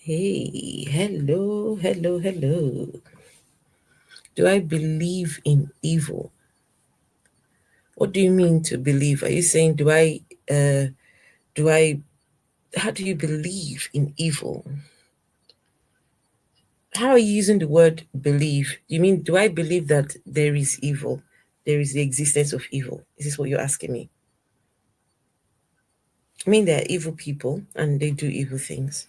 Hey, hello, hello, hello. Do I believe in evil? What do you mean to believe? Are you saying do I how do you believe in evil? How are you using the word believe? You mean do I believe that there is evil? There is the existence of evil. Is this what you're asking me? I mean there are evil people and they do evil things.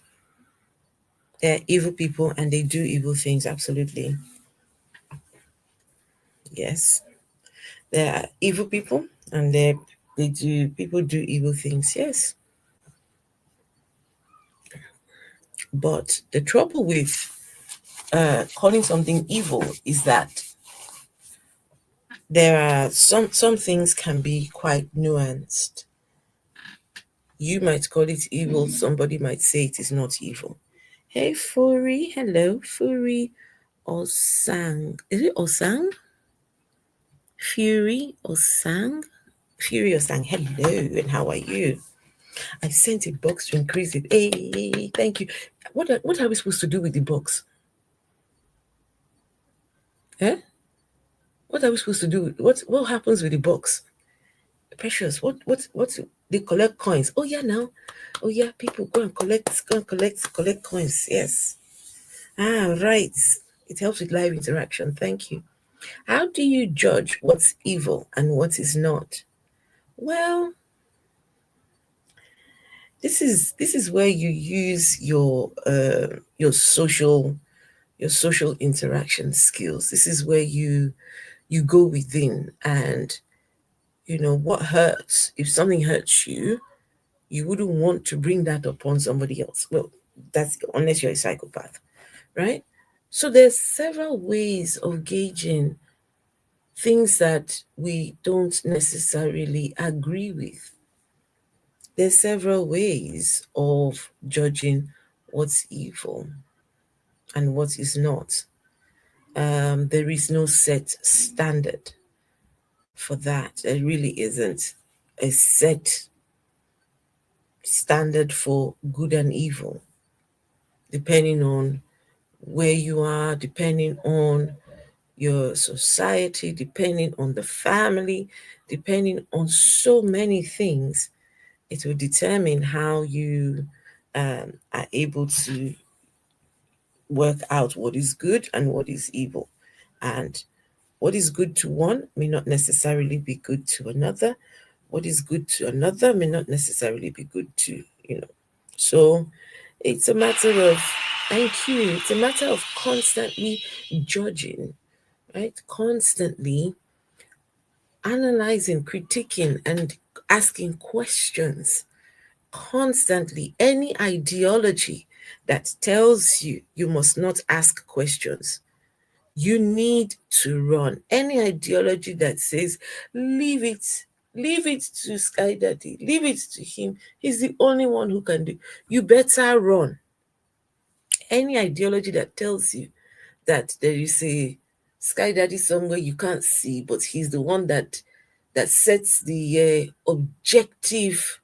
There are evil people and they do evil things, absolutely. Yes. There are evil people and they do people do evil things, yes. But the trouble with calling something evil is that there are some things can be quite nuanced. You might call it evil, somebody might say it is not evil. Hey Furi, hello, Furi Osang. Is it Osang? Fury Osang? Fury Osang, hello, and how are you? I sent a box to increase it. Hey, thank you. What are we supposed to do with the box? Eh? What are we supposed to do? What happens with the box? Precious. What they collect coins. Oh yeah, now. Oh yeah, people collect coins. Yes. Ah, right. It helps with live interaction. Thank you. How do you judge what's evil and what is not? Well, this is where you use your social interaction skills. This is where you go within and what hurts. If something hurts you, you wouldn't want to bring that upon somebody else. Well, that's unless you're a psychopath, right? So there's several ways of gauging things that we don't necessarily agree with. There's several ways of judging what's evil and what is not. There is no set standard for that. There really isn't a set standard for good and evil, depending on where you are, depending on your society, depending on the family, depending on so many things. It will determine how you are able to work out what is good and what is evil. And what is good to one may not necessarily be good to another. What is good to another may not necessarily be good to. So it's a matter of, thank you, it's a matter of constantly judging, right? Constantly analyzing, critiquing, and asking questions. Constantly, any ideology that tells you you must not ask questions, you need to run. Any ideology that says, leave it to Sky Daddy, leave it to him, he's the only one who can do, you better run. Any ideology that tells you that there is a Sky Daddy somewhere you can't see, but he's the one that sets the objective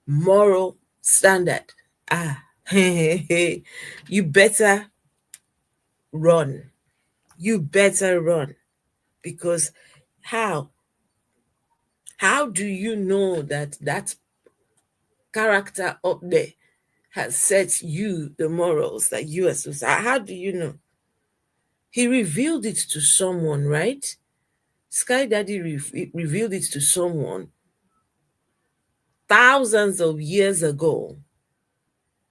moral standard. Ah, you better run. You better run. Because how? How do you know that character up there has set you the morals that you are supposed to? How do you know? He revealed it to someone, right? Sky Daddy revealed it to someone thousands of years ago,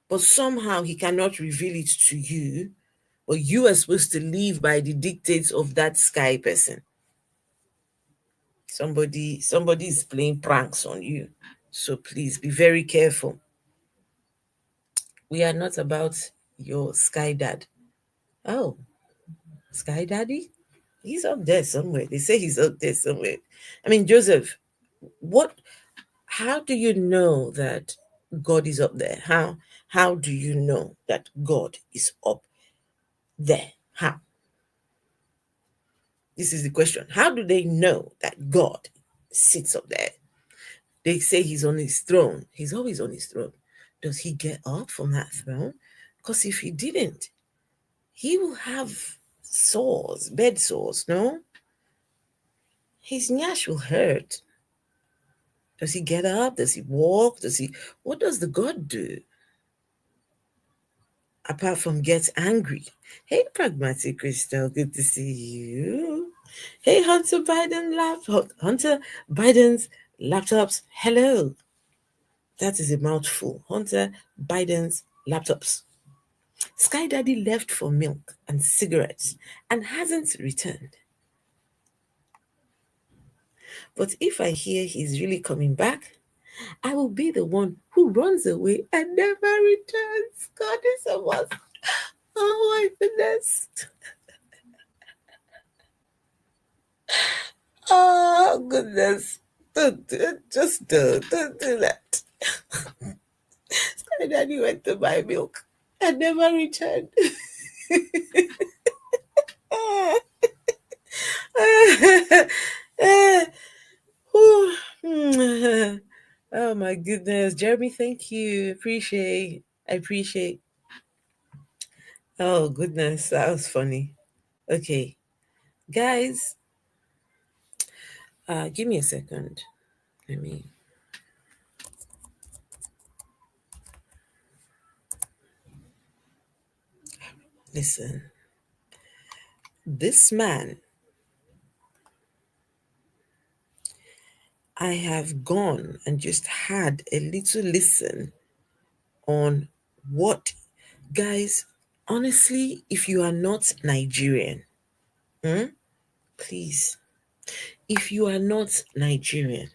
but somehow he cannot reveal it to you, but you are supposed to live by the dictates of that sky person. Somebody is playing pranks on you. So please be very careful. We are not about your sky dad. Oh, Sky Daddy? He's up there somewhere. They say he's up there somewhere. I mean, Joseph, what how do you know that God is up there? How do you know that God is up there? How? This is the question. How do they know that God sits up there? They say he's on his throne. He's always on his throne. Does he get up from that throne? Because if he didn't, he will have sores, bed sores, no? His nyash will hurt. Does he get up? Does he walk? What does the God do? Apart from get angry. Hey, Pragmatic Crystal, good to see you. Hey, Hunter Biden's laptops. Hello. That is a mouthful. Hunter Biden's laptops. Sky Daddy left for milk and cigarettes and hasn't returned. But if I hear he's really coming back, I will be the one who runs away and never returns. God is a must. Oh my goodness. Oh goodness. Don't do that. Sky Daddy went to buy milk and never returned. Oh my goodness. Jeremy, thank you. I appreciate. Oh goodness, that was funny. Okay. Guys, give me a second. Let me listen. This man, I have gone and just had a little listen on what, guys, honestly, if you are not Nigerian, please, if you are not Nigerian,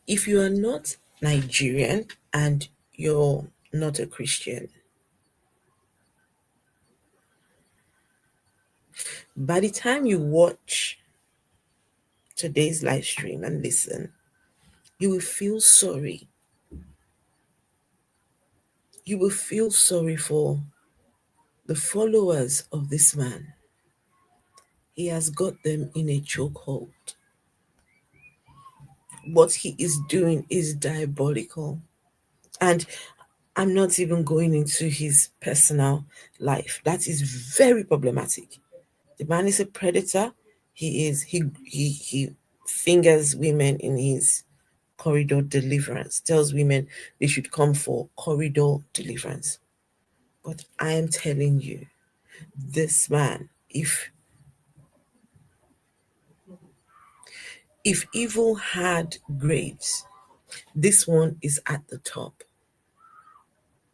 if you are not Nigerian and you're not a Christian, by the time you watch today's live stream and listen, you will feel sorry. You will feel sorry for the followers of this man. He has got them in a chokehold. What he is doing is diabolical. And I'm not even going into his personal life. That is very problematic. The man is a predator. He fingers women in his corridor deliverance, tells women they should come for corridor deliverance. But I am telling you, this man, if evil had grades, this one is at the top.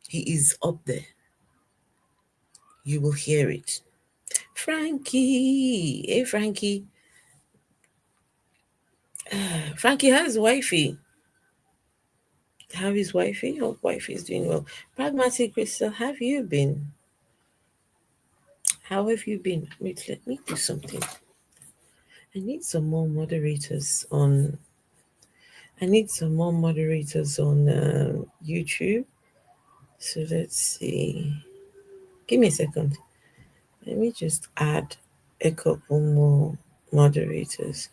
He is up there. You will hear it. Frankie. Hey, Frankie. Frankie, how's wifey? How is wifey? Hope wifey is doing well. Pragmatic Crystal, have you been? How have you been? Wait, let me do something. I need some more moderators on. YouTube. So let's see. Give me a second. Let me just add a couple more moderators.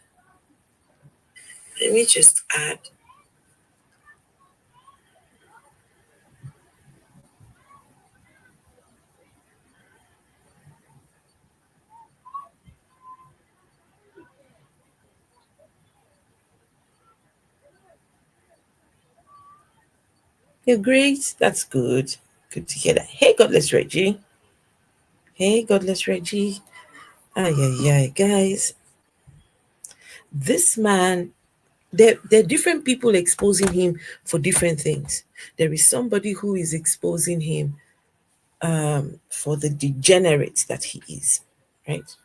Let me just add. You're great. That's good. Good to hear that. Hey, Godless Reggie. Hey, Godless Reggie. Guys. This man, there are different people exposing him for different things. There is somebody who is exposing him for the degenerate that he is, right?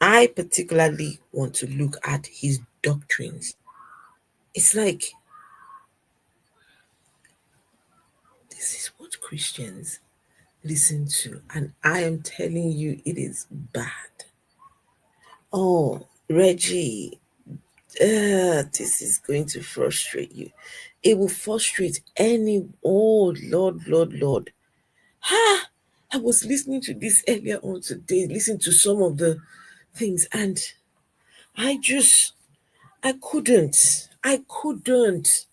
I particularly want to look at his doctrines. It's like, this is what Christians listen to, and I am telling you, it is bad. Oh, Reggie, this is going to frustrate you. It will frustrate any. Oh, Lord. I was listening to this earlier on today, listening to some of the things, and I couldn't. I couldn't.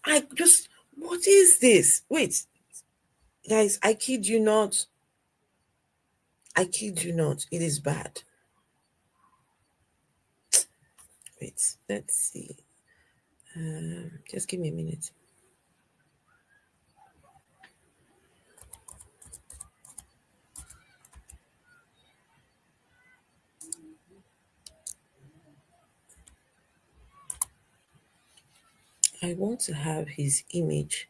I just, what is this? Wait, guys, I kid you not. I kid you not. It is bad. Wait, let's see. Just give me a minute. I want to have his image.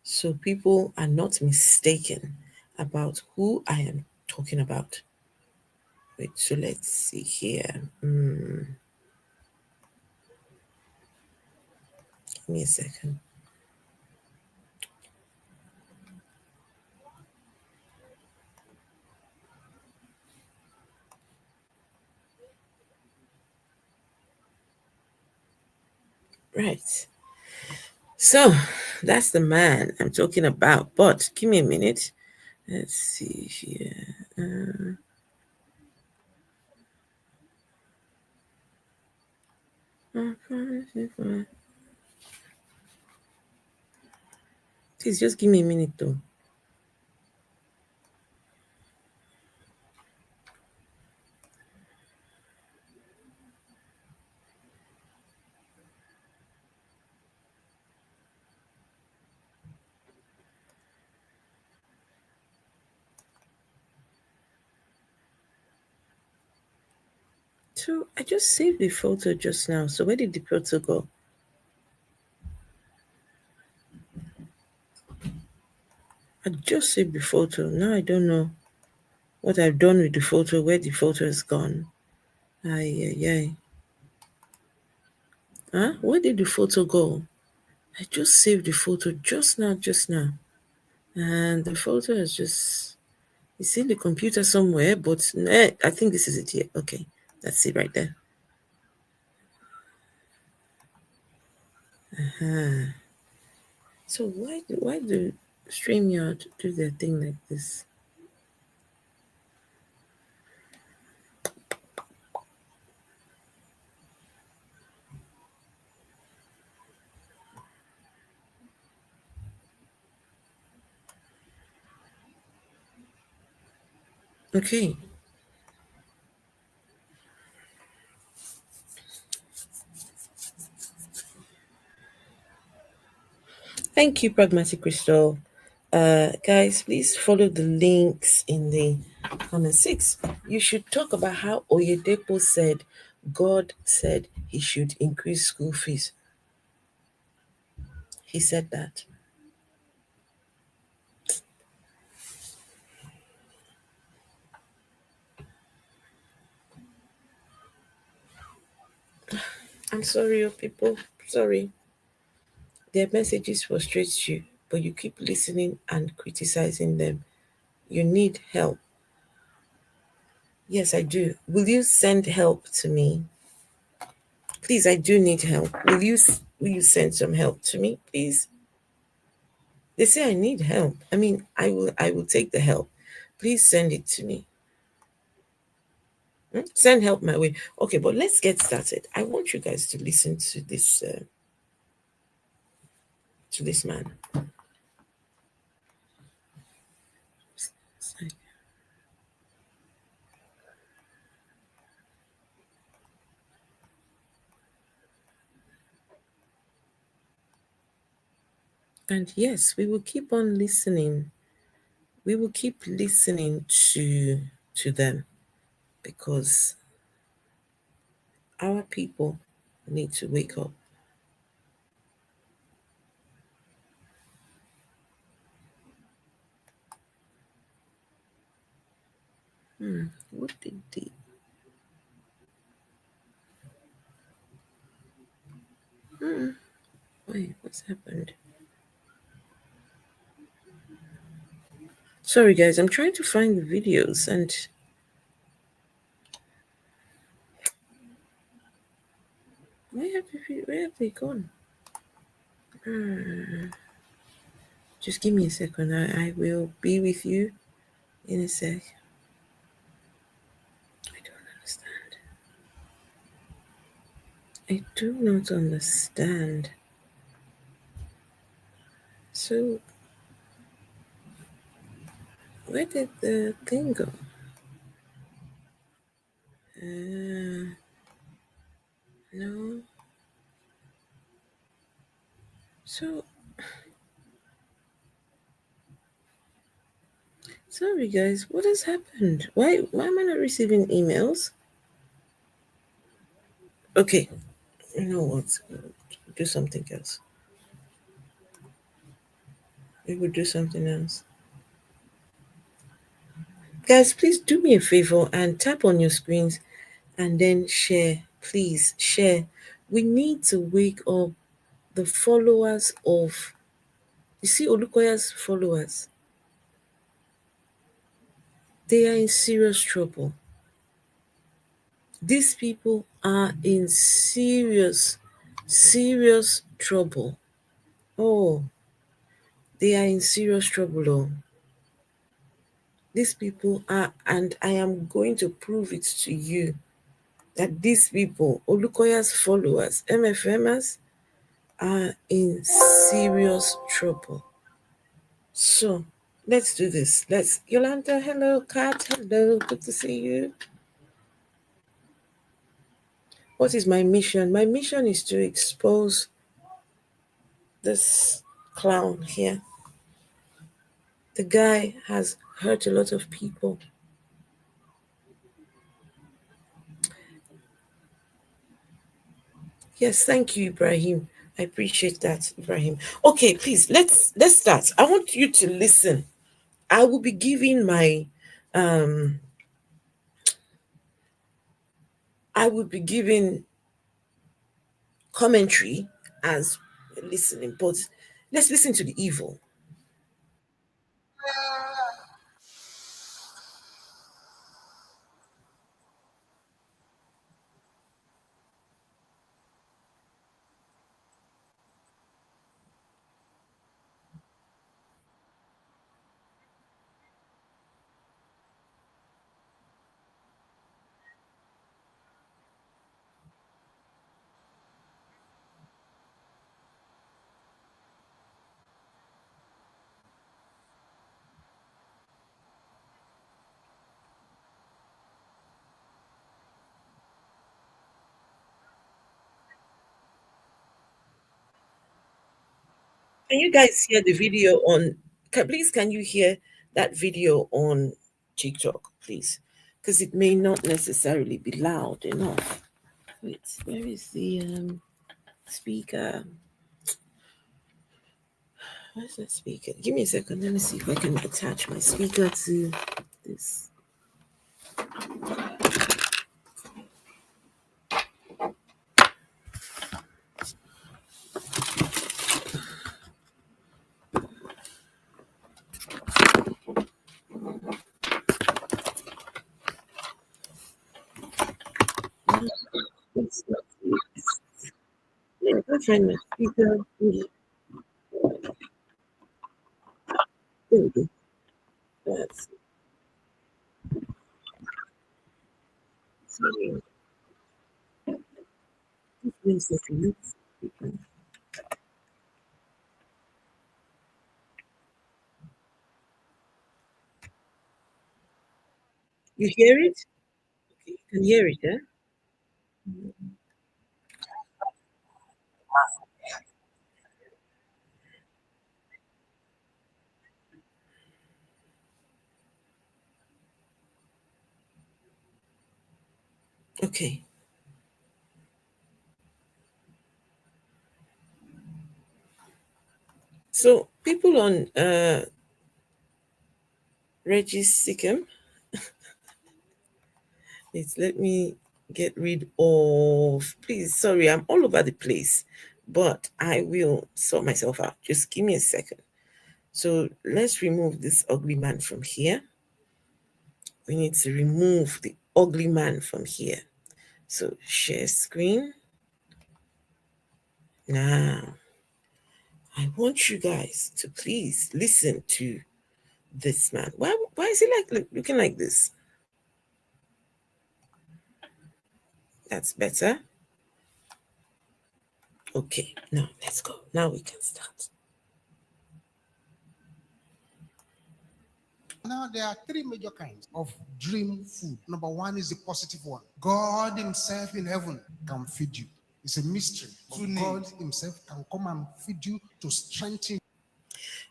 So people are not mistaken about who I am talking about. Wait, so let's see here. Give me a second. Right. So that's the man I'm talking about. But give me a minute. Let's see here. Please just give me a minute though. So I just saved the photo just now. So where did the photo go? I just saved the photo. Now I don't know what I've done with the photo, where the photo has gone. Ay, ay, ay. Huh? Where did the photo go? I just saved the photo just now. And the photo is just, it's in the computer somewhere, but I think this is it here. Okay, that's it right there. So why do StreamYard do their thing like this? Okay. Thank you, Pragmatic Crystal. Guys, please follow the links in the comment. 6. You should talk about how Oyedepo said God said he should increase school fees. He said that. I'm sorry, people. Sorry. Their messages frustrate you, but you keep listening and criticizing them. You need help. Yes, I do. Will you send help to me? Please, I do need help. Will you send some help to me, please? They say I need help. I mean, I will take the help. Please send it to me. Send help my way. Okay, but let's get started. I want you guys to listen to this man. And yes, we will keep on listening. We will keep listening to them because our people need to wake up. What did they? Wait, what's happened? Sorry, guys, I'm trying to find the videos and where have they gone? Just give me a second. I will be with you in a sec. I don't understand. I do not understand. So, where did the thing go? No. So, sorry guys, what has happened? Why am I not receiving emails? Okay, you know what? Do something else. We will do something else. Guys, please do me a favor and tap on your screens and then share. Please share. We need to wake up the followers of, you see, Olukoya's followers. They are in serious trouble. These people are in serious trouble. Oh, they are in serious trouble. Oh. These people are, and I am going to prove it to you that these people, Olukoya's followers, MFMers, are in serious trouble. So let's do this. Yolanda, hello, Kat, hello, good to see you. What is my mission? My mission is to expose this clown here. The guy has hurt a lot of people. Yes, thank you, Ibrahim. I appreciate that, Ibrahim. Okay, please let's start. I want you to listen. I will be giving my I would be giving commentary as listening, but let's listen to the evil. Can you guys hear the video on? Please, can you hear that video on TikTok, please? Because it may not necessarily be loud enough. Wait, where is the speaker? Where's the speaker? Give me a second. Let me see if I can attach my speaker to this. It's not. Yeah, I can't find my speaker. There we go. That's sorry. Give me a second. You hear it? Okay, you can hear it, eh? Okay. So people on Regis Sikkim, let me get rid of, please, sorry, I'm all over the place, but I will sort myself out. Just give me a second. So let's remove this ugly man from here. We need to remove the ugly man from here. So share screen. Now, I want you guys to please listen to this man. Why is he looking like this? That's better. Okay, now let's go. Now we can start. Now, there are three major kinds of dream food. Number one is the positive one. God Himself in heaven can feed you. It's a mystery. So God Himself can come and feed you to strengthen.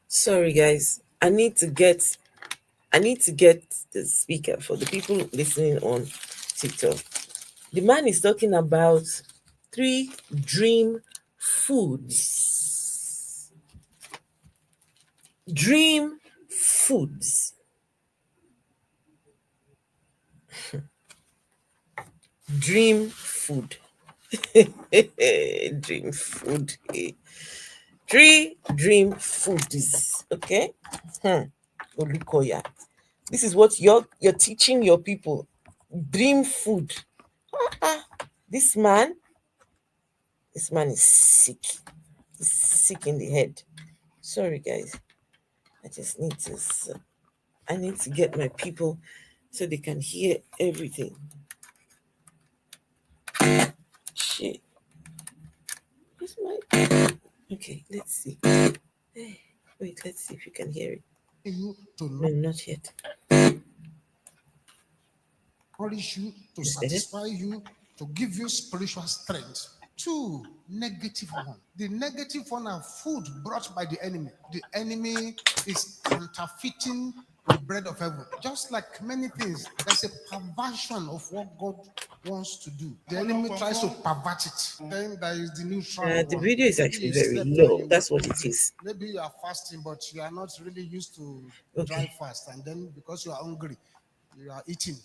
Sorry, guys. I need to get the speaker for the people listening on TikTok. The man is talking about 3 dream foods. Dream foods. Dream food. Dream food. 3 dream foods. Okay? Olukoya. This is what you're teaching your people. Dream food. This man is sick. He's sick in the head. Sorry, guys. I just need to. I need to get my people so they can hear everything. Shit. Where's my? Okay, let's see. Hey, wait, let's see if you can hear it. You to No, not yet. nourish you, to satisfy you, to give you spiritual strength. Two, negative one. The negative one are food brought by the enemy. The enemy is counterfeiting the bread of heaven. Just like many things, there's a perversion of what God wants to do. The enemy tries to pervert it. Then there is the neutral The one. video is Maybe actually you very slept and low. you were That's what it hungry. is. Maybe you are fasting, but you are not really used to dry Okay. fast. And then because you are hungry, you are eating.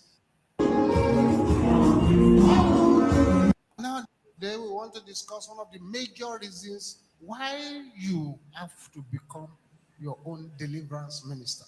Now, today we want to discuss one of the major reasons why you have to become your own deliverance minister.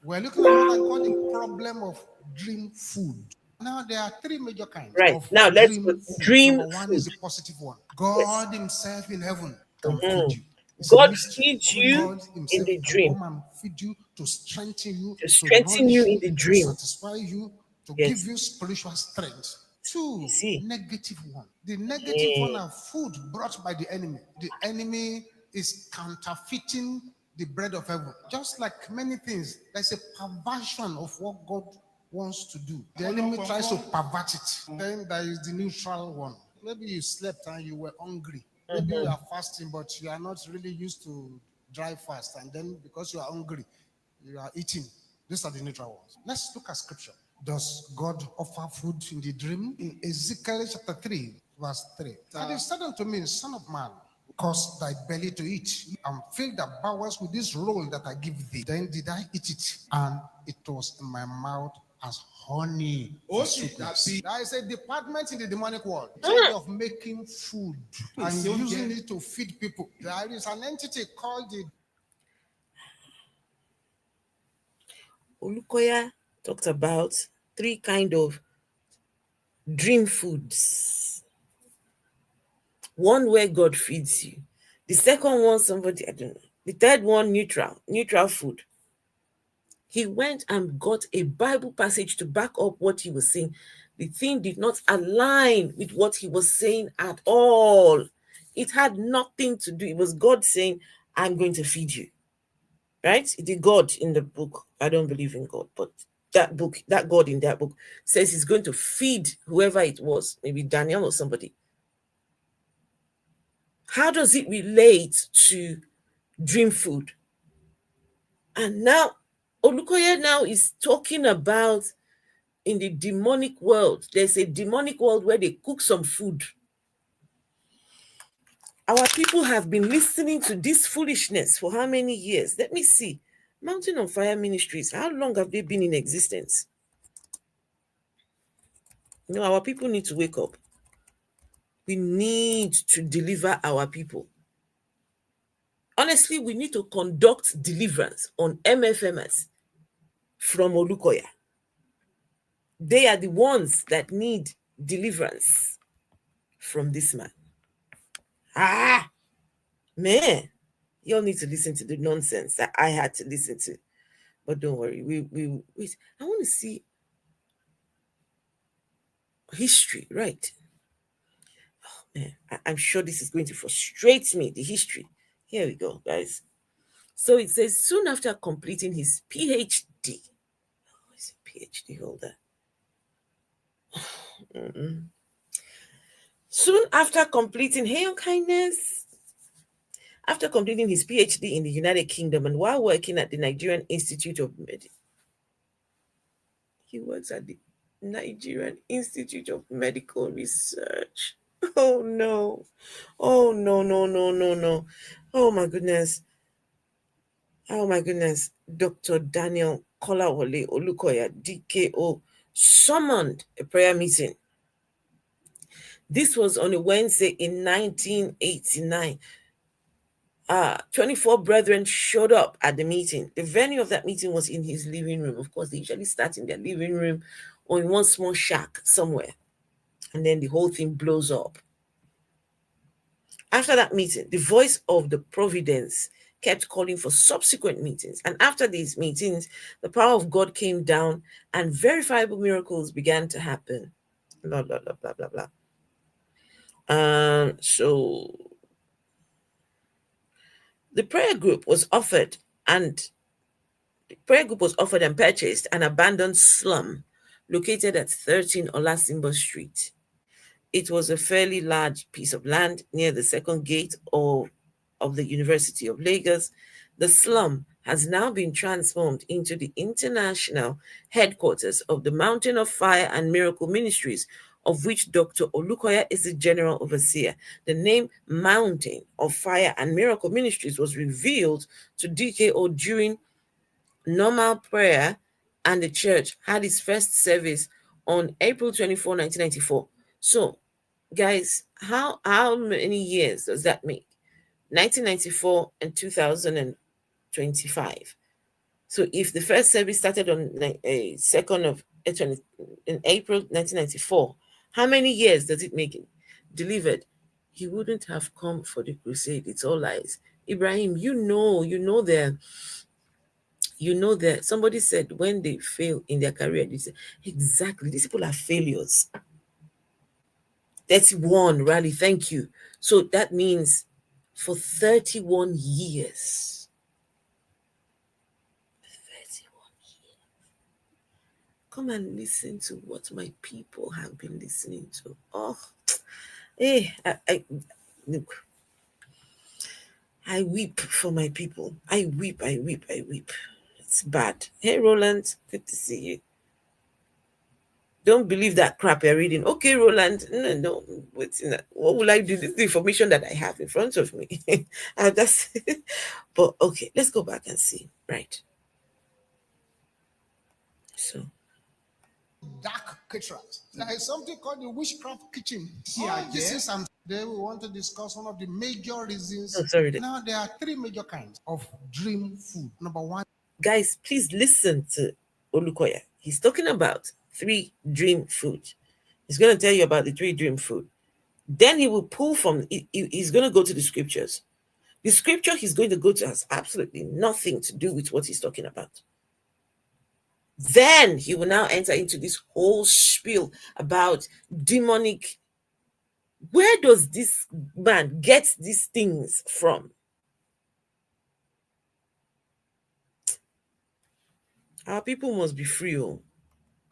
We're looking at what I call the problem of dream food. Now, there are 3 major kinds Right. of Now let's go. dream food. Dream Number one is food. the positive one. Yes. God Himself in heaven can feed Mhm. you. It's a God mystery. feeds you God in Himself the can dream, come and feed you, to strengthen you, to to strengthen you nourish in you, the to dream. satisfy you, to give Yes. you spiritual strength. You Two, see. negative one. The negative one Mm. are food brought by the enemy. The enemy is counterfeiting the bread of heaven. Just like many things, there's a perversion of what God wants to do. The enemy tries to pervert it. Then there is the neutral one. Maybe you slept and you were hungry. Maybe you are fasting, but you are not really used to dry fast. And then because you are hungry, you are eating. These are the neutral ones. Let's look at scripture. Does God offer food in the dream? In Ezekiel chapter 3, verse 3. And he said unto me, Son of man, cause thy belly to eat, and fill thy bowels with this roll that I give thee. Then did I eat it, and it was in my mouth as honey for sweetness. There is a department in the demonic world in charge of making food and using it to feed people. There is an entity called the Olukoya talked about 3 kind of dream foods. One where God feeds you. The second one, somebody, I don't know. The third one, neutral food. He went and got a Bible passage to back up what he was saying. The thing did not align with what he was saying at all. It had nothing to do. It was God saying, I'm going to feed you. Right? The God in the book, I don't believe in God, but that book, that God in that book says he's going to feed whoever it was, maybe Daniel or somebody. How does it relate to dream food? And now Olukoya now is talking about in the demonic world. There's a demonic world where they cook some food. Our people have been listening to this foolishness for how many years? Let me see. Mountain on Fire Ministries, how long have they been in existence? Our people need to wake up. We need to deliver our people. Honestly, we need to conduct deliverance on MFMS from Olukoya. They are the ones that need deliverance from this man. Man, you all need to listen to the nonsense that I had to listen to. But don't worry, we wait. I want to see history, right? I'm sure this is going to frustrate me, the history. Here we go, guys. So it says, soon after completing his PhD, oh, he's a PhD holder. Soon after completing, hey, your kindness, after completing his PhD in the United Kingdom and while working at the Nigerian Institute of he works at the Nigerian Institute of Medical Research. Oh no. Oh no, no, no, no, no. Oh my goodness. Oh my goodness. Dr. Daniel Olukoya, DKO, summoned a prayer meeting. This was on a Wednesday in 1989. 24 brethren showed up at the meeting. The venue of that meeting was in his living room. Of course, they usually start in their living room or in one small shack somewhere. And then the whole thing blows up. After that meeting, the voice of the providence kept calling for subsequent meetings. And after these meetings, the power of God came down and verifiable miracles began to happen. Blah, blah, blah, blah, blah, blah. So the prayer group was offered and purchased an abandoned slum located at 13 Olasimbo Street. It was a fairly large piece of land near the second gate of the University of Lagos. The slum has now been transformed into the international headquarters of the Mountain of Fire and Miracle Ministries, of which Dr. Olukoya is the general overseer. The name Mountain of Fire and Miracle Ministries was revealed to DKO during normal prayer, and the church had its first service on April 24, 1994. So, guys, how many years does that make? 1994 and 2025. So if the first service started on a second of in April 1994, how many years does it make it delivered? He wouldn't have come for the crusade. It's all lies. Ibrahim, you know that somebody said when they fail in their career, they say, exactly, these people are failures. 31, Rally, thank you. So that means for 31 years. 31 years. Come and listen to what my people have been listening to. Oh, hey, look, I weep for my people. I weep. It's bad. Hey, Roland, good to see you. Don't believe that crap you're reading. Okay, Roland. No. What will I do? This is the information that I have in front of me. That's but okay, let's go back and see. Right. So dark caterers. There is something called the witchcraft kitchen. Yeah, this is something. Today we want to discuss one of the major reasons. sorry. Now there are three major kinds of dream food. Number one, guys, please listen to Olukoya. He's talking about 3 dream food. He's going to tell you about the 3 dream food. Then he will pull from. He's going to go to the scriptures. The scripture he's going to go to has absolutely nothing to do with what he's talking about. Then he will now enter into this whole spiel about demonic. Where does this man get these things from? Our people must be free. Oh.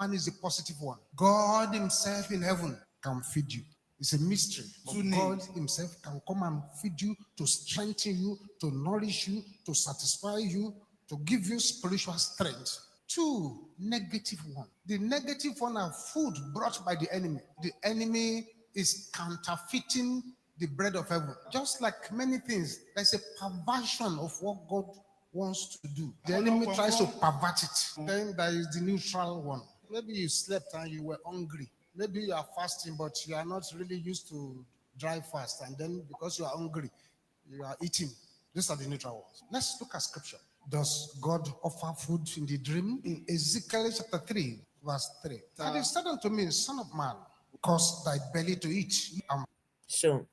one is the positive one. God himself in heaven can feed you. It's a mystery. God himself can come and feed you, to strengthen you, to nourish you, to satisfy you, to give you spiritual strength. 2, negative one. The negative one are food brought by the enemy. The enemy is counterfeiting the bread of heaven. Just like many things, there's a perversion of what God wants to do. The enemy tries to pervert it. Then there is the neutral one. Maybe you slept and you were hungry. Maybe you are fasting, but you are not really used to dry fast. And then because you are hungry, you are eating. These are the neutral ones. Let's look at scripture. Does God offer food in the dream? In Ezekiel chapter 3, verse 3. And he said unto me, Son of man, cause thy belly to eat. So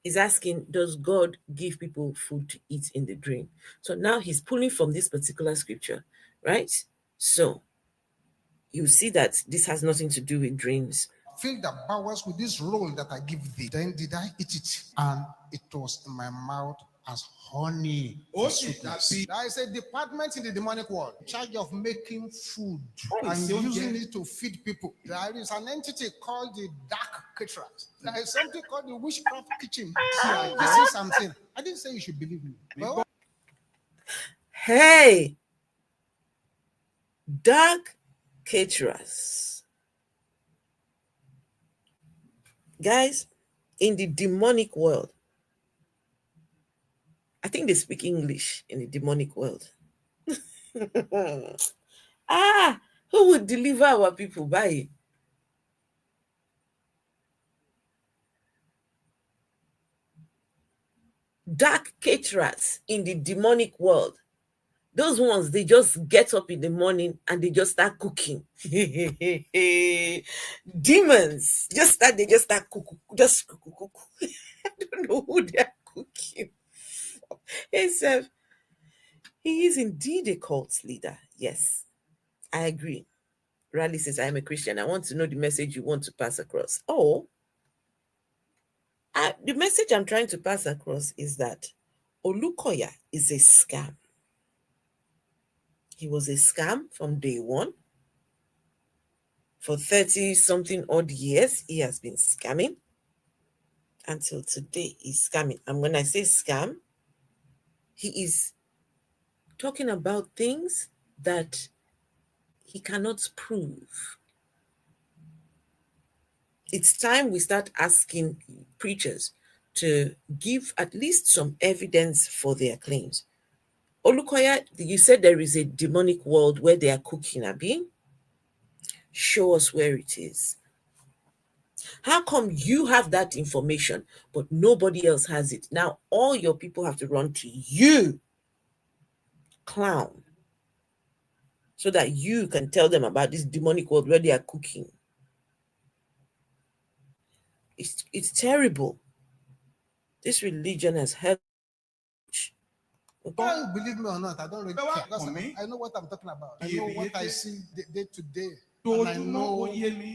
he's asking, does God give people food to eat in the dream? So now he's pulling from this particular scripture, right? So you see that this has nothing to do with dreams. Fill the bowels with this roll that I give thee. Then did I eat it, and it was in my mouth as honey for sweetness. There is a department in the demonic world in charge of making food and using it to feed people. There is an entity called the dark caterers. There is something called the witchcraft kitchen. This is something. I didn't say you should believe me. But Hey, dark caterers. Guys, in the demonic world, I think they speak English in the demonic world. Who would deliver our people by? Dark caterers in the demonic world. Those ones, they just get up in the morning and they just start cooking. Demons they just start cooking. Just cook. I don't know who they're cooking for. He is indeed a cult leader. Yes, I agree. Raleigh says, I am a Christian. I want to know the message you want to pass across. The message I'm trying to pass across is that Olukoya is a scam. He was a scam from day one. For 30 something odd years, he has been scamming. Until today, he's scamming. And when I say scam, he is talking about things that he cannot prove. It's time we start asking preachers to give at least some evidence for their claims. Olukoya, you said there is a demonic world where they are cooking, Abi? Show us where it is. How come you have that information, but nobody else has it? Now, all your people have to run to you, clown, so that you can tell them about this demonic world where they are cooking. It's terrible. This religion has helped. Don't believe me or not, I don't really care. I know what I'm talking about. I know what I see day to day. And I know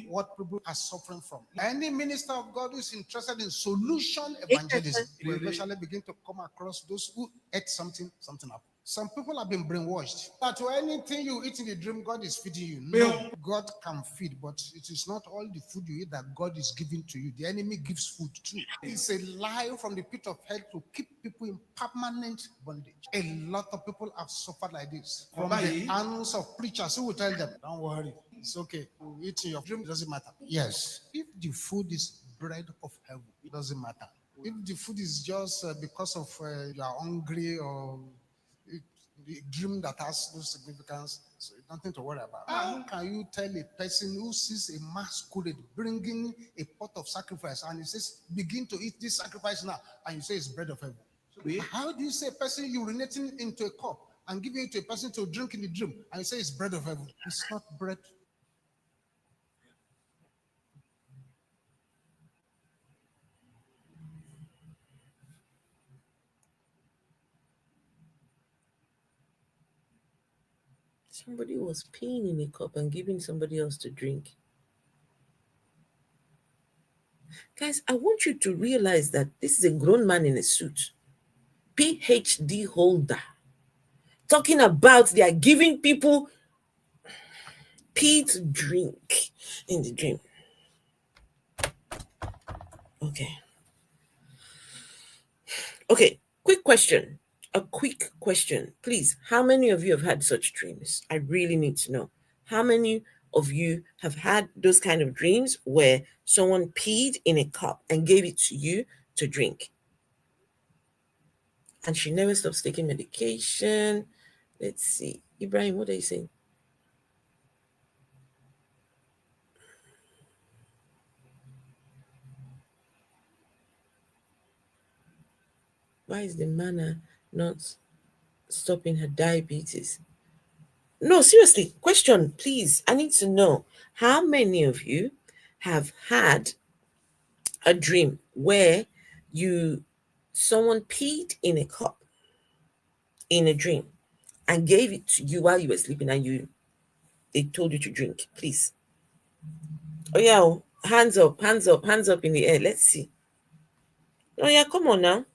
what people are suffering from. Any minister of God who is interested in solution evangelism will eventually begin to come across those who ate something happened. Some people have been brainwashed that to anything you eat in the dream, God is feeding you. No, God can feed, but it is not all the food you eat that God is giving to you. The enemy gives food too. It's a lie from the pit of hell to keep people in permanent bondage. A lot of people have suffered like this from the hands of preachers who will tell them, don't worry, it's okay. You eat in your dream, it doesn't matter. Yes, if the food is bread of heaven, it doesn't matter. If the food is just because of you are hungry or the dream that has no significance, so nothing to worry about. How can you tell a person who sees a masquerade bringing a pot of sacrifice and he says, begin to eat this sacrifice now, and you say it's bread of heaven? How do you say a person urinating into a cup and giving it to a person to drink in the dream and you say it's bread of heaven? It's not bread. Somebody was peeing in a cup and giving somebody else to drink. Guys, I want you to realize that this is a grown man in a suit, PhD holder, talking about they are giving people pee to drink in the dream. Okay, quick question. A quick question, please. How many of you have had such dreams? I really need to know. How many of you have had those kind of dreams where someone peed in a cup and gave it to you to drink? And she never stops taking medication. Let's see. Ibrahim, what are you saying? Why is the manna not stopping her diabetes? No, seriously, question, please. I need to know how many of you have had a dream where someone peed in a cup in a dream and gave it to you while you were sleeping and they told you to drink, please. Oh yeah, Hands up, hands up, hands up in the air. Let's see. Oh yeah, come on now.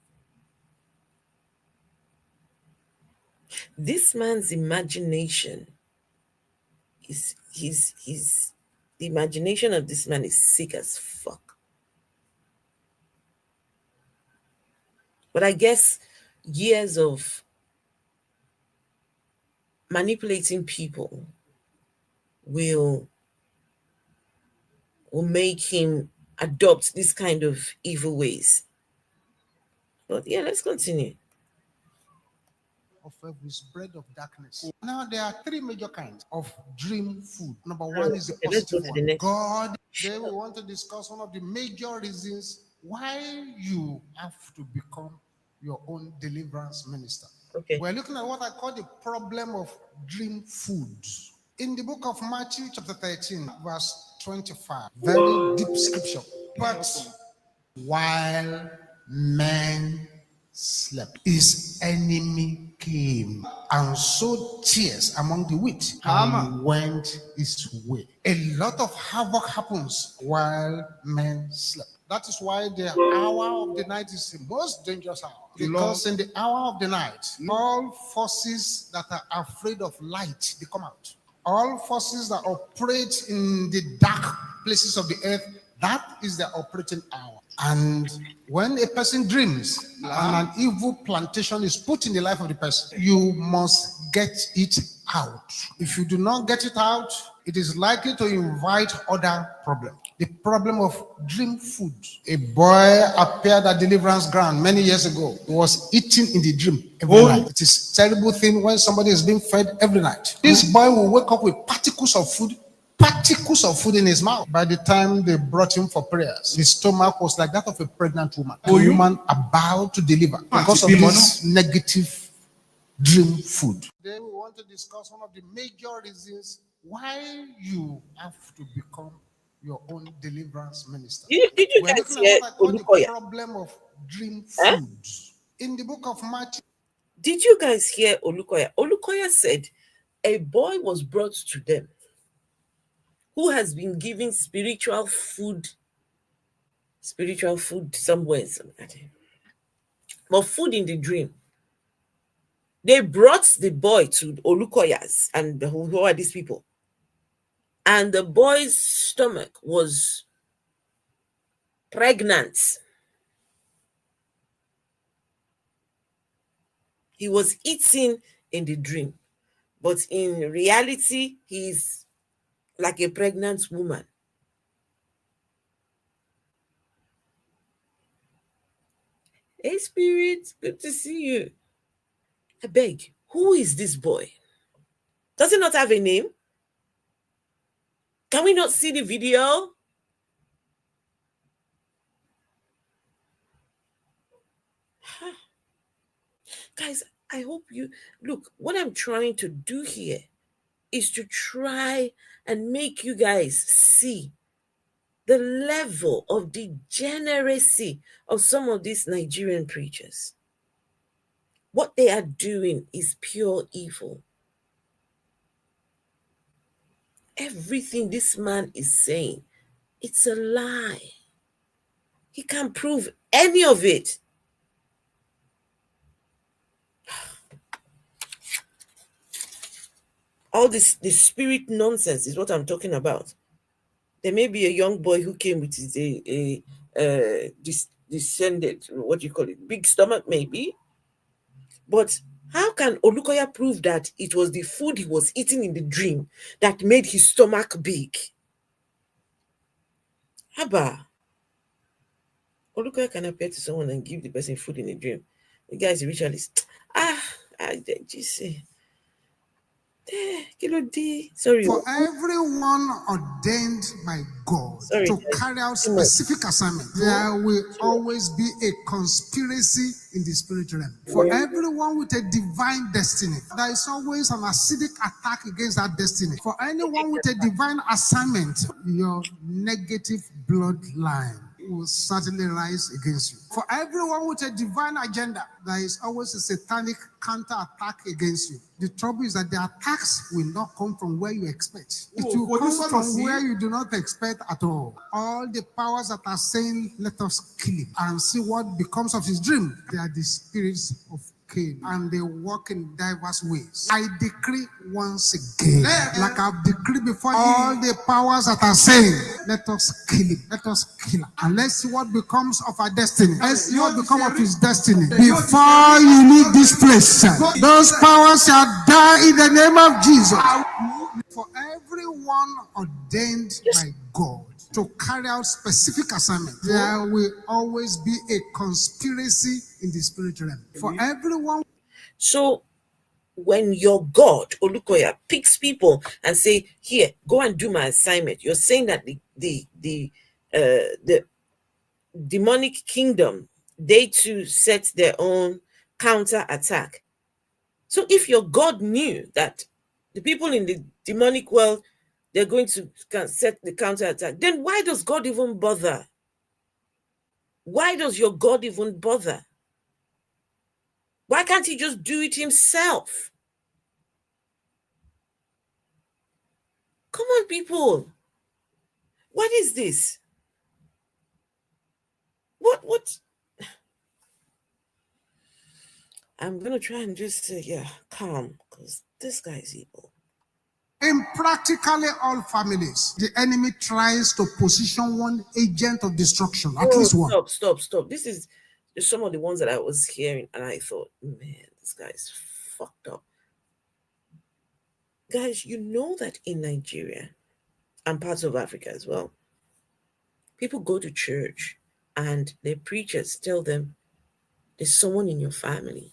This man's imagination is the imagination of this man is sick as fuck. But I guess years of manipulating people will make him adopt this kind of evil ways. But yeah, let's continue. Of every spread of darkness. Now there are three major kinds of dream food. Number one is the positive one. God. Today we want to discuss one of the major reasons why you have to become your own deliverance minister. Okay. We're looking at what I call the problem of dream food. In the book of Matthew chapter 13, verse 25, very deep scripture. But while men slept, his enemy came and sowed tears among the wheat and went his way. A lot of havoc happens while men slept. That is why the hour of the night is the most dangerous hour. Because in the hour of the night, all forces that are afraid of light, they come out. All forces that operate in the dark places of the earth, that is their operating hour. And when a person dreams and an evil plantation is put in the life of the person, you must get it out. If you do not get it out, it is likely to invite other problems. The problem of dream food. A boy appeared at deliverance ground many years ago. He was eating in the dream every night. It is a terrible thing when somebody is being fed every night. This boy will wake up with particles of food in his mouth. By the time they brought him for prayers, his stomach was like that of a pregnant woman. A woman about to deliver because of this negative dream food. Today we want to discuss one of the major reasons why you have to become your own deliverance minister. Did you guys hear Olukoya? The problem of dream food. In the book of Matthew. Did you guys hear Olukoya? Olukoya said a boy was brought to them who has been given spiritual food somewhere, but food in the dream. They brought the boy to Olukoya's, and who are these people? And the boy's stomach was pregnant. He was eating in the dream, but in reality, he's like a pregnant woman. Hey, Spirit, good to see you. I beg, who is this boy? Does he not have a name? Can we not see the video? Guys, I hope you look. What I'm trying to do here is to try and make you guys see the level of degeneracy of some of these Nigerian preachers. What they are doing is pure evil. Everything this man is saying, it's a lie. He can't prove any of it. All this spirit nonsense is what I'm talking about. There may be a young boy who came with his descended, what do you call it, big stomach maybe. But how can Olukoya prove that it was the food he was eating in the dream that made his stomach big? Haba. Olukoya can appear to someone and give the person food in a dream. The guy is a ritualist. Just say. Sorry. For everyone ordained by God to carry out specific assignment, there will always be a conspiracy in the spiritual realm. For everyone with a divine destiny, there is always an acidic attack against that destiny. For anyone with a divine assignment, your negative bloodline will certainly rise against you. For everyone with a divine agenda, there is always a satanic counter-attack against you. The trouble is that the attacks will not come from where you expect. It will come from where you do not expect at all. All the powers that are saying, let us kill him and see what becomes of his dream, they are the spirits of Cain, and they work in diverse ways. I decree once again, like I've decreed before, all the powers that are saying, let us kill him, let us kill him, and let's see what becomes of our destiny. Let's see what becomes of his destiny. Before you leave this place, those powers shall die in the name of Jesus. For everyone ordained by God to carry out specific assignments, there will always be a conspiracy in the spiritual realm. For everyone. So when your God, Olukoya, picks people and say, here, go and do my assignment, you're saying that the demonic kingdom, they too set their own counter attack. So if your God knew that the people in the demonic world, they're going to set the counter attack, then why does God even bother? Why does your God even bother? Why can't he just do it himself? Come on, people. What is this? What? I'm going to try and just say, calm, because this guy is evil. In practically all families, the enemy tries to position one agent of destruction, at least one. Stop. This is some of the ones that I was hearing, and I thought, man, this guy is fucked up. Guys, you know that in Nigeria and parts of Africa as well, people go to church and their preachers tell them there's someone in your family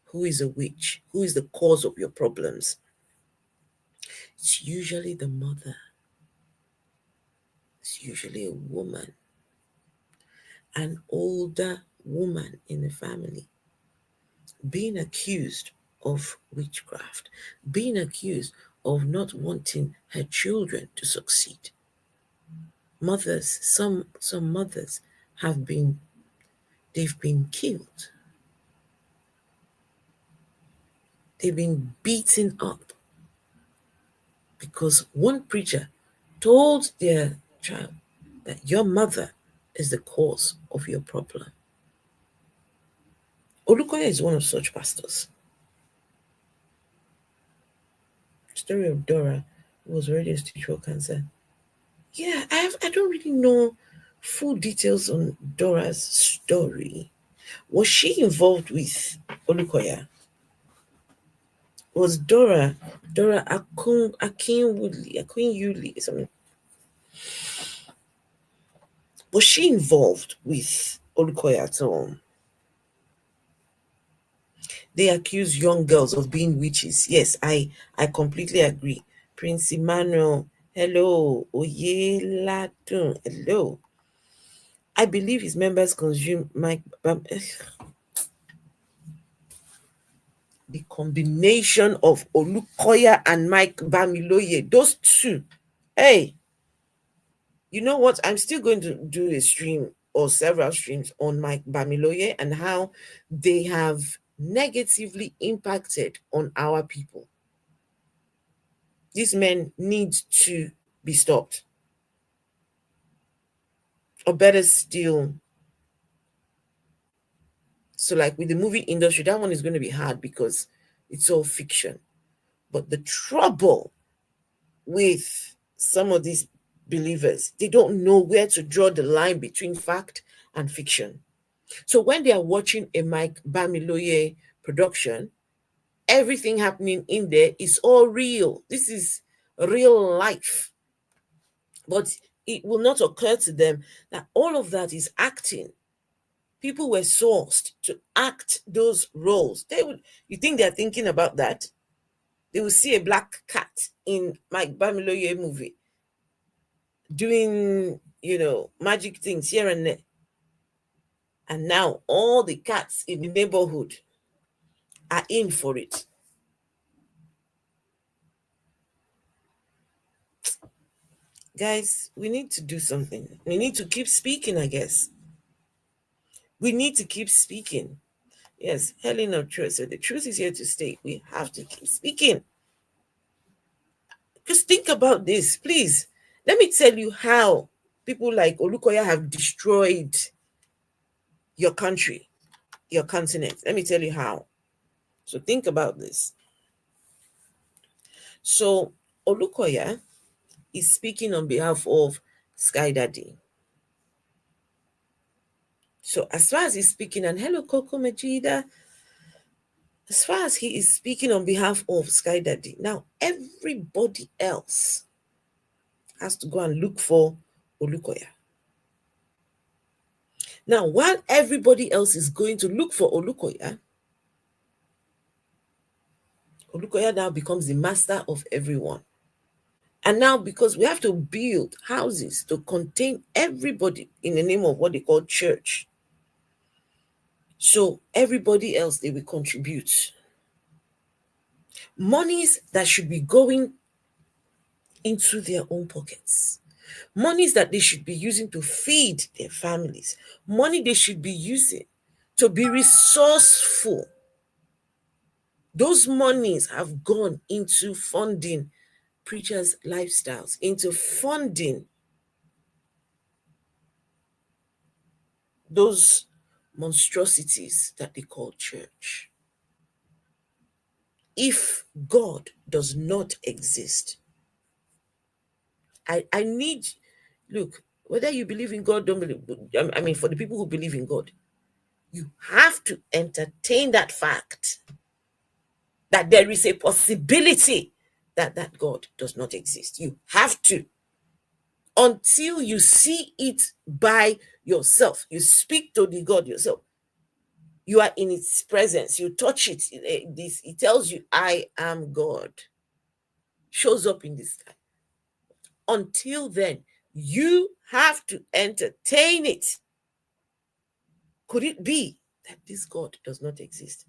who is a witch, who is the cause of your problems. It's usually the mother. It's usually a woman, an older woman in the family, being accused of witchcraft, being accused of not wanting her children to succeed. Mothers, some mothers they've been killed. They've been beaten up because one preacher told their child that your mother is the cause of your problem. Olukoya is one of such pastors. Story of Dora, who was already a stage 4 cancer. Yeah, I don't really know full details on Dora's story. Was she involved with Olukoya? Was Dora Akinyuli something? Was she involved with Olukoya at all? They accuse young girls of being witches. Yes, I completely agree. Prince Emmanuel, hello. Oyeladun, hello. I believe his members consume the combination of Olukoya and Mike Bamiloye, those two. Hey, you know what? I'm still going to do a stream or several streams on Mike Bamiloye and how they have negatively impacted on our people. These men need to be stopped. Or better still, so like with the movie industry, that one is going to be hard because it's all fiction. But the trouble with some of these believers, they don't know where to draw the line between fact and fiction. So when they are watching a Mike Bamiloye production, everything happening in there is all real. This is real life. But it will not occur to them that all of that is acting. People were sourced to act those roles. You think they're thinking about that? They will see a black cat in Mike Bamiloye movie doing, magic things here and there. And now all the cats in the neighborhood are in for it. Guys, we need to do something. We need to keep speaking, I guess. We need to keep speaking. Yes, Helen of Truth. So the truth is here to stay. We have to keep speaking. Just think about this, please. Let me tell you how people like Olukoya have destroyed your country, your continent. Let me tell you how. So think about this. So Olukoya is speaking on behalf of Sky Daddy. So as far as he's speaking, and hello Coco Majida, as far as he is speaking on behalf of Sky Daddy, now everybody else has to go and look for Olukoya. Now, while everybody else is going to look for Olukoya, Olukoya now becomes the master of everyone. And now, because we have to build houses to contain everybody in the name of what they call church, so everybody else, they will contribute. Monies that should be going into their own pockets. Monies that they should be using to feed their families. Money they should be using to be resourceful. Those monies have gone into funding preachers' lifestyles, into funding those monstrosities that they call church. If God does not exist, I need, look, whether you believe in God, don't believe, I mean, for the people who believe in God, you have to entertain that fact that there is a possibility that that God does not exist. You have to. Until you see it by yourself, you speak to the God yourself, you are in its presence, you touch it, it tells you, I am God, shows up in the sky. Until then, you have to entertain it. Could it be that this God does not exist?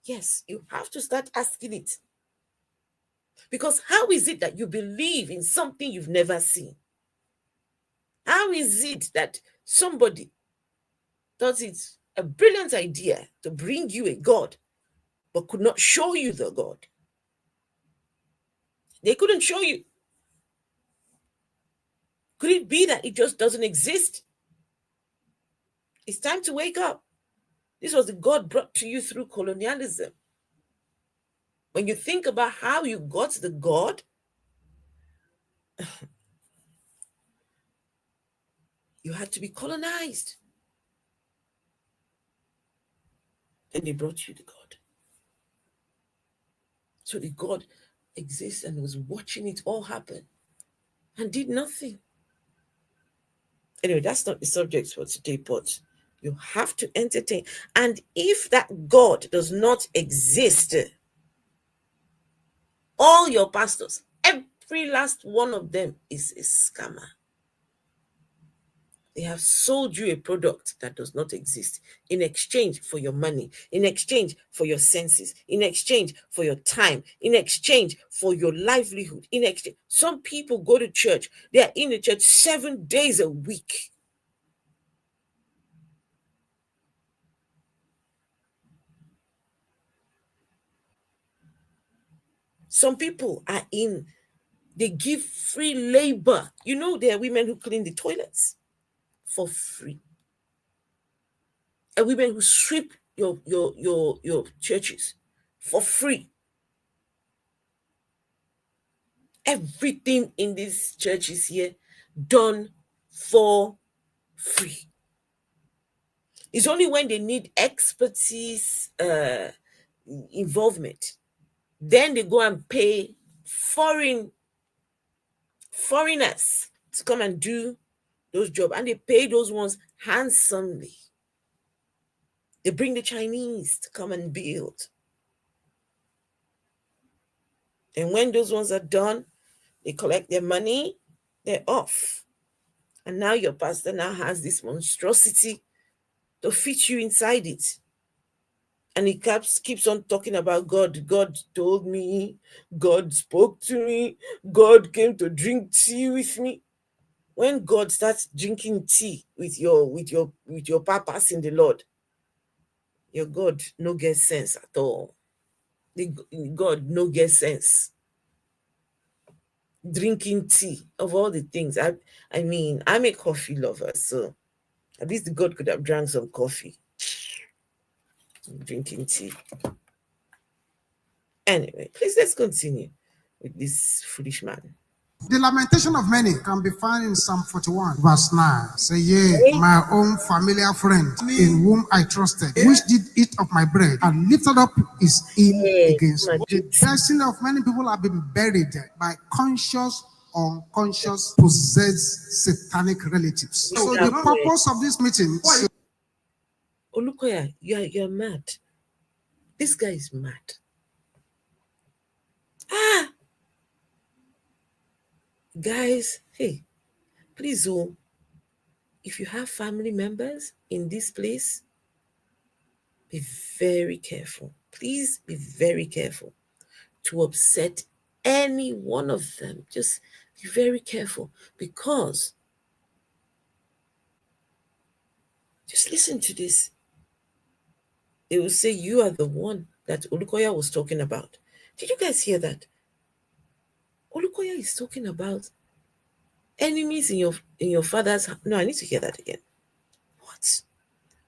Yes, you have to start asking it. Because how is it that you believe in something you've never seen? How is it that somebody thought it's a brilliant idea to bring you a God, but could not show you the God? They couldn't show you. Could it be that it just doesn't exist? It's time to wake up. This was the God brought to you through colonialism. When you think about how you got the God, you had to be colonized. And they brought you the God. So the God exists and was watching it all happen and did nothing. Anyway, that's not the subject for today, but you have to entertain. And if that God does not exist, all your pastors, every last one of them is a scammer. They have sold you a product that does not exist in exchange for your money, in exchange for your senses, in exchange for your time, in exchange for your livelihood, in exchange. Some people go to church, they are in the church 7 days a week. Some people are they give free labor. You know, there are women who clean the toilets for free. And women who sweep your churches for free. Everything in these churches here done for free. It's only when they need expertise, involvement, then they go and pay foreigners to come and do those jobs, and they pay those ones handsomely. They bring the Chinese to come and build. And when those ones are done, they collect their money, they're off. And now your pastor now has this monstrosity to fit you inside it. And he keeps on talking about God. God told me, God spoke to me, God came to drink tea with me. When God starts drinking tea with your papas in the Lord, your God no get sense at all. The God no get sense. Drinking tea of all the things. I mean, I'm a coffee lover, so at least the God could have drank some coffee. Drinking tea. Anyway, please let's continue with this foolish man. The lamentation of many can be found in Psalm 41, verse 9. Say, yea, my own familiar friend, in whom I trusted, which did eat of my bread, and lifted up his heel against me. The destiny of many people have been buried by conscious or unconscious, possessed satanic relatives. So the purpose of this meeting is Olukoya, you're mad. This guy is mad. Guys, hey, please, if you have family members in this place, be very careful. Please be very careful to upset any one of them. Just be very careful, because just listen to this. They will say you are the one that Olukoya was talking about. Did you guys hear that? Olukoya is talking about enemies in your father's house. No, I need to hear that again. What?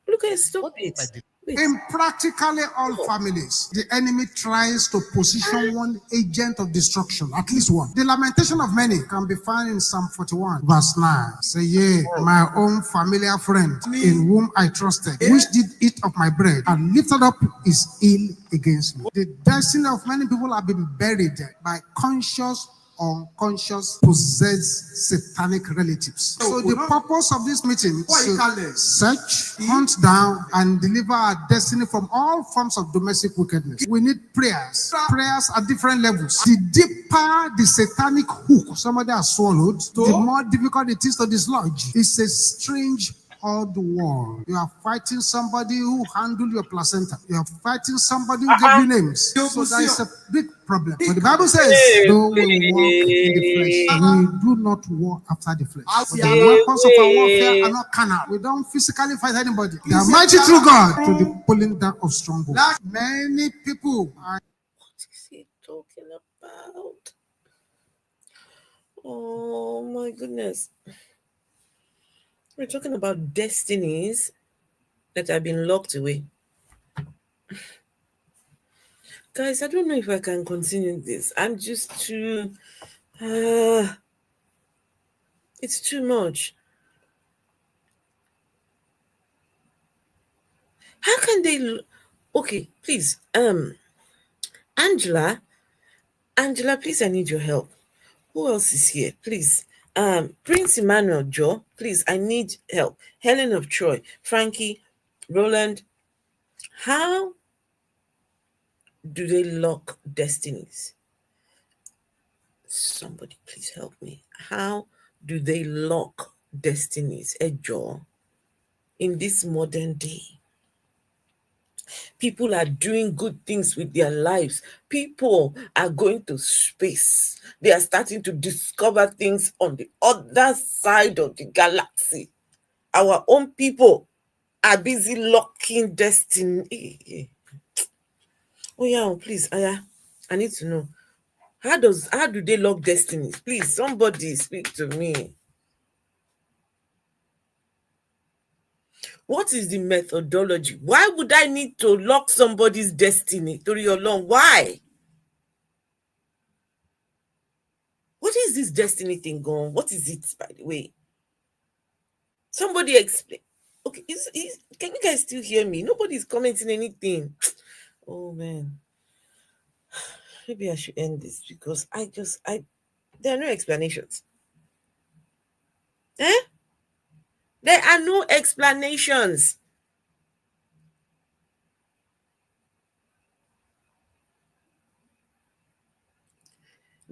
Olukoya, stop it. Wait. in practically all families, the enemy tries to position one agent of destruction, at least one. The lamentation of many can be found in Psalm 41, verse 9. Say, yea, my own familiar friend, in whom I trusted, which did eat of my bread, and lifted up his heel against me. The destiny of many people have been buried by conscious unconscious, possessed satanic relatives. So the purpose of this meeting is to search, hunt down, and deliver our destiny from all forms of domestic wickedness. We need prayers. Prayers at different levels. The deeper the satanic hook somebody has swallowed, the more difficult it is to dislodge. It's a strange odd world. You are fighting somebody who handled your placenta. You are fighting somebody who gave you names. So that is a big problem. But the Bible says, though we walk in the flesh, we do not war after the flesh. But the weapons of our warfare are not carnal. We don't physically fight anybody. They are mighty through God to the pulling down of strongholds. Many people are. What is he talking about? Oh my goodness. We're talking about destinies that have been locked away. Guys, I don't know if I can continue this. I'm just too. It's too much. How can they? Okay, please. Angela, please, I need your help. Who else is here? Please. Prince Emmanuel Joe, please, I need help. Helen of Troy, Frankie, Roland. How do they lock destinies? Somebody please help me. How do they lock destinies, Joe, in this modern day? People are doing good things with their lives. People are going to space. They are starting to discover things on the other side of the galaxy. Our own people are busy locking destiny. Oh yeah, please, Aya, I need to know. How do they lock destinies? Please, somebody speak to me. What is the methodology? Why would I need to lock somebody's destiny? To your long, why? What is this destiny thing going? What is it, by the way? Somebody explain. Okay, can you guys still hear me? Nobody's commenting anything. Oh man. Maybe I should end this because there are no explanations. Eh? There are no explanations.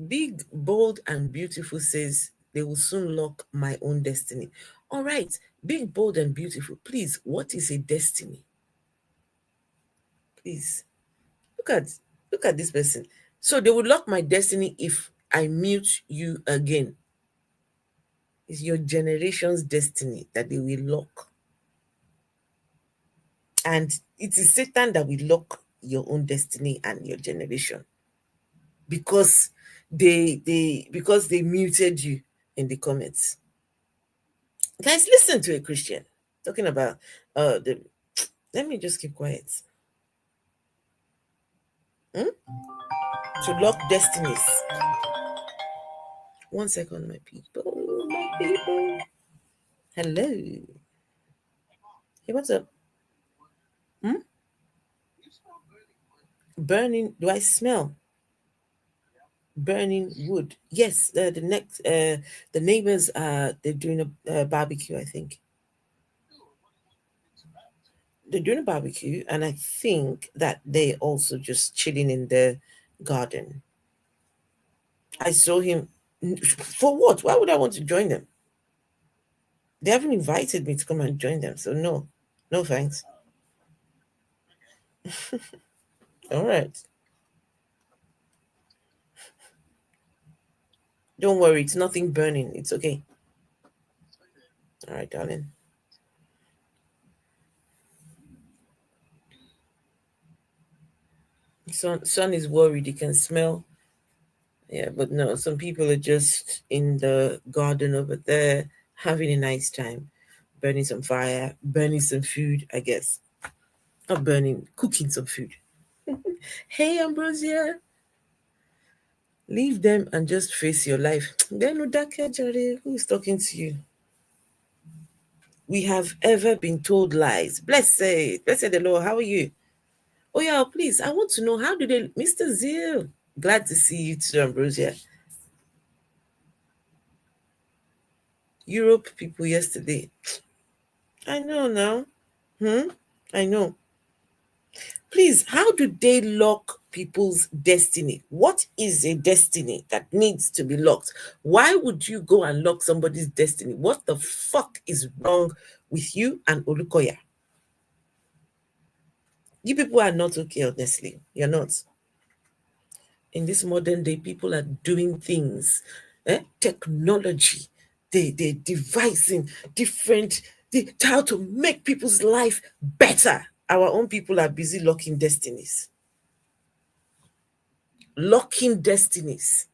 Big, bold, and beautiful says they will soon lock my own destiny. All right, big, bold, and beautiful. Please, what is a destiny? Please look at this person. So they will lock my destiny if I mute you again. It's your generation's destiny that they will lock. And it is Satan that will lock your own destiny and your generation. Because they muted you in the comments. Guys, listen to a Christian talking about the let me just keep quiet. Hmm? To lock destinies. 1 second, my people. My people. Hello. Hey, what's up? Hmm? Burning. Do I smell burning wood? Yes. The neighbors. They're doing a barbecue. I think they're doing a barbecue, and I think that they also just chilling in the garden. I saw him. For what? Why would I want to join them? They haven't invited me to come and join them, so no, no thanks. All right. Don't worry, it's nothing burning. It's okay. All right, darling. Son is worried. He can smell. Yeah, but no, some people are just in the garden over there having a nice time, burning some fire, burning some food, I guess. Not burning, cooking some food. Hey, Ambrosia, leave them and just face your life. Then Udake Jare, who is talking to you? We have ever been told lies. Blessed the Lord. How are you? Oh yeah, please. I want to know, how did they, Mr. Zeal? Glad to see you too, Ambrosia. Europe people yesterday. I know now. I know. Please, how do they lock people's destiny? What is a destiny that needs to be locked? Why would you go and lock somebody's destiny? What the fuck is wrong with you and Olukoya? You people are not okay, honestly. You're not. In this modern day, people are doing things, technology. They're devising different how to make people's life better. Our own people are busy locking destinies. Locking destinies.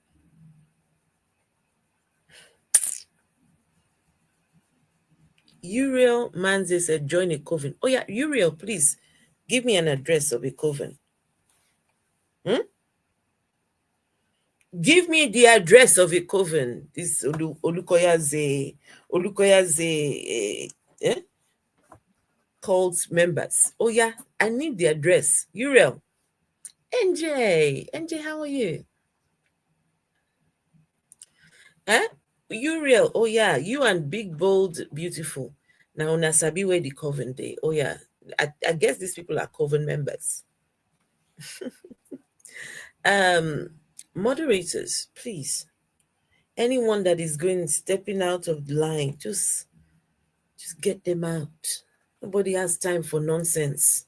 Uriel Manze said, join a coven. Oh yeah, Uriel, please give me an address of a coven. Give me the address of a coven. This Olukoya's cult members. Oh yeah, I need the address. Uriel. NJ, how are you? Eh? Uriel, oh yeah, you and Big Bold Beautiful. Now Nasabi where the coven day. Oh yeah. I guess these people are coven members. Moderators, please. Anyone that is going stepping out of the line, just get them out. Nobody has time for nonsense.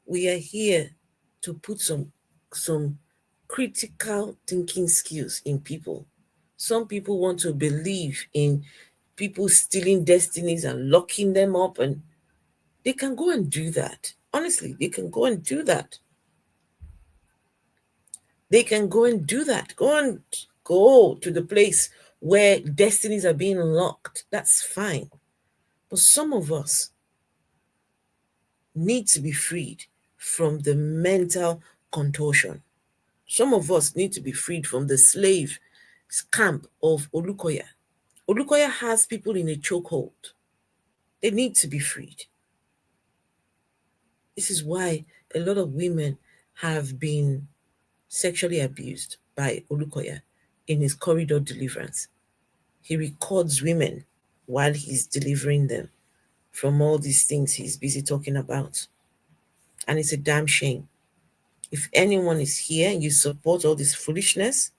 We are here to put some critical thinking skills in people. Some people want to believe in people stealing destinies and locking them up, and they can go and do that. Honestly, they can go and do that. They can go and do that. Go to the place where destinies are being locked. That's fine. But some of us need to be freed from the mental contortion. Some of us need to be freed from the slave camp of Olukoya. Olukoya has people in a chokehold. They need to be freed. This is why a lot of women have been sexually abused by Olukoya in his corridor deliverance. He records women while he's delivering them from all these things he's busy talking about. And it's a damn shame. If anyone is here and you support all this foolishness,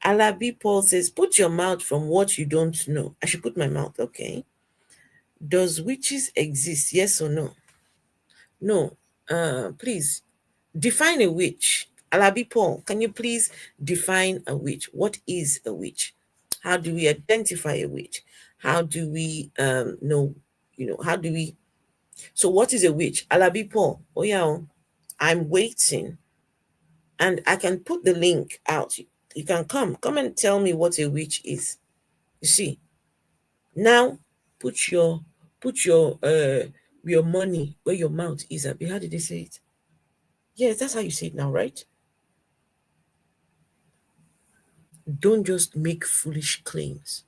Alabi Paul says, put your mouth from what you don't know. I should put my mouth, okay. Does witches exist? Yes or no? No. Please define a witch. Alabi Paul, can you please define a witch? What is a witch? How do we identify a witch? How do we know, how do we, so what is a witch? Alabi Paul, oh yeah, I'm waiting, and I can put the link out. You can come and tell me what a witch is. You see, now put your money where your mouth is. Abi, how did they say it? Yes, that's how you say it now, right? Don't just make foolish claims.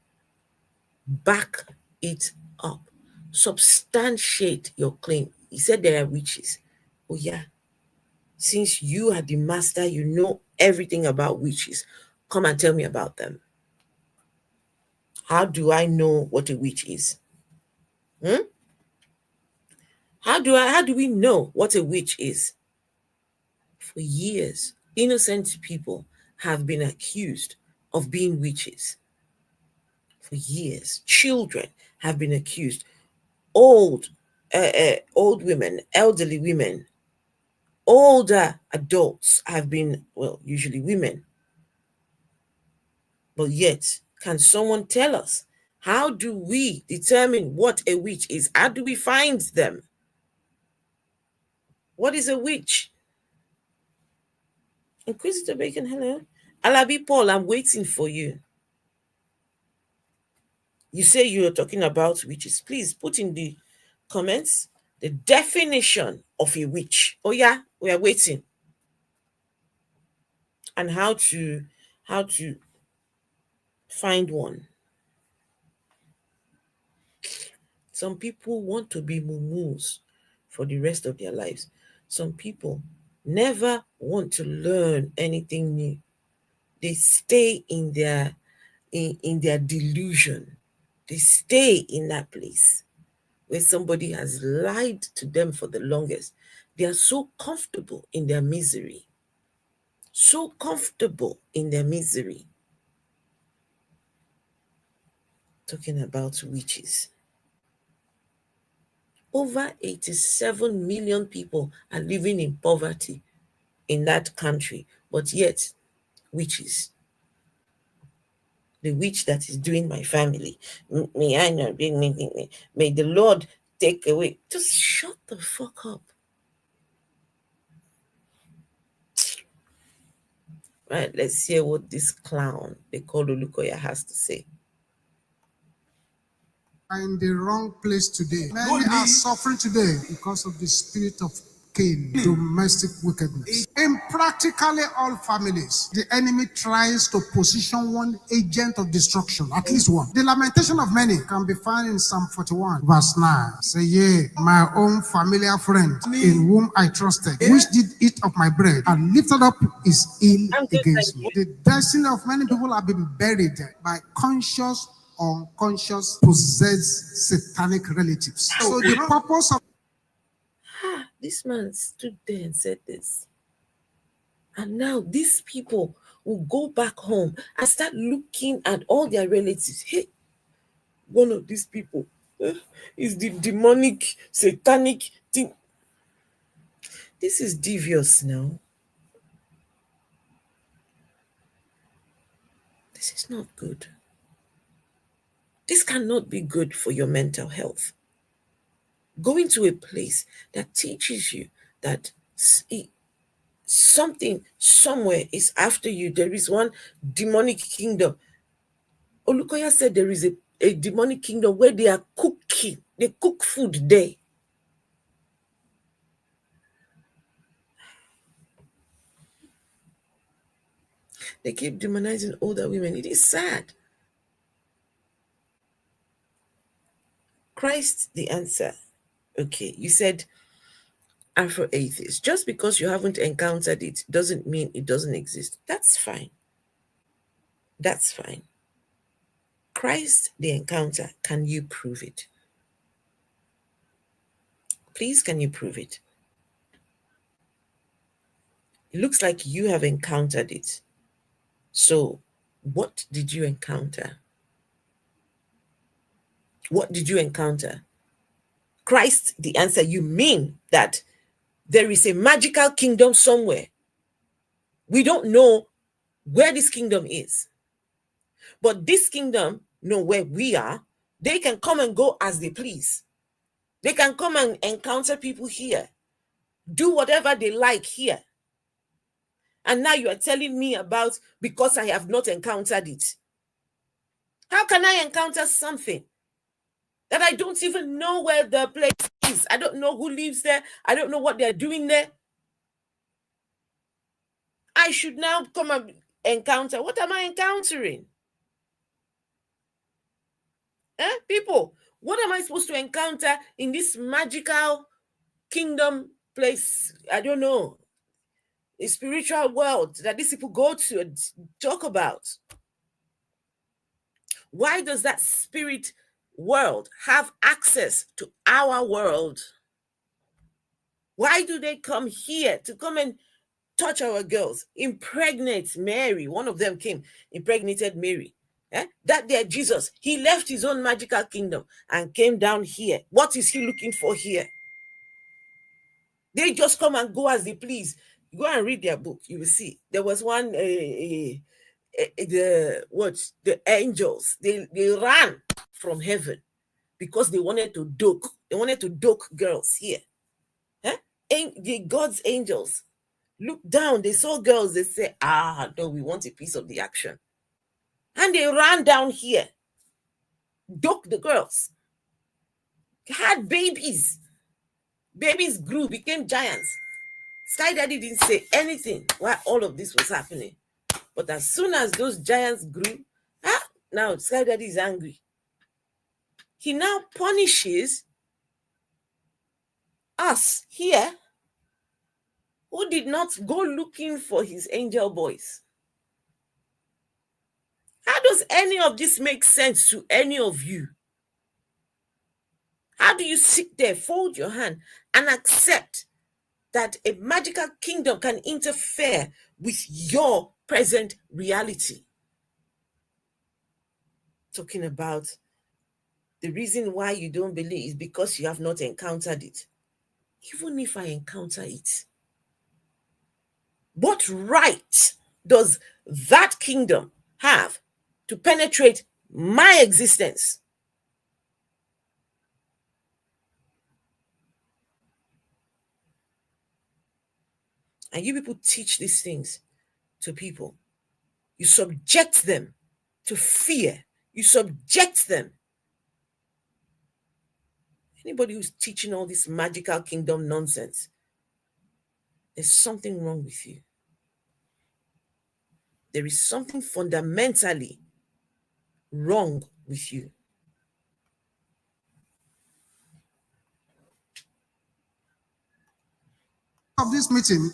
Back it up. Substantiate your claim. He said there are witches. Oh yeah. Since you are the master, you know everything about witches. Come and tell me about them. How do I know what a witch is? Hmm? How do we know what a witch is? For years, innocent people have been accused of being witches. For years, children have been accused. Old women, elderly women, older adults have been, well, usually women. But yet, can someone tell us, how do we determine what a witch is? How do we find them? What is a witch? Inquisitor Bacon, hello. Alabi Paul, I'm waiting for you. You say you're talking about witches. Please put in the comments the definition of a witch. Oh yeah, we are waiting. And how to find one. Some people want to be mumus for the rest of their lives. Some people never want to learn anything new. They stay in their delusion. They stay in that place where somebody has lied to them for the longest. They are so comfortable in their misery. So comfortable in their misery. Talking about witches. Over 87 million people are living in poverty in that country, but yet, witches. The witch that is doing my family. May I not be anything. May the Lord take away. Just shut the fuck up. Right, let's hear what this clown they call Olukoya has to say. Are in the wrong place today. Many are suffering today because of the spirit of Cain, domestic wickedness. In practically all families, the enemy tries to position one agent of destruction, at least one. The lamentation of many can be found in Psalm 41, verse 9. Say, yea, my own familiar friend, in whom I trusted, which did eat of my bread, and lifted up his heel against me. The destiny of many people have been buried by conscious unconscious possessed satanic relatives. So the purpose of This man stood there and said this. And now these people will go back home and start looking at all their relatives. Hey, one of these people is the demonic, satanic thing. This is devious now. This is not good. This cannot be good for your mental health. Going to a place that teaches you that something somewhere is after you. There is one demonic kingdom. Olukoya said there is a demonic kingdom where they are cooking. They cook food there. They keep demonizing older women. It is sad. Christ, the answer. Okay, you said Afro-atheist. Just because you haven't encountered it doesn't mean it doesn't exist. That's fine. That's fine. Christ, the encounter, can you prove it? Please, can you prove it? It looks like you have encountered it. So, what did you encounter? What did you encounter? Christ, the answer, you mean that There is a magical kingdom somewhere. We don't know where this kingdom is. But this kingdom know where we are. They can come and go as they please. They can come and encounter people here, do whatever they like here. And now you are telling me about because I have not encountered it. How can I encounter something that I don't even know where the place is? I don't know who lives there. I don't know what they're doing there. I should now come and encounter. What am I encountering? People, what am I supposed to encounter in this magical kingdom place? I don't know. A spiritual world that these people go to and talk about. Why does that spirit world have access to our world? Why do they come here to come and touch our girls, impregnate Mary? One of them came, impregnated Mary. That there Jesus, he left his own magical kingdom and came down here. What is he looking for here? They just come and go as they please. Go and read their book. You will see. There was one, the angels, they ran from heaven because they wanted to doke. They wanted to doke girls here. God's angels look down. They saw girls. They say, no, we want a piece of the action. And they ran down here, doke the girls, had babies. Babies grew, became giants. Sky Daddy didn't say anything while all of this was happening. But as soon as those giants grew, now Sky Daddy is angry. He now punishes us here who did not go looking for his angel boys. How does any of this make sense to any of you? How do you sit there, fold your hand, and accept that a magical kingdom can interfere with your present reality? Talking about the reason why you don't believe is because you have not encountered it. Even if I encounter it, what right does that kingdom have to penetrate my existence? And you people teach these things to people. You subject them to fear. You subject them. Anybody who's teaching all this magical kingdom nonsense, there's something wrong with you. There is something fundamentally wrong with you. Of this meeting,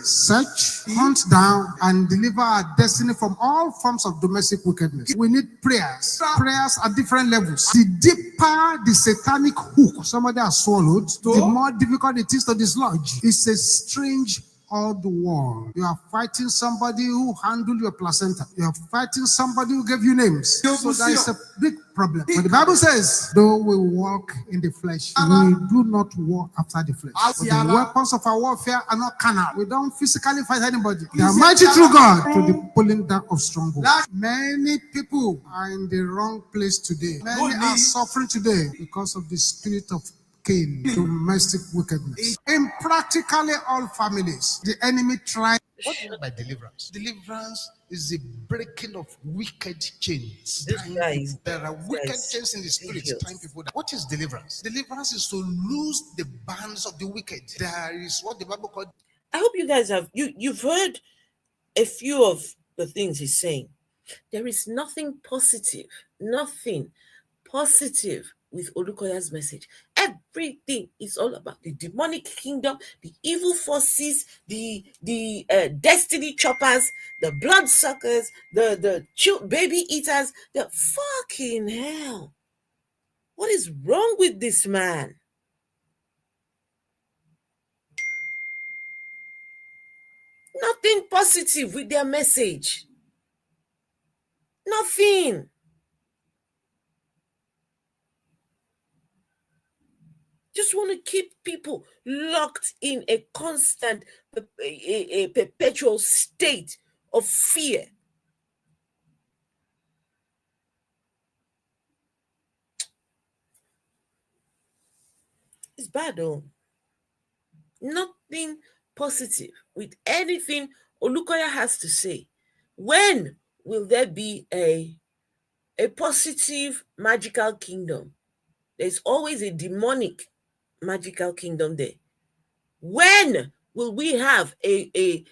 search, hunt down, and deliver our destiny from all forms of domestic wickedness. We need prayers. Prayers at different levels. The deeper the satanic hook somebody has swallowed, the more difficult it is to dislodge. It's a strange odd world. You are fighting somebody who handled your placenta. You are fighting somebody who gave you names. So that is a big problem. But the Bible says, though we walk in the flesh, we do not walk after the flesh. But the weapons of our warfare are not carnal. We don't physically fight anybody. They are mighty through God to the pulling down of strongholds. Many people are in the wrong place today. Many are suffering today because of the spirit of Cain, domestic wickedness. In practically all families, the enemy tries. What do you mean by deliverance? Deliverance is the breaking of wicked chains. There are wicked chains in the spirit tying people down. What is deliverance? Deliverance is to loose the bands of the wicked. There is what the Bible called. I hope you guys have you've heard a few of the things he's saying. There is nothing positive with Olukoya's message. Everything is all about the demonic kingdom, the evil forces, the destiny choppers, the bloodsuckers, the baby eaters. The fucking hell. What is wrong with this man? Nothing positive with their message. Nothing. Just want to keep people locked in a constant, a perpetual state of fear. It's bad, though. Nothing positive with anything Olukoya has to say. When will there be a positive magical kingdom? There's always a demonic magical kingdom there. When will we have a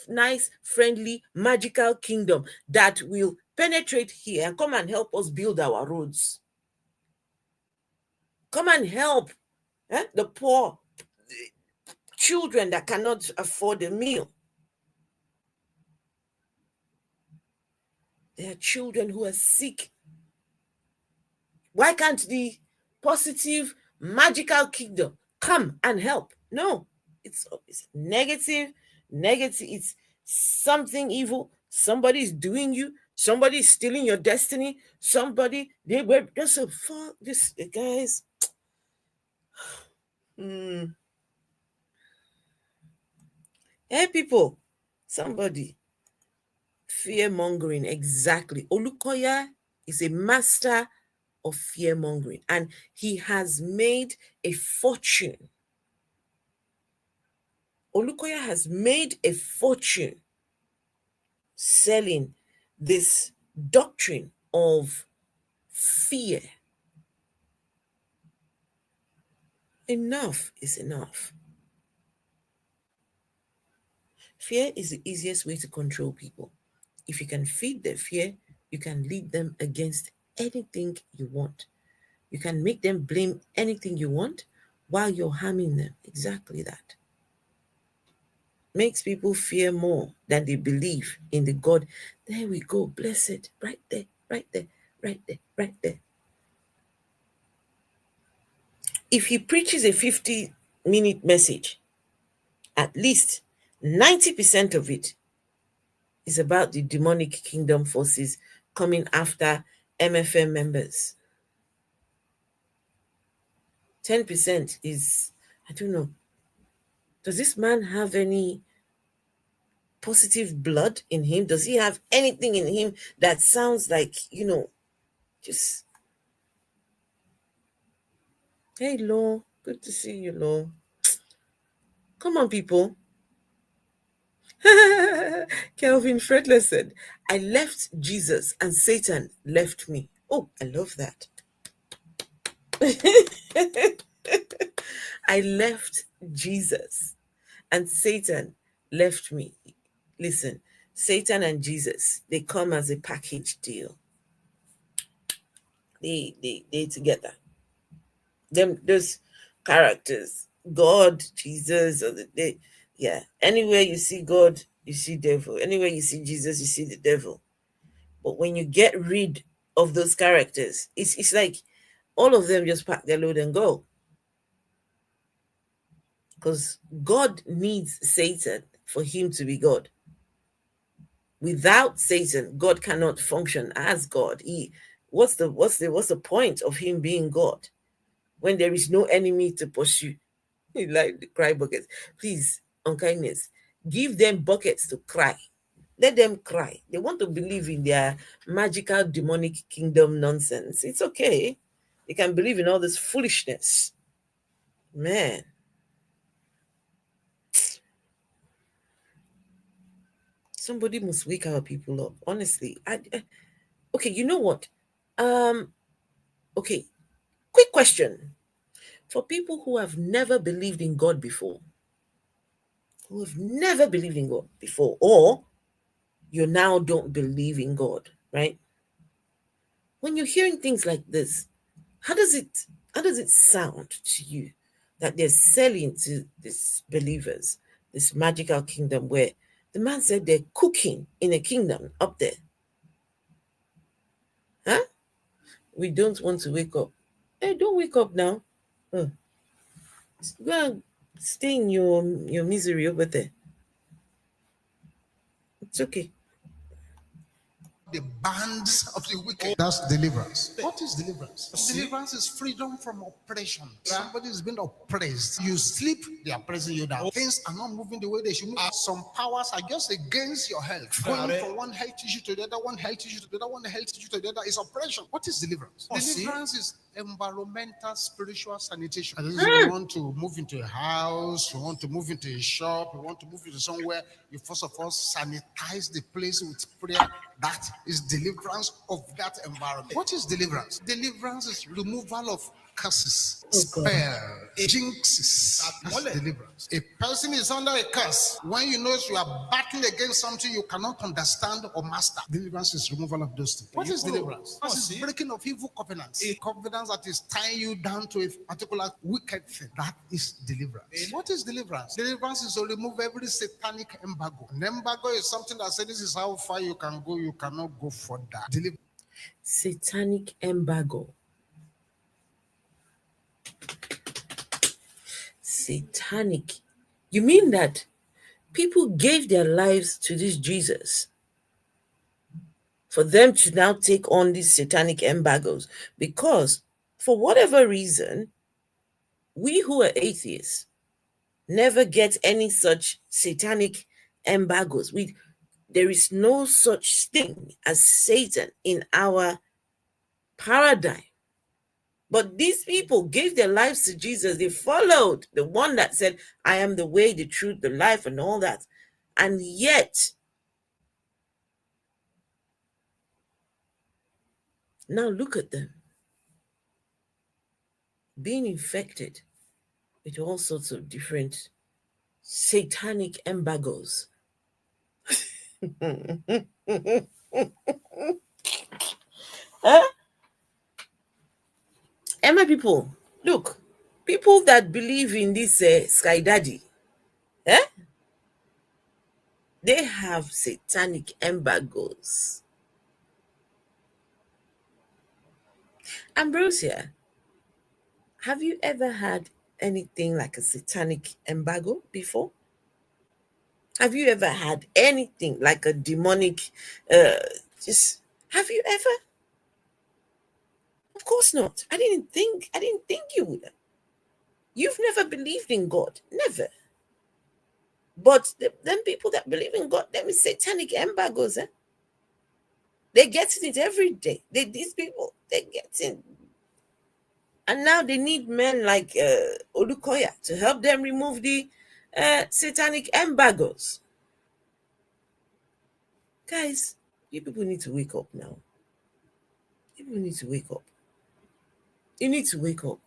nice, friendly, magical kingdom that will penetrate here and come and help us build our roads? Come and help the poor children that cannot afford a meal. There are children who are sick. Why can't the positive, magical kingdom come and help? No, it's negative, it's something evil. Somebody is doing you. Somebody is stealing your destiny. They were just a fuck this, guys. Hey, people, somebody. Fear mongering, exactly. Olukoya is a master of fear mongering, and he has made a fortune. Olukoya has made a fortune selling this doctrine of fear. Enough is enough. Fear is the easiest way to control people. If you can feed their fear, you can lead them against anything you want. You can make them blame anything you want while you're harming them. Exactly that. Makes people fear more than they believe in the God. There we go. Blessed. Right there, right there, right there, right there. If he preaches a 50-minute message, at least 90% of it is about the demonic kingdom forces coming after MFM members. 10% is, I don't know, does this man have any positive blood in him? Does he have anything in him that sounds like, just, hey, Law, good to see you, Law. Come on, people. Kelvin Fredler said, I left Jesus and Satan left me. Oh, I love that. I left Jesus and Satan left me. Listen, Satan and Jesus, they come as a package deal. They together. Those characters, God, Jesus, yeah. Anywhere you see God, you see devil. Anywhere you see Jesus, you see the devil. But when you get rid of those characters, it's like all of them just pack their load and go. Because God needs Satan for him to be God. Without Satan, God cannot function as God. What's the point of him being God when there is no enemy to pursue? Like the cry buckets. Please, unkindness, give them buckets to cry. Let them cry. They want to believe in their magical demonic kingdom nonsense. It's okay. They can believe in all this foolishness. Man. Somebody must wake our people up. Honestly. Okay, you know what? Okay. Quick question. For people who have never believed in God before, or you now don't believe in God, right? When you're hearing things like this, how does it sound to you that they're selling to these believers this magical kingdom where the man said they're cooking in a kingdom up there? Huh? We don't want to wake up. Hey, don't wake up now. Go and stay in your misery over there. It's okay. the bands of the wicked. That's deliverance. What is deliverance? Deliverance is freedom from oppression. Somebody is being oppressed. You sleep, they are pressing you down. Things are not moving the way they should move. Some powers are just against your health. Going from one health issue to the other, one health issue to the other, one health issue to the other is oppression. What is deliverance? Deliverance is environmental spiritual sanitation. And you want to move into a house, you want to move into a shop, you want to move into somewhere, you first of all sanitize the place with prayer. That is deliverance of that environment. What is deliverance? Deliverance is removal of curses, spells, jinxes. That's deliverance. A person is under a curse. When you know you are battling against something you cannot understand or master, deliverance is removal of those things. What is deliverance? That is breaking of evil covenants. A covenant that is tying you down to a particular wicked thing. That is deliverance. What is deliverance? Deliverance is to remove every satanic embargo. An embargo is something that says this is how far you can go. You cannot go further. Satanic embargo. Satanic. You mean that people gave their lives to this Jesus for them to now take on these satanic embargoes? Because for whatever reason, we who are atheists never get any such satanic embargoes. There is no such thing as Satan in our paradigm. But these people gave their lives to Jesus. They followed the one that said, I am the way, the truth, the life, and all that. And yet, now look at them being infected with all sorts of different satanic embargoes. Huh? And my people, look, people that believe in this sky daddy, they have satanic embargoes. Ambrosia, have you ever had anything like a satanic embargo before? Have you ever had anything like a demonic have you ever? Of course not. I didn't think you would. You've never believed in God. Never. But them people that believe in God, them is satanic embargoes, eh? They're getting it every day. These people, they're getting. And now they need men like Olukoya to help them remove the satanic embargoes. Guys, you people need to wake up now. People need to wake up. You need to wake up.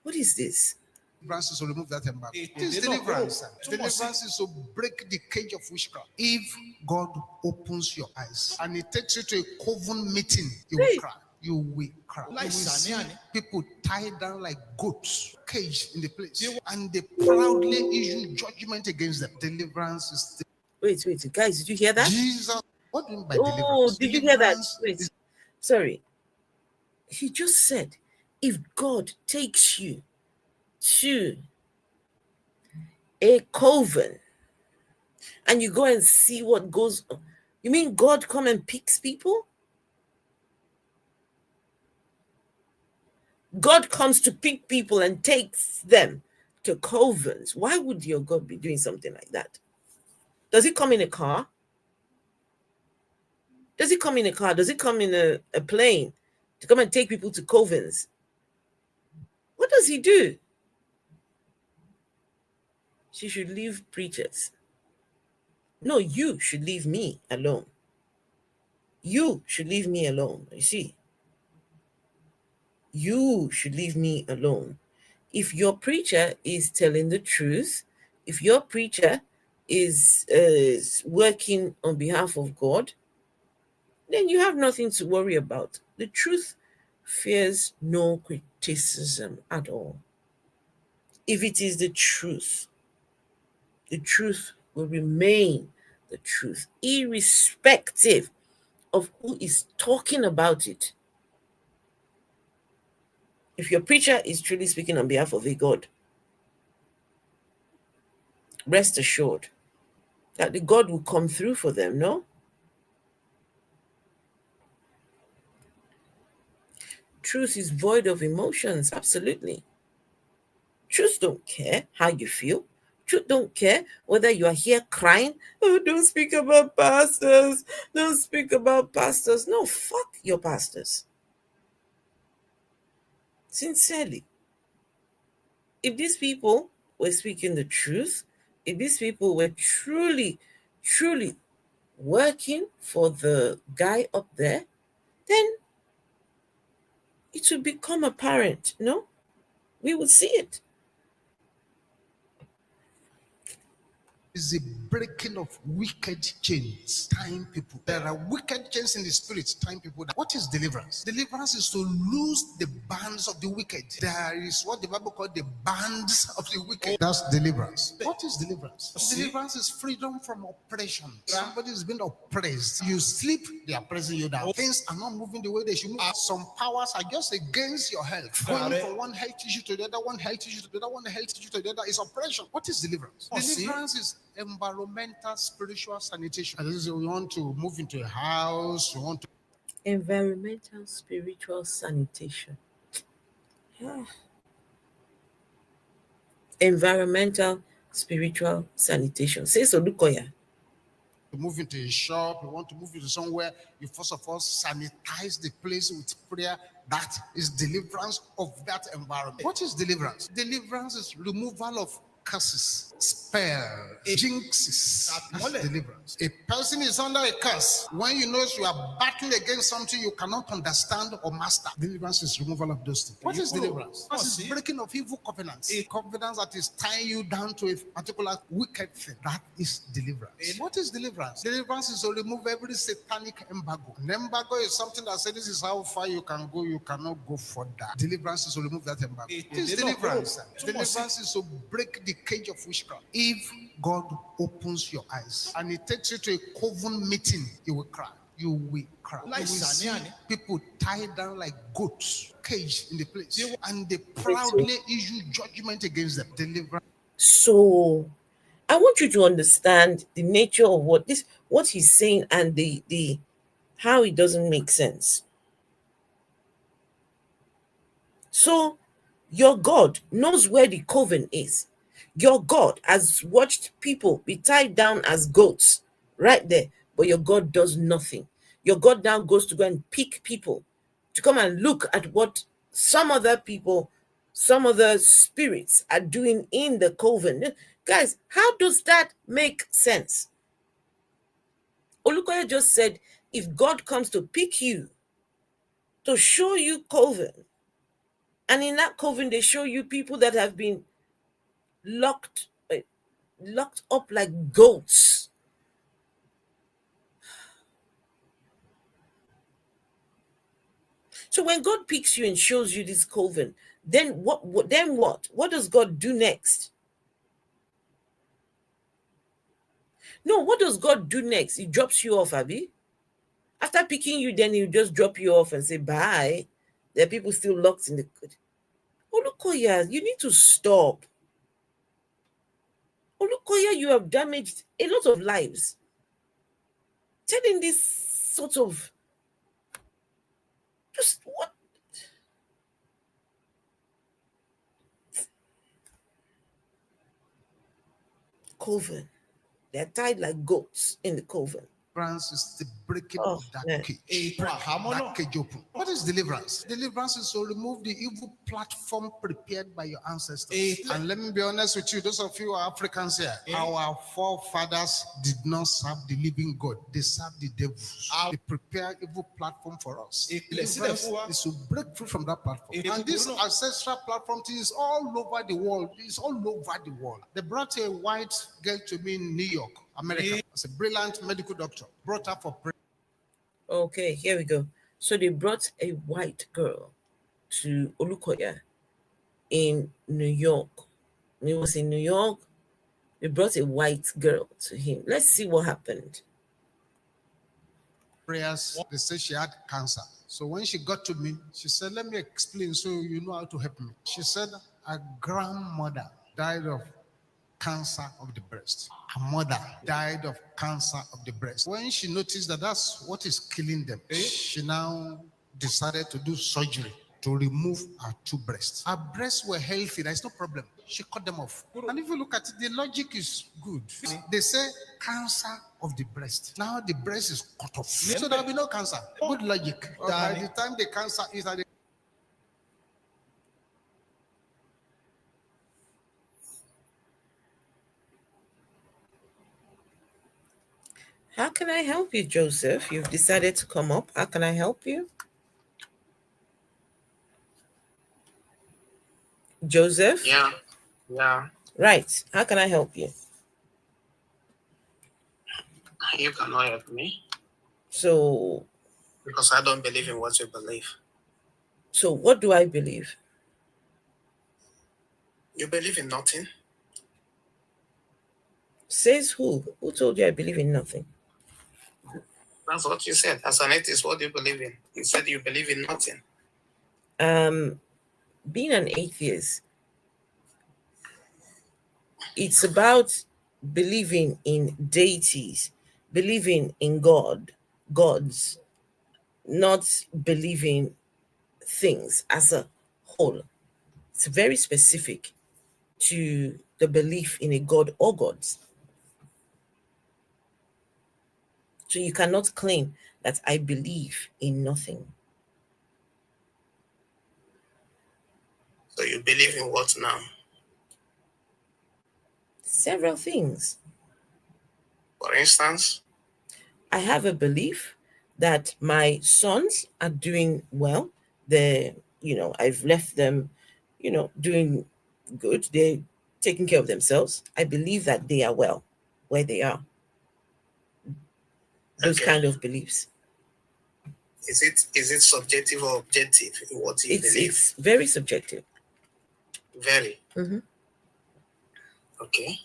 What is this? Deliverance is to remove that embargo. It is deliverance. Deliverance is to break the cage of witchcraft. If God opens your eyes and it takes you to a coven meeting, you will cry. You will cry. You will see people tied down like goats, caged in the place, and they proudly issue judgment against them. Deliverance is. Wait, guys, did you hear that? Jesus. What do you mean by deliverance? deliverance? Did you hear that? Wait, sorry. He just said, if God takes you to a coven and you go and see what goes on, you mean God come and picks people? God comes to pick people and takes them to covens. Why would your God be doing something like that? Does he come in a car? Does he come in a car? Does he come in a plane to come and take people to covens? What does he do? She should leave preachers. No, you should leave me alone. You should leave me alone. You see? You should leave me alone. If your preacher is telling the truth, if your preacher is working on behalf of God, then you have nothing to worry about. The truth fears no criticism at all. If it is the truth will remain the truth, irrespective of who is talking about it. If your preacher is truly speaking on behalf of a God, rest assured that the God will come through for them, no? truth is void of emotions. Absolutely. Truth don't care how you feel. Truth don't care whether you are here crying. Oh, don't speak about pastors. Don't speak about pastors. No, fuck your pastors. Sincerely. If these people were speaking the truth, if these people were truly, truly working for the guy up there, then it would become apparent. No, we would see it. Is a breaking of wicked chains, tying people. There are wicked chains in the spirit, tying people down. What is deliverance? Deliverance is to loose the bands of the wicked. There is what the Bible called the bands of the wicked. That's deliverance. What is deliverance? Deliverance is freedom from oppression. Somebody is being oppressed. You sleep, they are pressing you down. Things are not moving the way they should move. Some powers are just against your health. Going from one health issue to the other, one health issue to the other, one health issue to the other is oppression. What is deliverance? Deliverance is environmental spiritual sanitation. And this is, we want to move into a house, we want to Environmental spiritual sanitation. Environmental spiritual sanitation. Says Olukoya. move into a shop, you want to move into somewhere, you first of all sanitize the place with prayer. That is deliverance of that environment. What is deliverance? Deliverance is removal of curses, spells, jinxes. That's deliverance. A person is under a curse. When you know you are battling against something you cannot understand or master, deliverance is removal of those things. What is deliverance? What is breaking of evil covenants? A covenant that is tying you down to a particular wicked thing. That is deliverance. What is deliverance? Deliverance is to remove every satanic embargo. An embargo is something that says this is how far you can go, you cannot go further. Deliverance is to remove that embargo. It is deliverance. Deliverance is to break the cage of witchcraft. If God opens your eyes and He takes you to a coven meeting, you will cry. You will cry. You will see people tied down like goats, caged in the place, and they proudly issue judgment against them. Deliverance. So I want you to understand the nature of what he's saying, and the how it doesn't make sense. So your God knows where the coven is. Your God has watched people be tied down as goats right there, but your God does nothing. Your God now goes to go and pick people to come and look at what some other people, some other spirits are doing in the coven. Guys, how does that make sense? Olukoya just said, if God comes to pick you, to show you coven, and in that coven they show you people that have been locked up like goats. So when God picks you and shows you this coven, then what does God do next? No, what does God do next? He drops you off, Abby. After picking you, then he'll just drop you off and say bye. There are people still locked in the Olukoya, you need to stop. Olukoya, you have damaged a lot of lives. Telling this sort of just what? Coven. They're tied like goats in the coven. Deliverance is the breaking of that cage. That cage open. What is deliverance? Deliverance is to remove the evil platform prepared by your ancestors. And let me be honest with you, those of you who are Africans here, our forefathers did not serve the living God. They served the devil. They prepared evil platform for us. Deliverance is to break free from that platform. And this ancestral platform is all over the world. It's all over the world. They brought a white girl to me in New York, America. As a brilliant medical doctor, brought her for prayer. Okay, here we go. So they brought a white girl to Olukoya in New York. He was in New York. They brought a white girl to him. Let's see what happened. Prayers, they said she had cancer. So when she got to me, she said, let me explain so you know how to help me. She said, her grandmother died of cancer of the breast. Her mother died of cancer of the breast. When she noticed that that's what is killing them, she now decided to do surgery to remove her 2 breasts. Her breasts were healthy, there's no problem. She cut them off. And if you look at it, the logic is good. They say cancer of the breast. Now the breast is cut off. So there will be no cancer. Good logic. By the time the cancer is at the How can I help you, Joseph? You've decided to come up. How can I help you? Joseph? Yeah. Right. How can I help you? You cannot help me. So, because I don't believe in what you believe. So what do I believe? You believe in nothing. Says who? Who told you I believe in nothing? That's what you said. As an atheist, what do you believe in? You said you believe in nothing. Being an atheist, it's about believing in deities, believing in gods, not believing things as a whole. It's very specific to the belief in a god or gods. So you cannot claim that I believe in nothing. So you believe in what now? Several things. For instance? I have a belief that my sons are doing well. I've left them, doing good. They're taking care of themselves. I believe that they are well where they are. Those kind of beliefs. Is it subjective or objective in what you believe? It's very subjective. Very. Mm-hmm. Okay.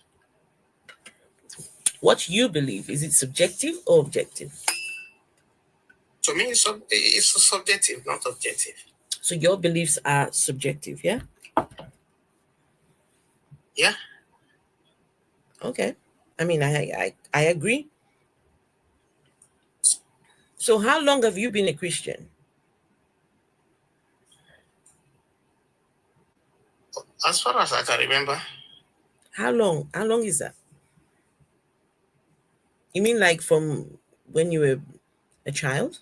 What you believe, is it subjective or objective? To me, it's subjective, not objective. So your beliefs are subjective, yeah? Yeah. Okay. I mean, I agree. So how long have you been a Christian? As far as I can remember. How long? How long is that? You mean like from when you were a child?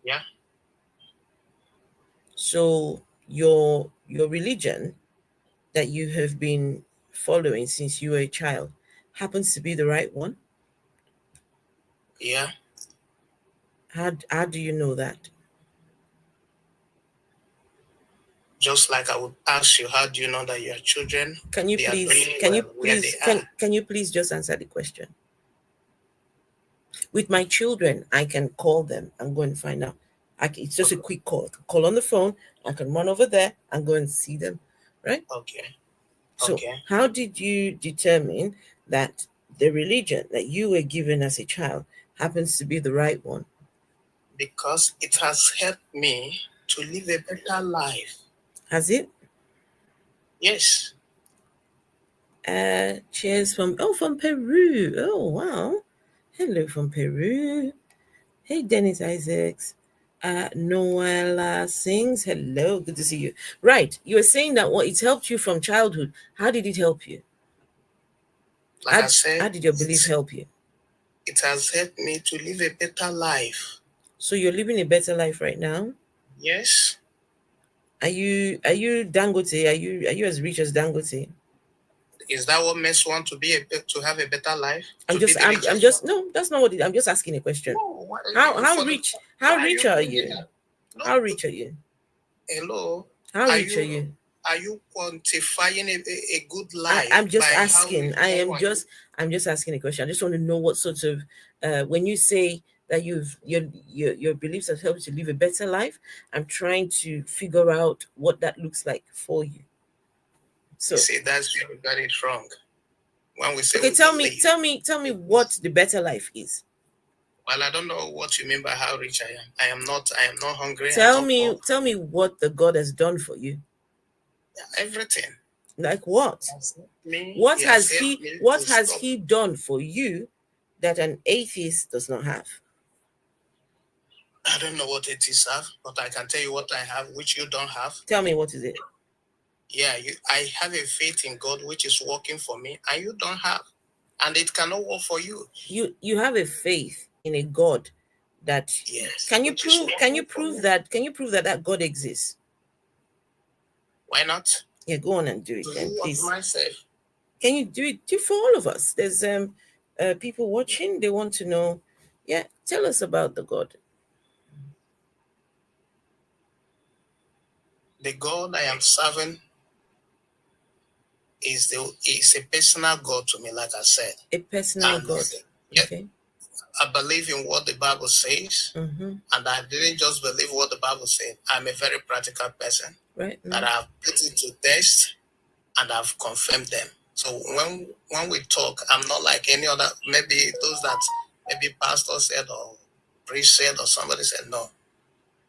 Yeah. So your religion that you have been following since you were a child happens to be the right one? Yeah. How do you know that? Just like I would ask you, how do you know that your children? Can you please just answer the question? With my children, I can call them and go and find out. It's just a quick call. Call on the phone. I can run over there and go and see them, right? Okay. So how did you determine that the religion that you were given as a child happens to be the right one? Because it has helped me to live a better life. Has it? Yes. Cheers from Peru. Oh, wow. Hello from Peru. Hey, Dennis Isaacs. Noella sings. Hello, good to see you. Right, you were saying that it helped you from childhood. How did it help you? Like I said, how did your belief help you? It has helped me to live a better life. So you're living a better life right now? Yes. Are you Dangote? Are you as rich as Dangote? Is that what makes one to have a better life? No, that's not what I'm just asking a question. No, how rich are you? No, how rich are you? Hello. How rich are you? Are you quantifying a good life? I'm just asking. I'm just asking a question. I just want to know what sort of when you say that your beliefs have helped you live a better life, I'm trying to figure out what that looks like for you. So you see, that's where we got it wrong. When we say tell me what the better life is. Well, I don't know what you mean by how rich I am. I am not hungry. Tell me what the God has done for you. Yeah, everything. Like what? What has he done for you that an atheist does not have? I don't know what atheists have, but I can tell you what I have, which you don't have. Tell me, what is it? Yeah, I have a faith in God which is working for me, and you don't have, and it cannot work for you. You have a faith in a God that yes. Can you prove that God exists? Why not? Yeah, go on and do it then, please. Myself. Can you do it for all of us? There's people watching, they want to know. Yeah, tell us about the God. The God I am serving is a personal God to me, like I said. A personal God. Okay. I believe in what the Bible says, and I didn't just believe what the Bible said. I'm a very practical person. Right. That I've put it to test and I've confirmed them. So when we talk, I'm not like any other, maybe those that maybe pastor said or priest said or somebody said no.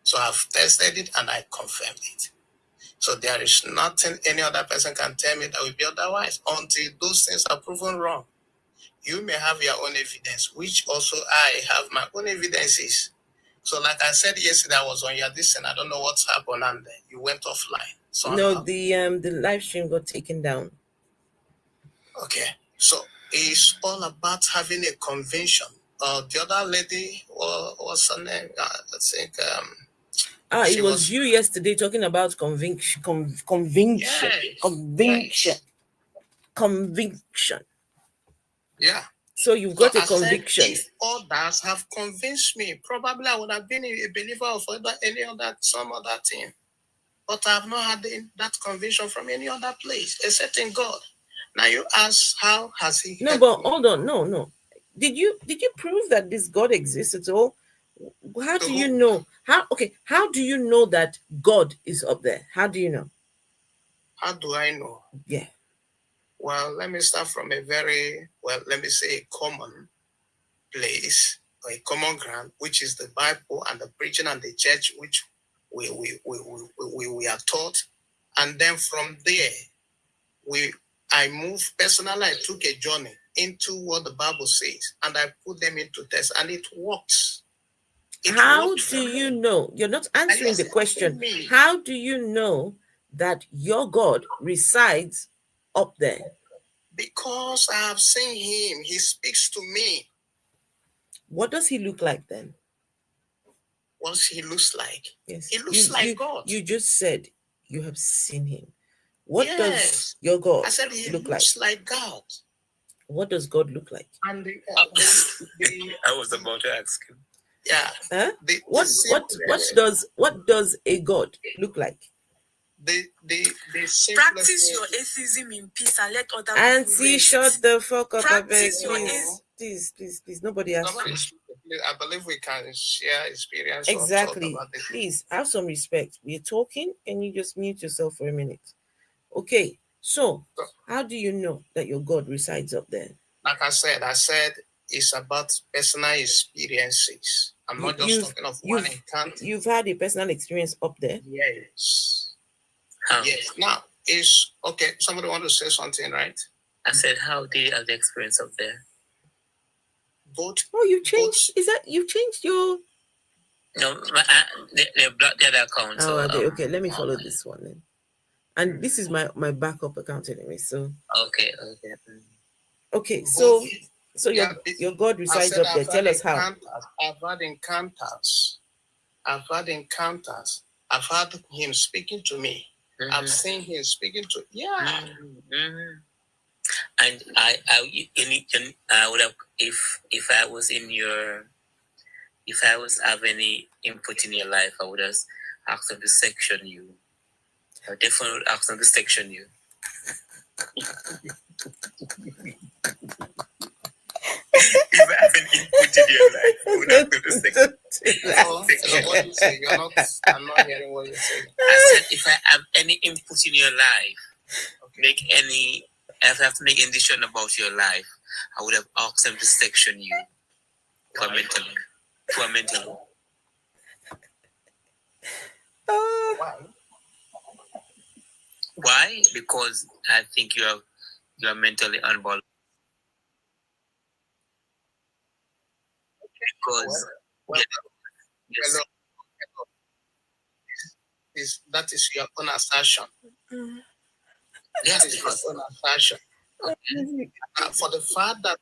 So I've tested it and I confirmed it. So there is nothing any other person can tell me that will be otherwise until those things are proven wrong. You may have your own evidence, which also I have my own evidences. So like I said yesterday, I was on your listen. I don't know what's happened and you went offline. So no, the live stream got taken down. Okay. So it's all about having a convention. The other lady, what's her name? I think it was you yesterday talking about conviction. Conviction. Yeah. So you've got a conviction. Said, if others have convinced me, probably I would have been a believer of some other thing. But I have not had that conviction from any other place except in God. Now you ask, how has he? No, but hold on, no. Did you prove that this God exists at all? How do you know? How do you know that God is up there? How do you know? How do I know? Yeah. Well, let me start from a common place or a common ground, which is the Bible and the preaching and the church, which we are taught. And then from there, I moved personally. I took a journey into what the Bible says and I put them into test and it works. How do you know? You're not answering the question. How do you know that your God resides up there? Because I have seen him. He speaks to me. What does he look like then? What he looks like? Yes. He looks like God. You just said you have seen him. What does your God look like? Looks like God. What does God look like? And I was about to ask him. Yeah. Huh? What does a God look like? Practice your atheism in peace and let other people Auntie, shut the fuck up. Practice your Please. Nobody has to. I believe we can share experience. Exactly. Please have some respect. We're talking. Can you just mute yourself for a minute? Okay. So, how do you know that your God resides up there? Like I said it's about personal experiences. I'm not just talking of one encounter. You've had a personal experience up there? Yes. Yes. Now, it's okay. Somebody want to say something, right? I said, how do you have the experience up there? Both. Oh, you changed. Is that you changed your? No, they blocked the other account. Oh, okay. Let me follow this one then. And this is my backup account anyway. So. Okay. Okay. So your God resides up there. Tell us how. I've had encounters. I've had him speaking to me. Mm-hmm. I've seen him speaking to Mm-hmm. And I would have if I was have any input in your life, I would have asked them to section you. I definitely would ask them to section you. If I have any input in your life, I would ask them to section you. I'm not hearing what you're saying. I said if I have any input in your life, if I have to make any decision about your life, I would have asked them to section you for a mental. Why? Because I think you are mentally unbalanced. Because that is your own assertion. Yes, it's your own assertion. For the fact that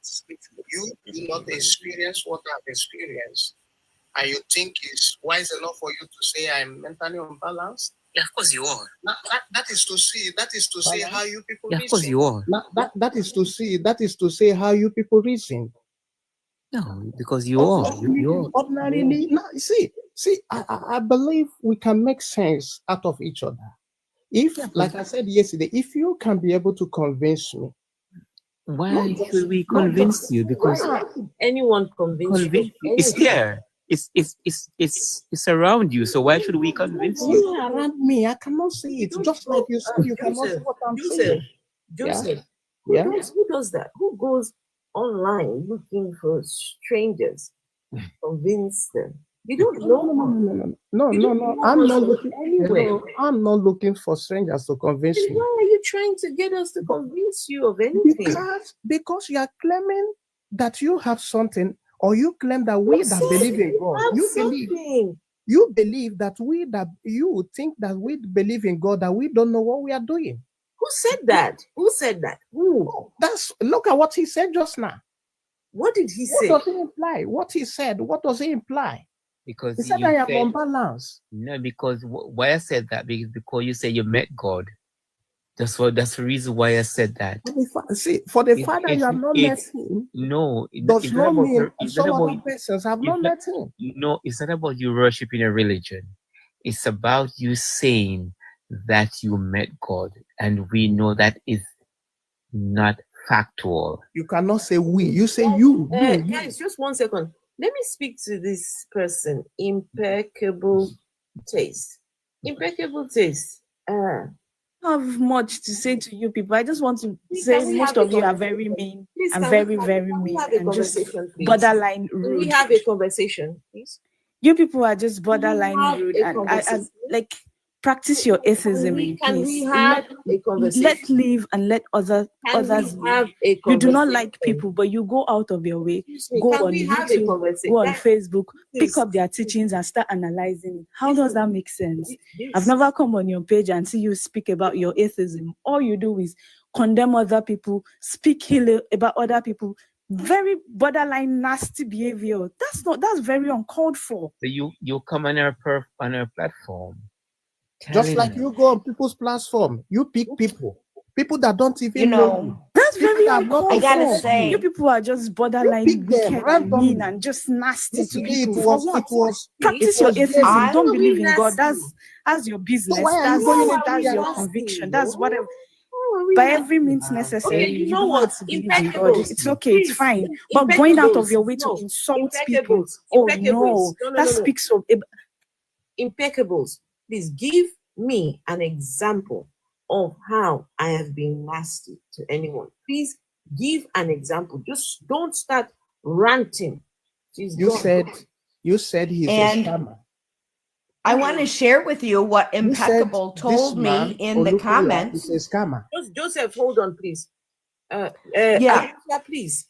you do not experience what I've experienced, and you think it's wise enough for you to say I'm mentally unbalanced? Yeah, of course you are. That is to see how you people Yeah, of course you are. That is to say how you people reason. No, because you are. Ordinarily, no, see, I believe we can make sense out of each other. If, like I said yesterday, if you can be able to convince me, why should we convince you? Because anyone convince you? it's there. It's around you. So why should we convince you? you around me, I cannot see it. Just like you said, you cannot see what I'm saying. Joseph, Yeah. who does that? Who goes online looking for strangers, convince them? You don't know. No. I'm not looking anywhere. I'm not looking for strangers to convince me. Why are you trying to get us to convince you of anything? Because you are claiming that you have something, or you claim that we that believe in God, you believe that you think that we believe in God, that we don't know what we are doing. Who said that? Who? Look at what he said just now. What did he say? What does it imply? What he said, what does it imply? Because he said I am unbalanced. No, because why I said that because you say you met God. That's the reason why I said that. For the fact that you have not met him, no, does not mean some other persons have not met him. No, it's not about you worshiping a religion. It's about you saying that you met God, and we know that is not factual. You cannot say we. You say you. Guys, just 1 second. Let me speak to this person. Impeccable taste. Impeccable taste. I have much to say to you people. I just want to say most of you are very mean and very mean and just borderline rude. We have a conversation, please. You people are just borderline rude and I like practice your atheism. Can we have a conversation? Let live and let others live. You do not like people, but you go out of your way, go on YouTube, go on Facebook, pick up their teachings and start analyzing it. How does that make sense? I've never come on your page and see you speak about your atheism. All you do is condemn other people, speak ill about other people. Very borderline nasty behavior. That's very uncalled for. So you come on our platform. Just like you go on people's platform, you pick people that don't even know you. That's very uncalled for. I gotta say, you people are just borderline wicked and mean and just nasty to people. Practice your atheism. Don't believe in God. That's your business. That's your conviction. That's whatever. By every means necessary. Okay, you know what? It's okay, it's fine. But going out of your way to insult people. Oh no, that speaks of Impeccables. Please give me an example of how I have been nasty to anyone. Please give an example. Just don't start ranting. You said he's a scammer. I want to share with you what Impeccable told me in the comments. He's a scammer. Joseph, hold on, please. Please.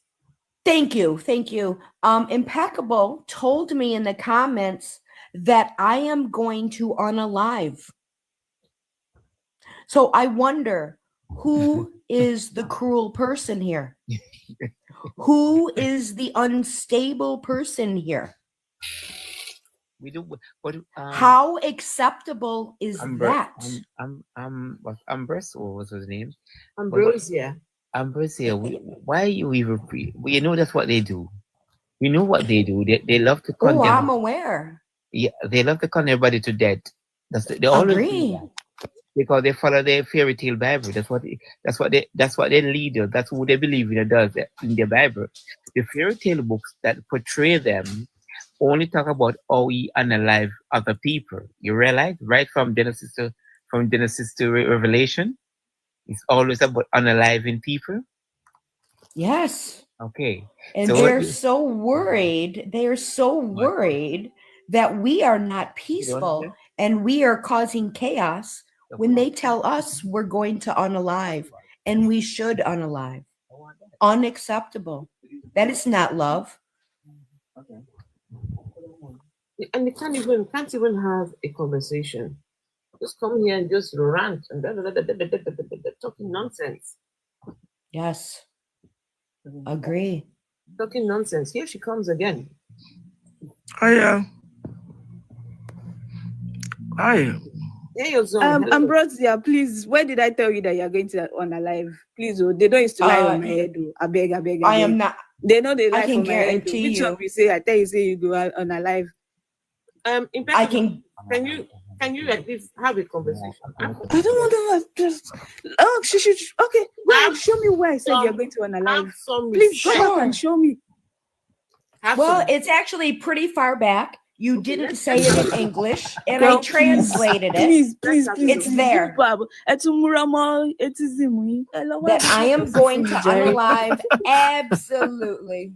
Thank you. Impeccable told me in the comments that I am going to unalive. So I wonder, who is the cruel person here? Who is the unstable person here? We do. How acceptable is that? Ambrose, what was his name? Ambrosia. Why you even you know that's what they do. You know what they do. They love to condemn. Oh, I'm aware. Yeah, they love to condemn everybody to death. They always do that. Because they follow their fairy tale Bible. That's what their leader. That's who they believe in does in their Bible. The fairy tale books that portray them only talk about how we unalive other people. You realize, right from Genesis to Revelation, it's always about unaliving people. Yes. Okay. And they're so worried. They are so worried that we are not peaceful and we are causing chaos when they tell us we're going to unalive and we should unalive. Unacceptable. That is not love. And they can't even have a conversation. Just come here and just rant and talking nonsense. Yes. Agree. Talking nonsense. Here she comes again. Hi. Hey, Ozone. Ambrosia, please, where did I tell you that you're going to on a live? Please, they don't used to lie on my head. I beg. I am not. They know they lie I can for my head. guarantee Which you. one you say? I tell you, say you go on a live. I can. Can you at least have a conversation? I don't want to just. Oh, she should. Okay, well, show me where I said you're going to on a live. Please go back and show me. Well, it's actually pretty far back. You didn't say it in English, and I translated it. Please. It's there. That I am going to unalive. Absolutely.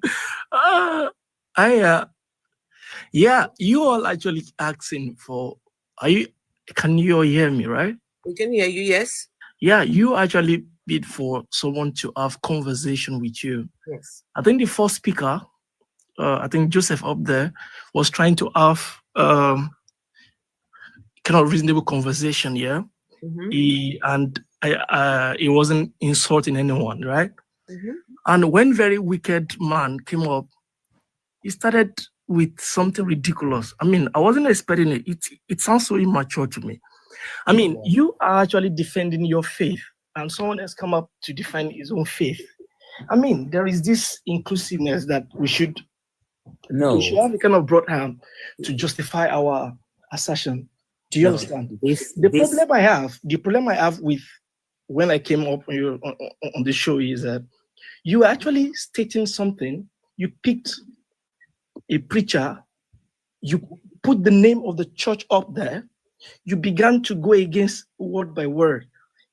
Yeah, you all actually asking for. Can you all hear me, right? We can hear you. Yes. Yeah, you actually bid for someone to have conversation with you. Yes. I think the first speaker, I think Joseph up there, was trying to have kind of reasonable conversation. Yeah, he wasn't insulting anyone, right? And when very wicked man came up, he started with something ridiculous. I mean, I wasn't expecting it. It sounds so immature to me. I mean, you are actually defending your faith, and someone has come up to defend his own faith. I mean, there is this inclusiveness that we should have a kind of broad hand to justify our assertion. Do you understand? The problem I have with when I came up on the show is that you are actually stating something. You picked a preacher, you put the name of the church up there, you began to go against word by word.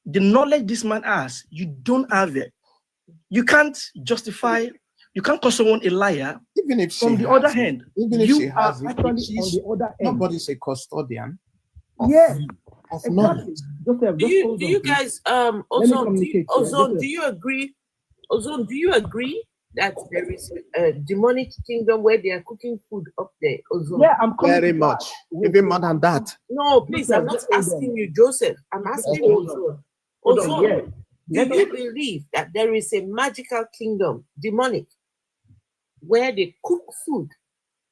The knowledge this man has, you don't have it. You can't justify, you can't call someone a liar. Even if on the other hand, you are actually on the other end. Nobody's a custodian of knowledge. Do you guys Ozone, do you agree? Ozone, do you agree that there is a demonic kingdom where they are cooking food up there? Ozone? Yeah, I'm very much. Even more than that. No, please, I'm not asking you, Joseph. I'm asking Ozone. Ozone, do you believe that there is a magical kingdom, demonic, where they cook food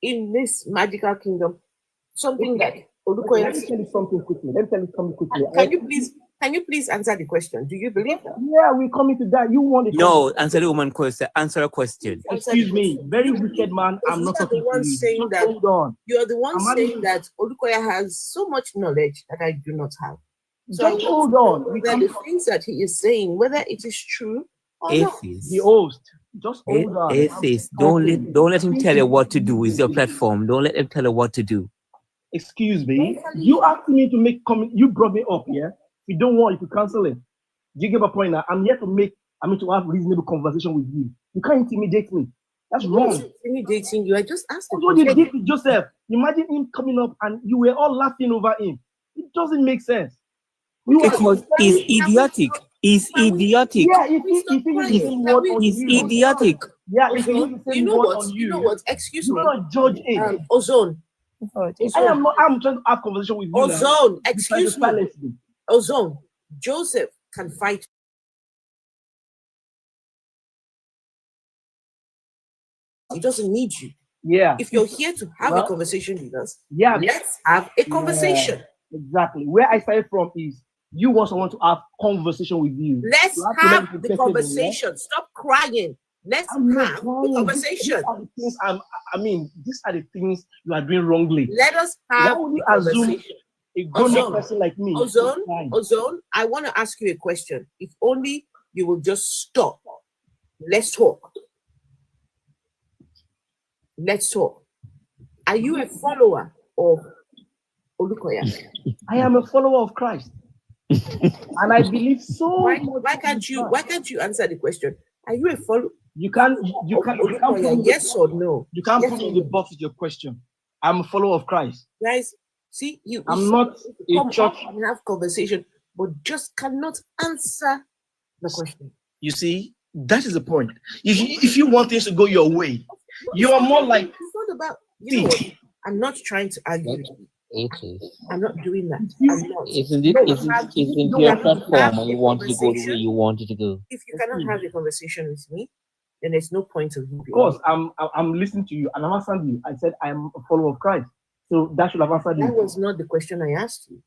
in this magical kingdom? Something that Olukoya. Let me tell you something quickly. Can you please answer the question? Do you believe that? Yeah, we're coming to that. You want to answer the woman question. Answer a question. Excuse me, very wicked man. I'm not talking to you. Saying that. Hold on. You are the one saying that Olukoya has so much knowledge that I do not have. So just hold on. The things that he is saying, whether it is true or not. The host. Just hold on. Atheist. Don't let him tell you what to do. It's your platform. Don't let him tell you what to do. Excuse me. You asked me to make comment. You brought me up here. If you don't want, you can cancel it. You give a point now. I'm here to to have reasonable conversation with you. You can't intimidate me. That's wrong. Intimidating you. I just asked you. What you did with Joseph. Imagine him coming up and you were all laughing over him. It doesn't make sense. He's idiotic. He's idiotic. Yeah, he's idiotic. Yeah, you know what? Excuse me. Do not judge him. Ozone. I'm trying to have conversation with you. Ozone, excuse me. Ozone, Joseph can fight. He doesn't need you. Yeah. If you're here to have a conversation with us, let's have a conversation. Yeah, exactly. Where I started from is you want someone to have conversation with you. Let's have the conversation. Yeah? Stop crying. Let's have the conversation. These are the things you are doing wrongly. Let us have the conversation. A grown person like me. Ozone, I want to ask you a question. If only you will just stop. Let's talk. Let's talk. Are you a follower of Olukoya? I am a follower of Christ. And I believe so. Why can't you answer the question? Are you a follower? You can't yes or no. You can't put me in the box with your question. I'm a follower of Christ. Guys, see, I'm not a church and have conversation, but just cannot answer the question. You see, that is the point. If you want things to go your way, you are more like. It's not about. You know what? I'm not trying to argue with you. Atheist. I'm not doing that. I'm not. Isn't your platform and you want to go the way you want it to go? If you cannot have a conversation with me, then there's no point of you. Of course, I'm listening to you and I'm answering you. I said I'm a follower of Christ. So that should have answered you. That was not the question I asked you.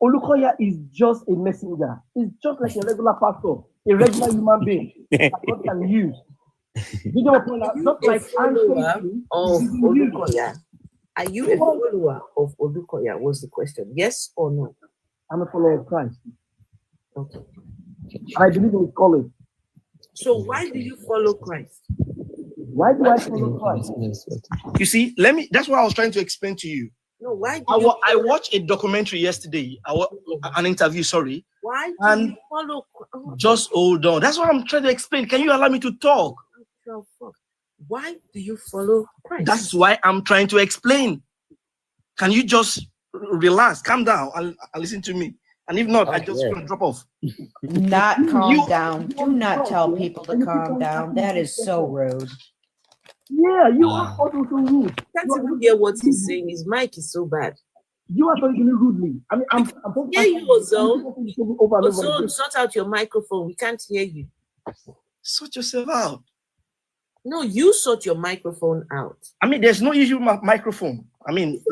Olukoya is just a messenger. He's just like a regular pastor, a regular human being that God can use. You know, not like follower of Olukoya. Are you a follower of Olukoya? Was the question. Yes or no? I'm a follower of Christ. Okay. I believe in his calling. So why do you follow Christ? Why do I follow Christ? You see, that's what I was trying to explain to you. No, why do I watched a documentary yesterday, an interview, sorry. Why do you follow? Just hold on. That's what I'm trying to explain. Can you allow me to talk? Why do you follow Christ? That's why I'm trying to explain. Can you just relax, calm down, and listen to me? And if not, I just going to drop off. Not calm down. Do not tell people to calm down. That is so rude. Yeah, you are also rude. Can't even hear what he's saying. His mic is so bad. You are talking rudely. I mean, I'm hear you, Ozone. Ozone, sort out your microphone. We can't hear you. Sort yourself out. No, you sort your microphone out. I mean, there's no issue with my microphone. I mean,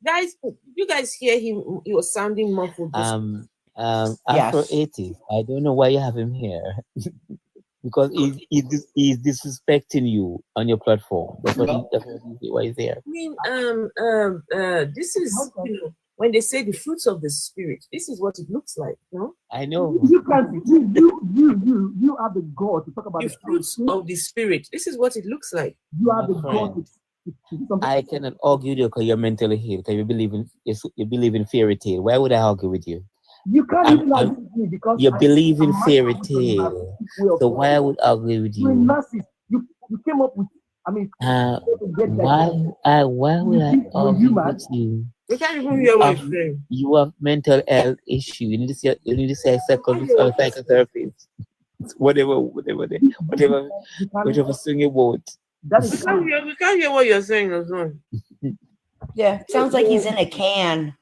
guys, you guys hear him? He was sounding muffled. Afro 80. I don't know why you have him here. Because he's disrespecting you on your platform. That's why he's there. I mean, this is, when they say the fruits of the spirit, this is what it looks like, no? I know. You have the God to talk about the fruits of the spirit. This is what it looks like. You are the God. I cannot argue because you're mentally ill. Because you believe in fairy tale. Why would I argue with you? You can't even argue with me because you believe in fairy tale. So why I would argue with you? You came up with. I mean, why would I argue with you? We can't even hear what you're saying. You have mental health issue. You need to say psychotherapist. Whatever swing your boat. We can't hear what you're saying as well. Yeah, sounds like he's in a can.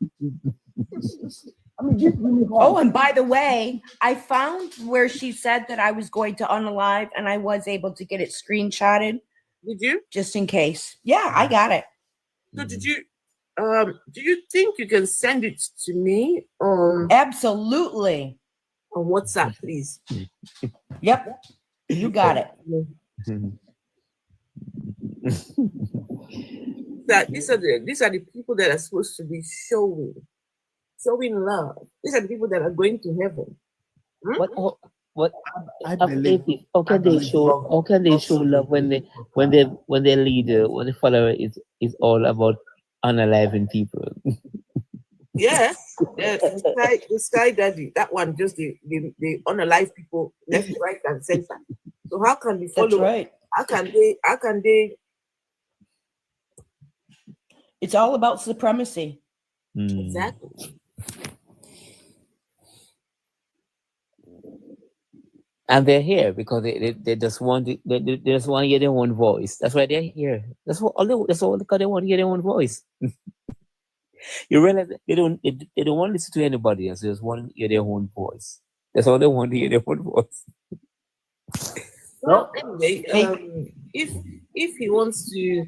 Oh, and by the way, I found where she said that I was going to unalive, and I was able to get it screenshotted. Did you? Just in case. Yeah, I got it. So did you? Do you think you can send it to me? Absolutely. On WhatsApp, please. Yep, you got it. These are the people that are supposed to be showing love. These are the people that are going to heaven. What how can they show love when their leader or the follower is all about unaliving people? Yeah, the sky daddy, that one, just the unalive people left, right, and center. So how can we follow? That's right. How can they? It's all about supremacy. Exactly. And they're here because they just want to hear their own voice. That's why they're here. That's all because they want to hear their own voice. You realize they don't want to listen to anybody else. They just want to hear their own voice. That's all they want to hear, their own voice. Well, anyway, if he wants to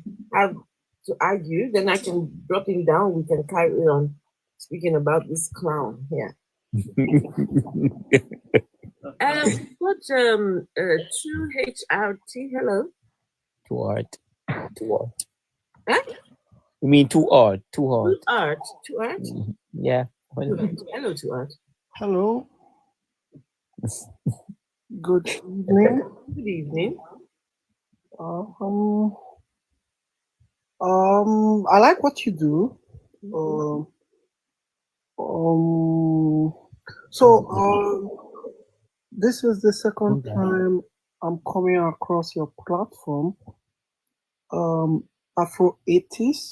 argue, then I can drop him down. We can carry on speaking about this clown here. What 2HRT? Hello. 2art. Huh? You mean 2art? 2art. Yeah. Hello, 2art. Hello. Good evening. Good evening. I like what you do. This is the second time I'm coming across your platform. Afro 80s.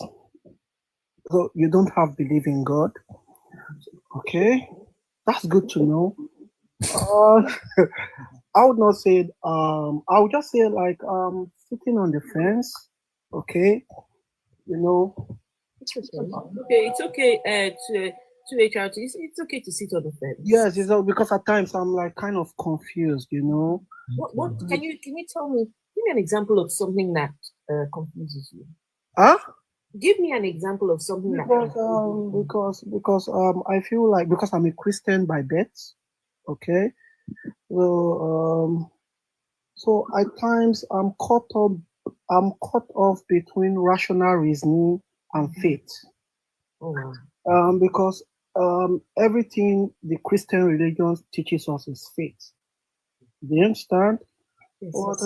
So you don't have belief in God. Okay, that's good to know. I would not say it. I would just say like sitting on the fence. Okay, It's okay. It's okay. To HRT, it's okay to sit on the fence. Yes, it's all because at times I'm like kind of confused, you know. What can you tell me? Give me an example of something that confuses you. Huh? Give me an example of something because I feel like because I'm a Christian by birth, okay. So at times I'm caught off between rational reasoning and faith. Oh, wow. Because everything the Christian religion teaches us is faith. Do you understand? Yes, But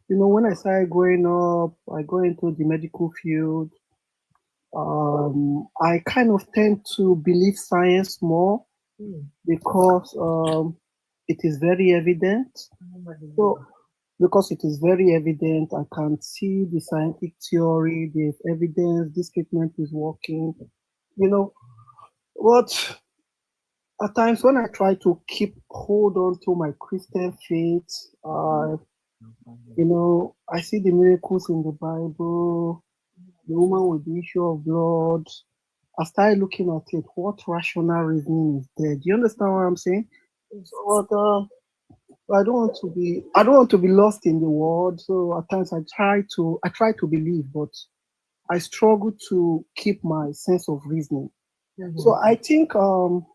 you know, when I started growing up, I go into the medical field. I kind of tend to believe science more because it is very evident. So, because it is very evident, I can see the scientific theory, there's evidence, this treatment is working. You know, what at times when I try to hold on to my Christian faith, you know, I see the miracles in the Bible, the woman with the issue of blood. I started looking at it. What rational reasoning is there? Do you understand what I'm saying? So, I don't want to be lost in the world. So at times I try to believe, but I struggle to keep my sense of reasoning. So I think I'm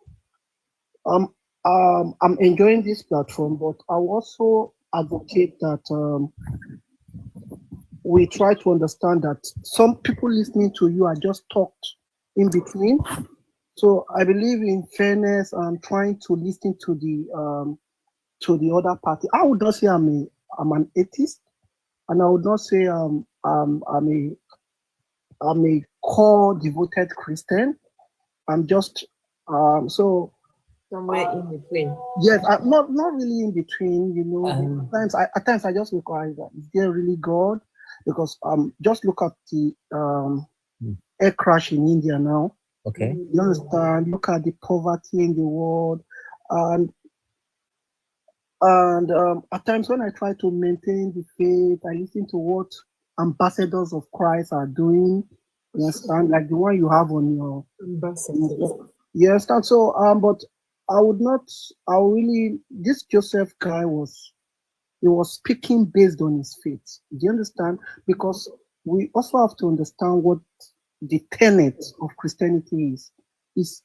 enjoying this platform, but I also advocate that we try to understand that some people listening to you are just talked in between. So I believe in fairness and trying to listen to the other party. I would not say I'm an atheist, and I would not say I'm a core devoted Christian. I'm just so somewhere in between. Yes, not really in between. You know, at times I just require that. Is there really God? Because just look at the air crash in India now. Okay. You understand? Look at the poverty in the world, and at times when I try to maintain the faith, I listen to what ambassadors of Christ are doing. You understand? Like the one you have on your ambassadors. Yes, that's so. But this Joseph guy was speaking based on his faith. Do you understand? Because we also have to understand what the tenet of Christianity is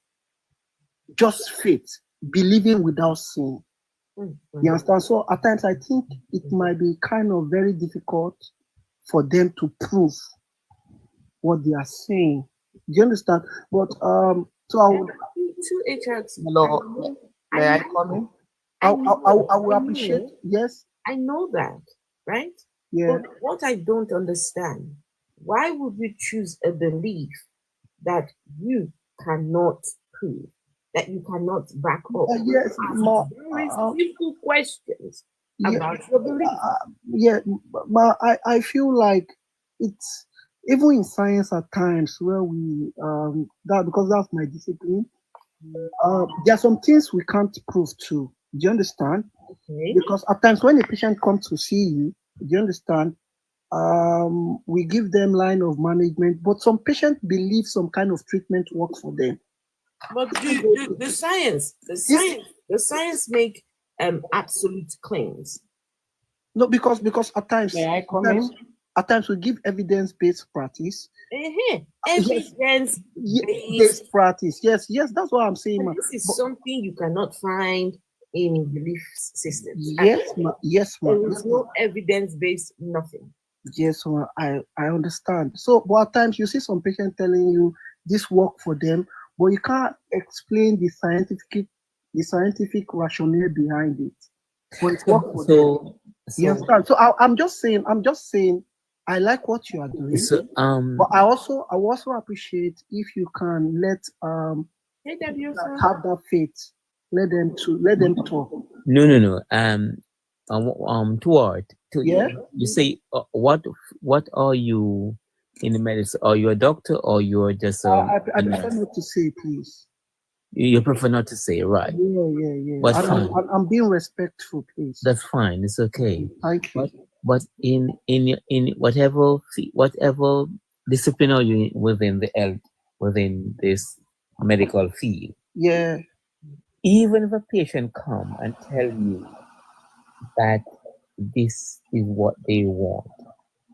just faith, believing without sin. You understand? So at times I think it might be kind of very difficult for them to prove what they are saying. Do you understand? But so I would. Hello, may I come in? I will appreciate. Yes, I know that, right? Yeah. But what I don't understand, why would you choose a belief that you cannot prove, that you cannot back up? Yes, very simple questions about your belief. But I feel like it's even in science at times where we because that's my discipline. There are some things we can't prove too. Do you understand? Okay. Because at times when a patient comes to see you, do you understand? We give them line of management, but some patients believe some kind of treatment works for them. But the science make absolute claims. No, because at times, May I come in? At times we give evidence-based practice. Evidence-based practice. Yes, that's what I'm saying. This is something you cannot find in belief systems. Yes, yes, there is no evidence-based nothing. Yes, I understand. So, but at times you see some patient telling you this work for them, but you can't explain the scientific rationale behind it. But it works for them. You understand? So I'm just saying, I like what you are doing. So, but I also appreciate if you can let have that faith. Let them talk. No. You say what are you in the medicine? Are you a doctor or you're just I prefer not to say, please. You prefer not to say, right? Yeah. But I'm being respectful, please. That's fine. It's okay. Thank you. But in whatever disciplinary within the health, within this medical field. Yeah. Even if a patient come and tell you that this is what they want,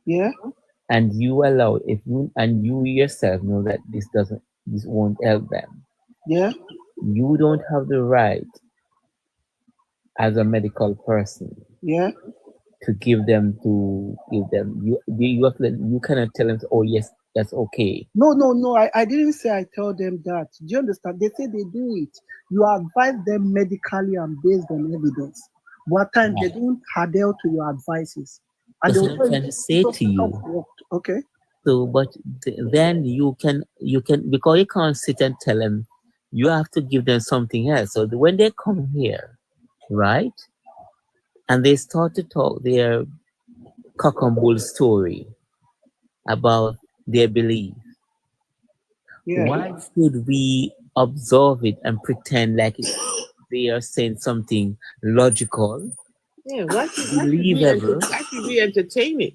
Yeah. and you allow, if you and you yourself know that this won't help them, Yeah. you don't have the right as a medical person Yeah. to give them you have to, you cannot tell them, oh yes, that's okay. No. I didn't say I tell them that. Do you understand? They say they do it. You advise them medically and based on evidence. But at times they don't adhere to your advices. And That's they'll what I'm tell trying you to say to you. Okay. So, but then you can because you can't sit and tell them. You have to give them something else. So when they come here, right, and they start to talk their cock and bull story about their belief, Yeah. why should we observe it and pretend like they are saying something logical? Yeah, why should we entertain it?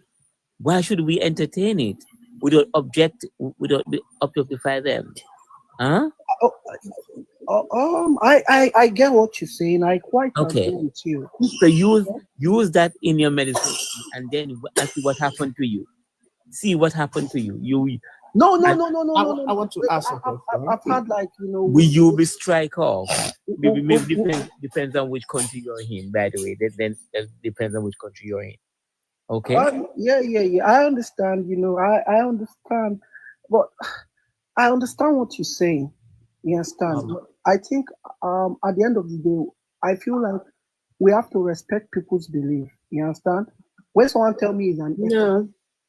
Why should we entertain it? We don't objectify them. Huh? I get what you're saying. I quite Okay. agree with you. So use that in your medicine, and then see what happened to you. See what happened to you. No. I want to ask a question. I've had will you be strike off? Maybe depends on which country you're in. By the way, then depends on which country you're in. Okay. Yeah. I understand. I understand, but I understand what you're saying. You understand? I think at the end of the day, I feel like we have to respect people's belief. You understand? When someone tell me is an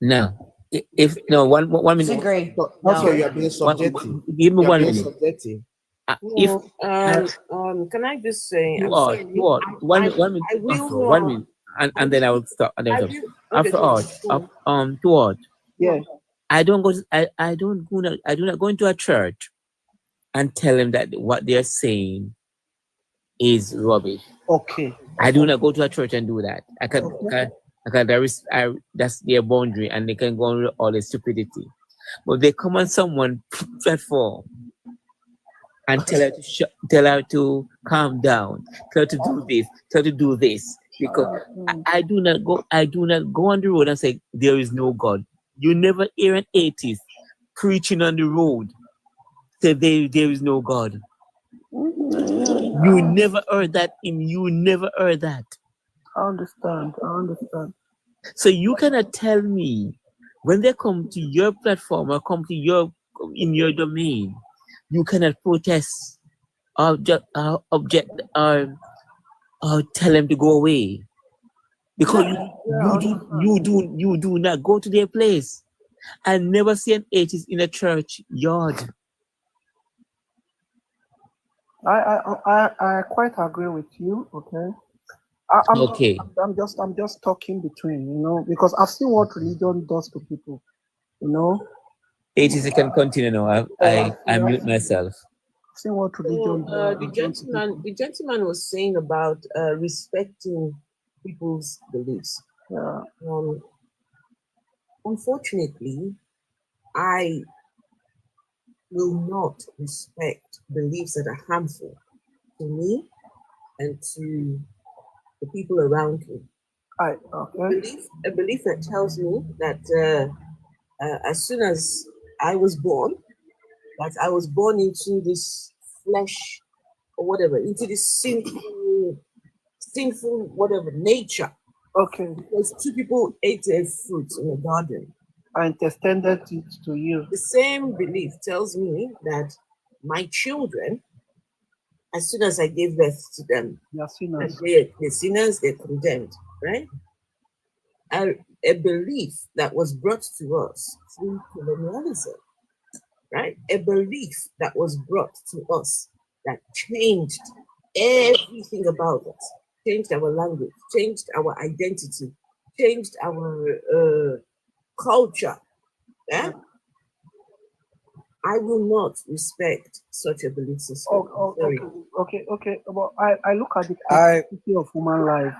No. If no one minute. Disagree. Also, you are being subjective. Give me 1 minute. Subjective. Can I just say? One minute, and then I will stop. And then to what? Yeah. I do not go into a church and tell them that what they're saying is rubbish. Okay. I do not go to a church and do that. That's their boundary, and they can go on with all the stupidity. But they come on someone platform and tell her to calm down, tell her to do this, tell her to do this. Because I do not go on the road and say there is no God. You never hear an atheist preaching on the road say there is no God. You never heard that. I understand. So you cannot tell me when they come to your platform or come to in your domain, you cannot protest or object or tell them to go away, because you do not go to their place. I never see an atheist in a church yard. I quite agree with you. Okay. I'm just talking between, because I've seen what religion does to people. Atheists can continue now. I mute myself. I've seen what religion does. The gentleman was saying about respecting people's beliefs. Yeah. Unfortunately, I will not respect beliefs that are harmful to me and to the people around me. A belief that tells me that as soon as I was born, that I was born into this flesh or whatever, into this sinful whatever nature. Okay. Because two people ate a fruit in the garden and extended it to you. The same belief tells me that my children, as soon as I gave birth to them, they're sinners. They're sinners, they're condemned, right? A belief that was brought to us through colonialism, right? A belief that was brought to us that changed everything about us, changed our language, changed our identity, changed our culture. Yeah? I will not respect such a belief system. Okay. Well, I look at the complexity of human life.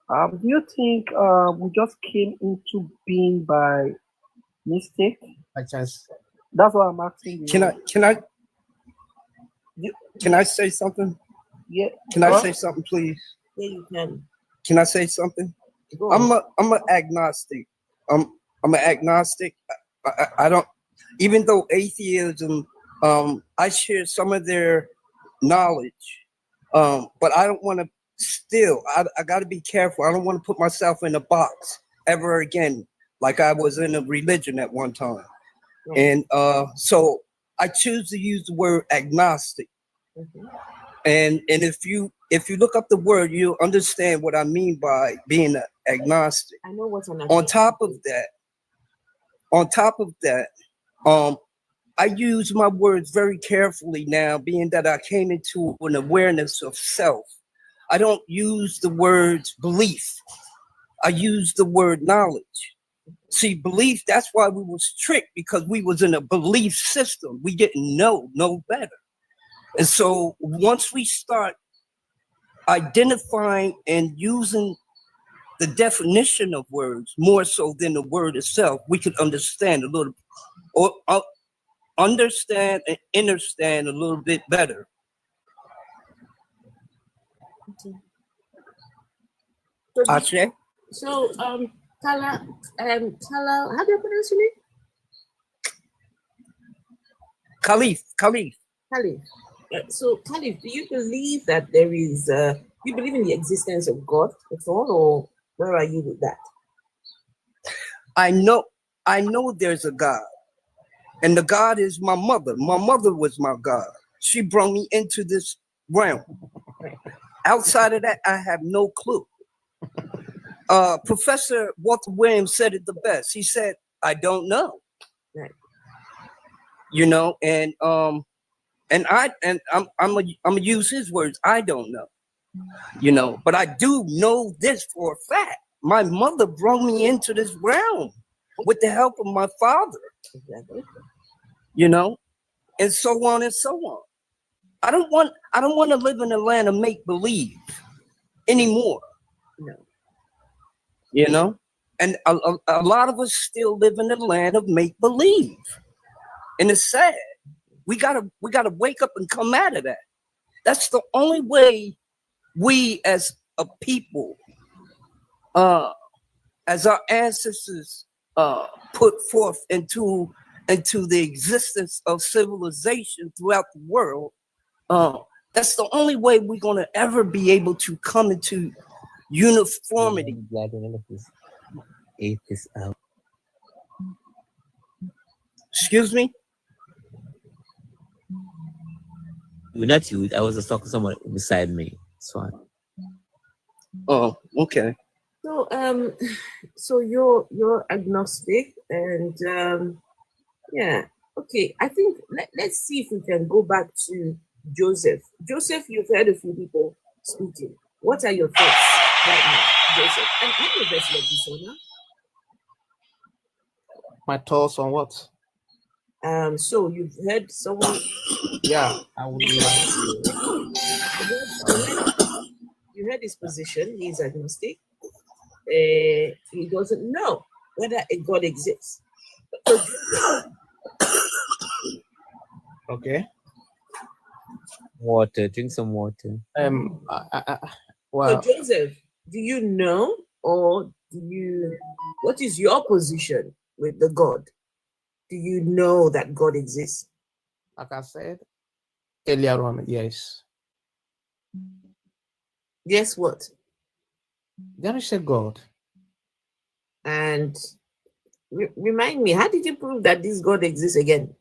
Do you think we just came into being by Mistake? By chance. That's what I'm asking you. Can I say something? Yeah. Can I say something, please? Yeah, you can. Can I say something? I'm an agnostic. I'm an agnostic. I don't, even though atheism, I share some of their knowledge, but I don't want to still, I got to be careful. I don't want to put myself in a box ever again, like I was in a religion at one time. And so I choose to use the word agnostic. And if you look up the word, you'll understand what I mean by being an agnostic. I know what's an On top of that, I use my words very carefully now, being that I came into an awareness of self. I don't use the words belief. I use the word knowledge. See, belief, that's why we was tricked, because we was in a belief system. We didn't know no better. And so once we start identifying and using the definition of words more so than the word itself, we could understand a little, or understand and understand a little bit better. So, Kala, how do you pronounce your name? Khalif. So, Khalif, do you believe that there is, you believe in the existence of God at all, or where are you with that? I know there's a God, and the God is my mother. My mother was my God. She brought me into this realm. Outside of that, I have no clue. Professor Walter Williams said it the best. He said, I don't know. Right. You know, and I'm gonna use his words. I don't know. You know, but I do know this for a fact. My mother brought me into this realm with the help of my father. Exactly. You know, and so on and so on. I don't want to live in a land of make believe anymore. No. You know, and a lot of us still live in the land of make believe, and it's sad. We gotta wake up and come out of that. That's the only way we as a people, as our ancestors put forth into the existence of civilization throughout the world. That's the only way we're gonna ever be able to come into uniformity. Excuse me? Not you. I was just talking to someone beside me. So. Oh, okay. So, so you're agnostic, and yeah, okay. I think let's see if we can go back to Joseph. Joseph, you've heard a few people speaking. What are your thoughts right now, Joseph? And I'm a vessel of dishonor. My thoughts on what? So you've heard someone. Yeah, I would like you heard his position. He's agnostic. He doesn't know whether a God exists. Okay. Water. Drink some water. Well, so Joseph, do you know, or what is your position with the God? Do you know that God exists? Like I said earlier on, yes. Yes, what? There is a God. And remind me, how did you prove that this God exists again?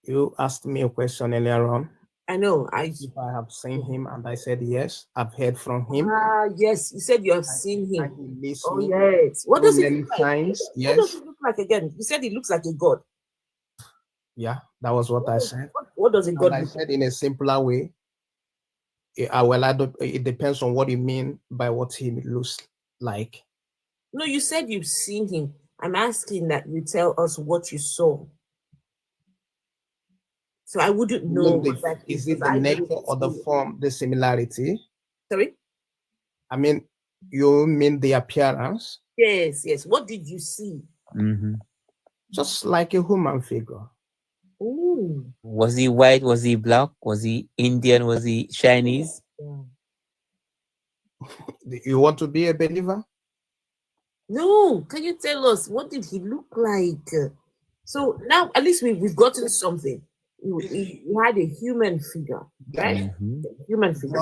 You asked me a question earlier on. I know. If I have seen him, and I said yes, I've heard from him. Yes, you said you have seen him. Oh yes. What does it look like? Yes. What does it look like again? You said he looks like a God. Yeah, that was what I said. What does a God look like? I said in a simpler way. It depends on what you mean by what he looks like. No, you said you've seen him. I'm asking that you tell us what you saw. So I wouldn't know. Is it the nature or the form, the similarity? Sorry? I mean, you mean the appearance? Yes, yes. What did you see? Just like a human figure. Ooh. Was he white? Was he black? Was he Indian? Was he Chinese? You want to be a believer? No. Can you tell us what did he look like? So now at least we've gotten something. He had a human figure, right? Human figure.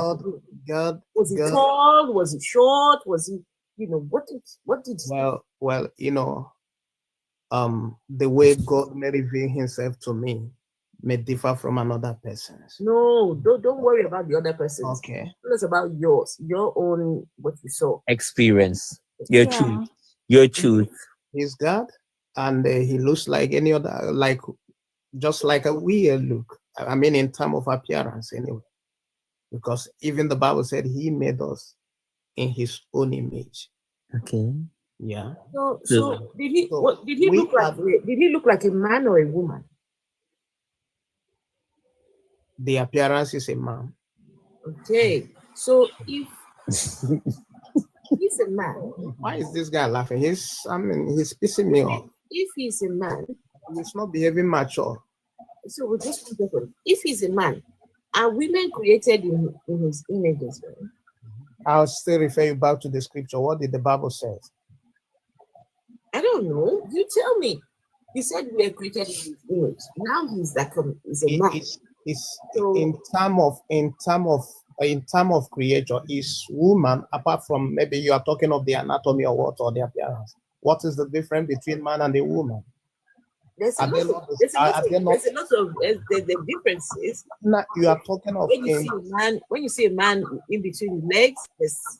God. Was he tall? Was he short? Was he? What did? Well, the way God may reveal Himself to me may differ from another person's. No, don't worry about the other person's. Okay. Tell us about yours, your own, what you saw. Experience. Your truth. Your truth. He's God, and He looks like any other, just like we look. I mean, in terms of appearance, anyway. Because even the Bible said He made us in His own image. Okay. Yeah. So did he look like? Did he look like a man or a woman? The appearance is a man. Okay. So if he's a man, why is this guy laughing? He's pissing me off. If he's a man, he's not behaving mature. So we'll just put that on. If he's a man, are women created in His image as well? I'll still refer you back to the scripture. What did the Bible say? I don't know. You tell me. He said we are created in His image. Now he's like he's a man. So, in term of creator, is woman, apart from maybe you are talking of the anatomy or what, or the appearance. What is the difference between man and a woman? There's a lot of the difference is you are talking of when you see a man in between the legs, there's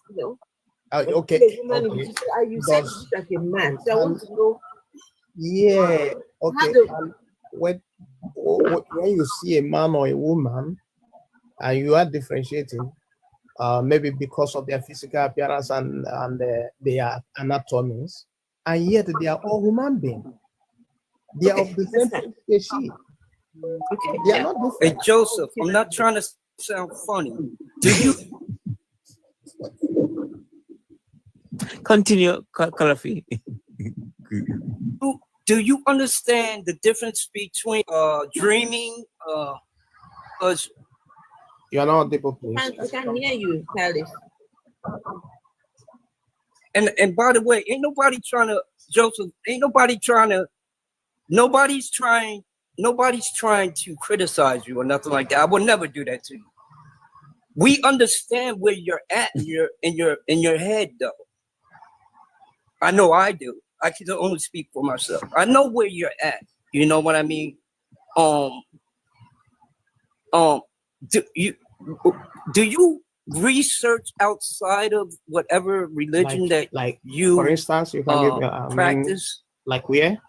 okay. A woman in between, you said it's like a man. So I want to know. Yeah. Okay. When you see a man or a woman, and you are differentiating, maybe because of their physical appearance and their anatomies, and yet they are all human beings. They are of the same species. Okay. They are not different. Hey, Joseph, I'm not trying to sound funny. Do you continue, Kalafi? Do you understand the difference between dreaming? You are not able to. I can hear you, Caliph. And by the way, ain't nobody trying to, Joseph. Ain't nobody trying to. Nobody's trying to criticize you or nothing like that. I would never do that to you. We understand where you're at in your head, though. I know I do. I can only speak for myself. I know where you're at. You know what I mean? Do you research outside of whatever religion you, for instance, you can give me practice? Like where?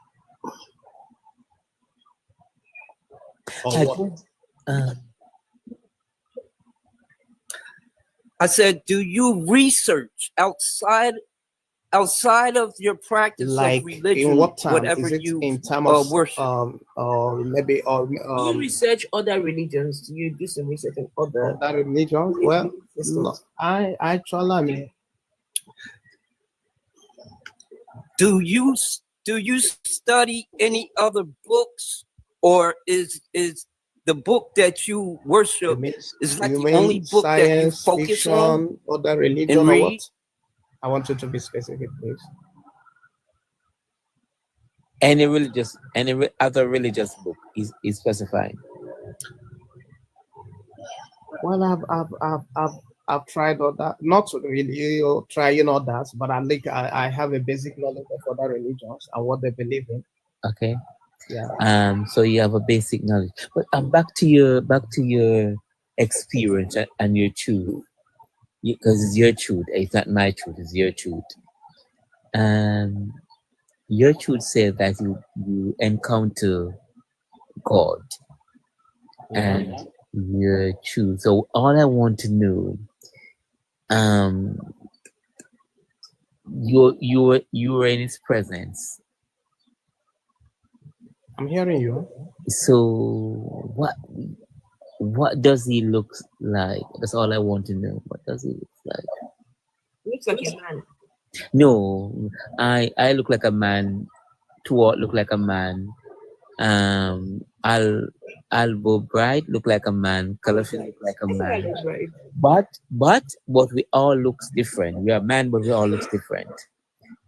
I said, do you research outside of your practice of religion? In what time? Whatever is it you in terms of worship? Maybe you research other religions. Do you do some research on other religions? Well, no, I actually Do you study any other books, or is the book that you worship is like the only book that you focus fiction, on? Other religion, or what? I want you to be specific, please. Any other religious book is specifying. Well, I've tried all that. Not really trying all that, but I have a basic knowledge of other religions and what they believe in. Okay. Yeah. So you have a basic knowledge, but back to your experience and your truth, because it's your truth. It's not my truth. It's your truth. Your truth says that you encounter God, and your truth. So all I want to know, you were in His presence. I'm hearing you. So what does He look like? That's all I want to know. What does He look like? Looks like a man. No, I look like a man. Tuot look like a man. Albo Bright look like a man. Colorful look like a man. But we all looks different. We are man, but we all looks different.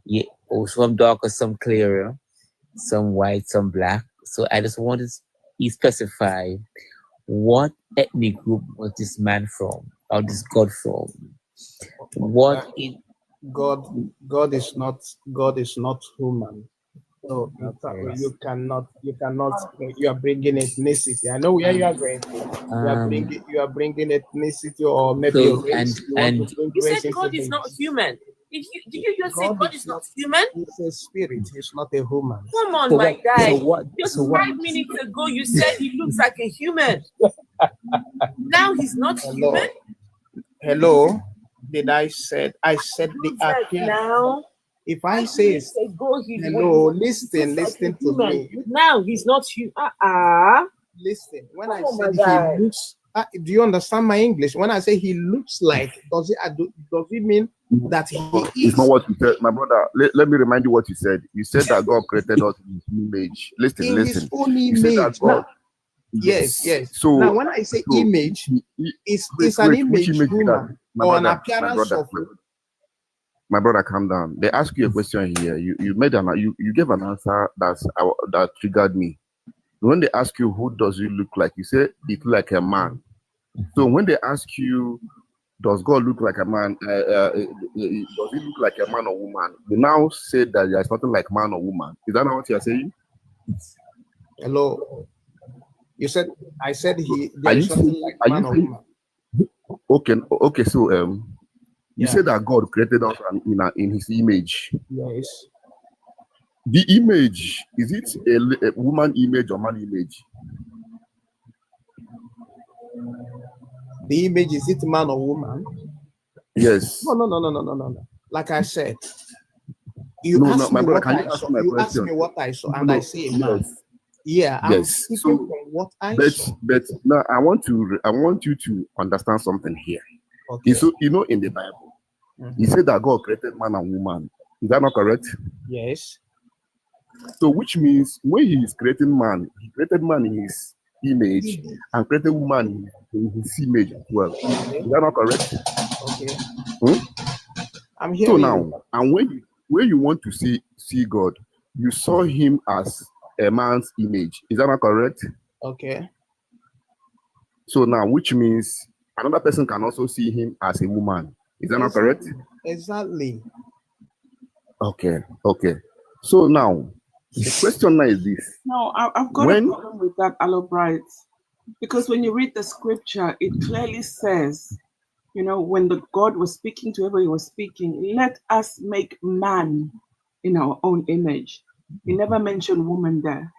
Yeah, some darker, some clearer, some white, some black. So I just wanted to specify what ethnic group was this man from, or this God from. What in God is not human. So you cannot you are bringing ethnicity. I know where you are going. You are bringing ethnicity or maybe so, race. You said God is not human. Did you just say God is not human? He's a spirit. He's not a human. Come on, my guy. Just 5 minutes ago, you said he looks like a human. Now he's not human. Hello. I said the appearance. Now, if I say hello, listen to me. Now he's not human. Listen, when I said he looks, do you understand my English? When I say he looks like, does it mean that he is? It's not what you said, my brother. Let me remind you what you said. You said that God created us in His image. Listen. His own image. You said that God. Yes. So now, when I say image, it's an image human or an appearance of. My brother, calm down. They ask you a question here. You gave an answer that triggered me. When they ask you who does he look like, you say it look like a man. So when they ask you, does God look like a man? Does he look like a man or woman? You now say that there is nothing like man or woman. Is that not what you are saying? Hello. You said I said there is nothing like man or woman. Okay. So you said that God created us in His image. Yes. The image, is it a woman image or man image? The image, is it man or woman? Yes. No. Like I said, you asked me what I saw, and I say man. Yeah, I'm speaking from what I saw. But now I want you to understand something here. Okay. So in the Bible, He said that God created man and woman. Is that not correct? Yes. So which means when He is creating man, He created man in His image and created woman in His image as well. Okay. Is that not correct? Okay. I'm hearing. So now, and when you want to see God, you saw Him as a man's image. Is that not correct? Okay. So now, which means another person can also see Him as a woman. Is that not correct? Exactly. Okay. So now, the question now is this. No, I've got a problem with that, Albright, because when you read the scripture, it clearly says, when the God was speaking to whoever He was speaking, let us make man in our own image. He never mentioned woman there.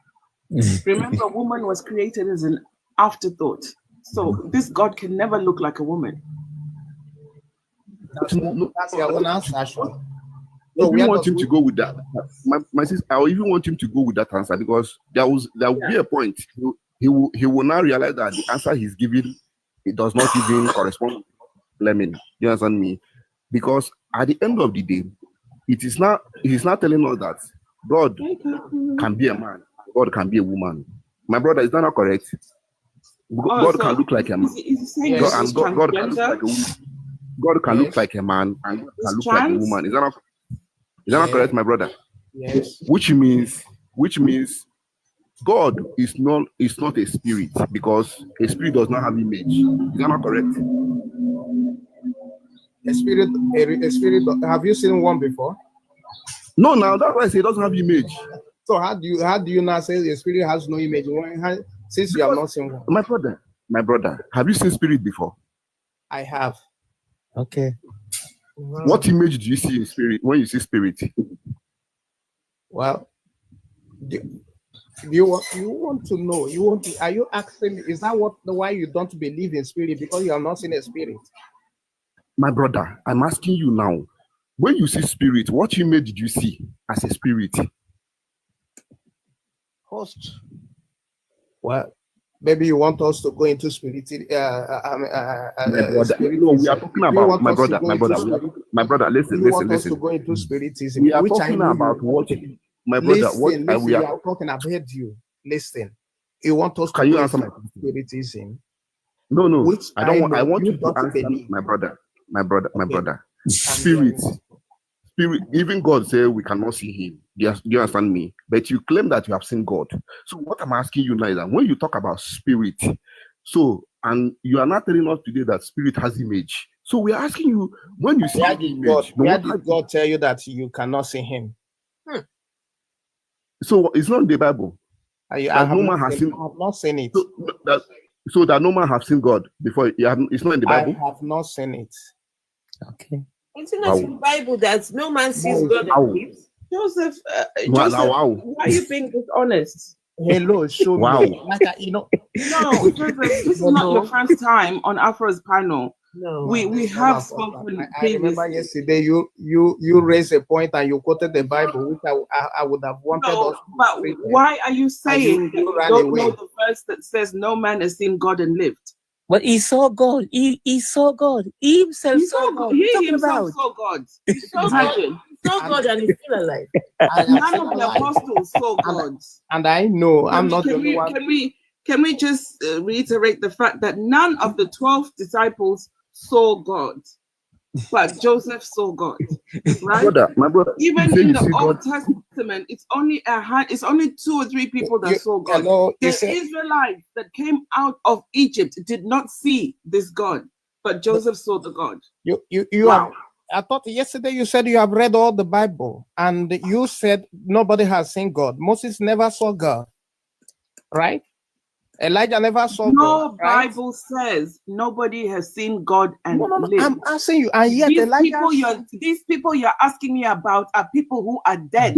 Remember, woman was created as an afterthought. So this God can never look like a woman. That's your own answer, actually. I even want him to go with that. My sister, I even want him to go with that answer because there will be a point. He will now realize that the answer he's giving, it does not even correspond. You understand me? Because at the end of the day, he's not telling us that God can be a man, God can be a woman. My brother, is that not correct? God can look like a man. God can look like a woman. God can look like a man and God can look like a woman. Is that not correct, my brother? Yes. Which means God is not a spirit because a spirit does not have image. Is that not correct? A spirit. Have you seen one before? No, now that's why I say it doesn't have image. So how do you now say the spirit has no image since you have not seen one? My brother, have you seen spirit before? I have. Okay. Wow. What image do you see in spirit when you see spirit? Well, you want to know? Are you asking me? Is that why you don't believe in spirit, because you have not seen a spirit? My brother, I'm asking you now. When you see spirit, what image did you see as a spirit? Host. Well, Maybe you want us to go into spirituality. My brother, no, we are talking about my brother. My brother, listen. To go into spiritism. We are talking about what, my brother. Listen, we are talking about you. Listen, you want us to can you go answer into my question? spiritism? No. Which I don't want. I want you you to answer, believe. my brother. Okay. Spirit. Even God said we cannot see Him. Do you understand me? But you claim that you have seen God. So what I'm asking you now is that when you talk about spirit, so and you are not telling us today that spirit has image. So we are asking you, when you see image, where did God tell you that you cannot see Him? So it's not in the Bible. I have not seen it. So that no man have seen God before. It's not in the Bible. I have not seen it. Okay. It's not in the Bible that no man sees God and lives. Joseph, Wow. why are you being dishonest? Hello, show me. Like, No, Joseph, this is not your first time on Afro's panel. No, we have spoken. I remember yesterday you raised a point and you quoted the Bible, which I would have wanted us to. But why are you saying you that you don't know the verse that says no man has seen God and lived? But he saw God. He saw God. He himself saw God. He himself saw God. He saw God and he's still alive. None of the apostles saw God. And I know I'm not the only one. Can we just reiterate the fact that none of the 12 disciples saw God, but Joseph saw God, right? My brother, even in the Old Testament, it's only 2 or 3 people that saw God. The Israelites that came out of Egypt did not see this God, but Joseph saw the God. Wow. I thought yesterday you said you have read all the Bible, and you said nobody has seen God. Moses never saw God, right? Elijah never saw God. No Bible says nobody has seen God and lived. I'm asking you, and yet these people you're asking me about are people who are dead.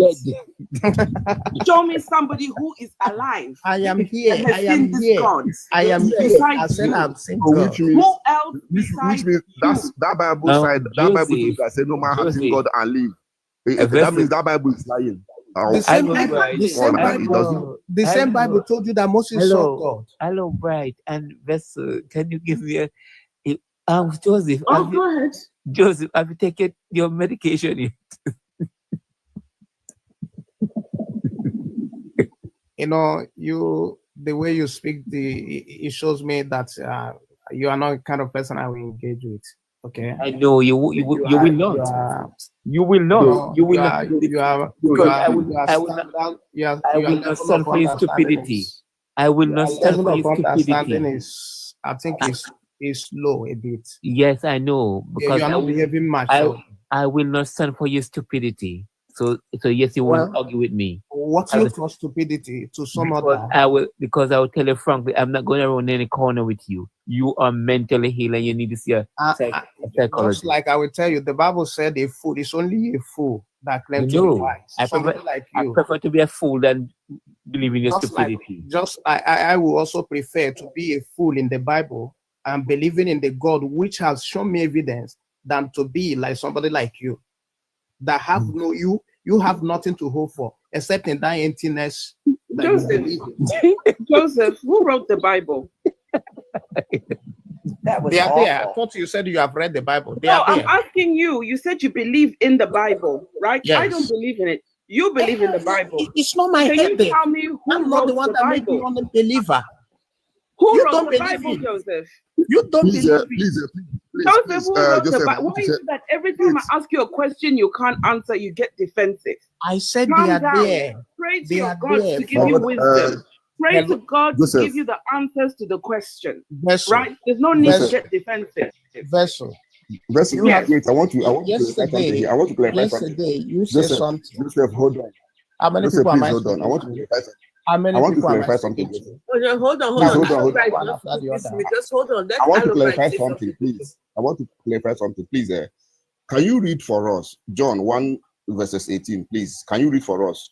Show me somebody who is alive. I am here. I am here. I am here. I said I'm saying God. Who else besides means that Bible side, that Bible that said no man has seen God and live. That means that Bible is lying. The same Bible told you that Moses saw God. Hello, Bright and Vessel. Can you give me Joseph? Go ahead. Joseph, have you taken your medication yet? The way you speak, it shows me that you are not the kind of person I will engage with. Okay. I know you will not. You will not. You will not. I will not stand for your stupidity. I will not stand for your stupidity. I think is low a bit. Yes, I know. Because you are not behaving mature. I will not stand for your stupidity. So yes, you won't argue with me. What looks for stupidity to some other? I will tell you frankly, I'm not going to run any corner with you. You are mentally ill and you need to see a psychologist. Just like I will tell you, the Bible said a fool is only a fool that claims to be wise. I prefer to be a fool than believe in your stupidity. I will also prefer to be a fool in the Bible and believing in the God which has shown me evidence than to be like somebody like you that have you have nothing to hope for except in that emptiness. Joseph, who wrote the Bible? They are there. I thought you said you have read the Bible. I'm asking you. You said you believe in the Bible, right? Yes. I don't believe in it. You believe in the Bible. It's not my head. Can you tell me who I'm not the one that made you an unbeliever. Who wrote the Bible, Joseph? You don't believe Joseph, who wrote the Bible? Why is it that every time I ask you a question you can't answer, you get defensive? I said they are there. Pray to your God to give you wisdom. Pray to God to give you the answers to the question. Right? There's no need to get defensive. Vessel, yes. Wait, I want to clarify something. Yesterday, you said something. Joseph, hold on. How many people am I hold on. I want to clarify something. How many I want to people clarify something. Hold on. Just hold on. I want to clarify something, please. I want to clarify something, please. Can you read for us John 1 verses 18, please? Can you read for us,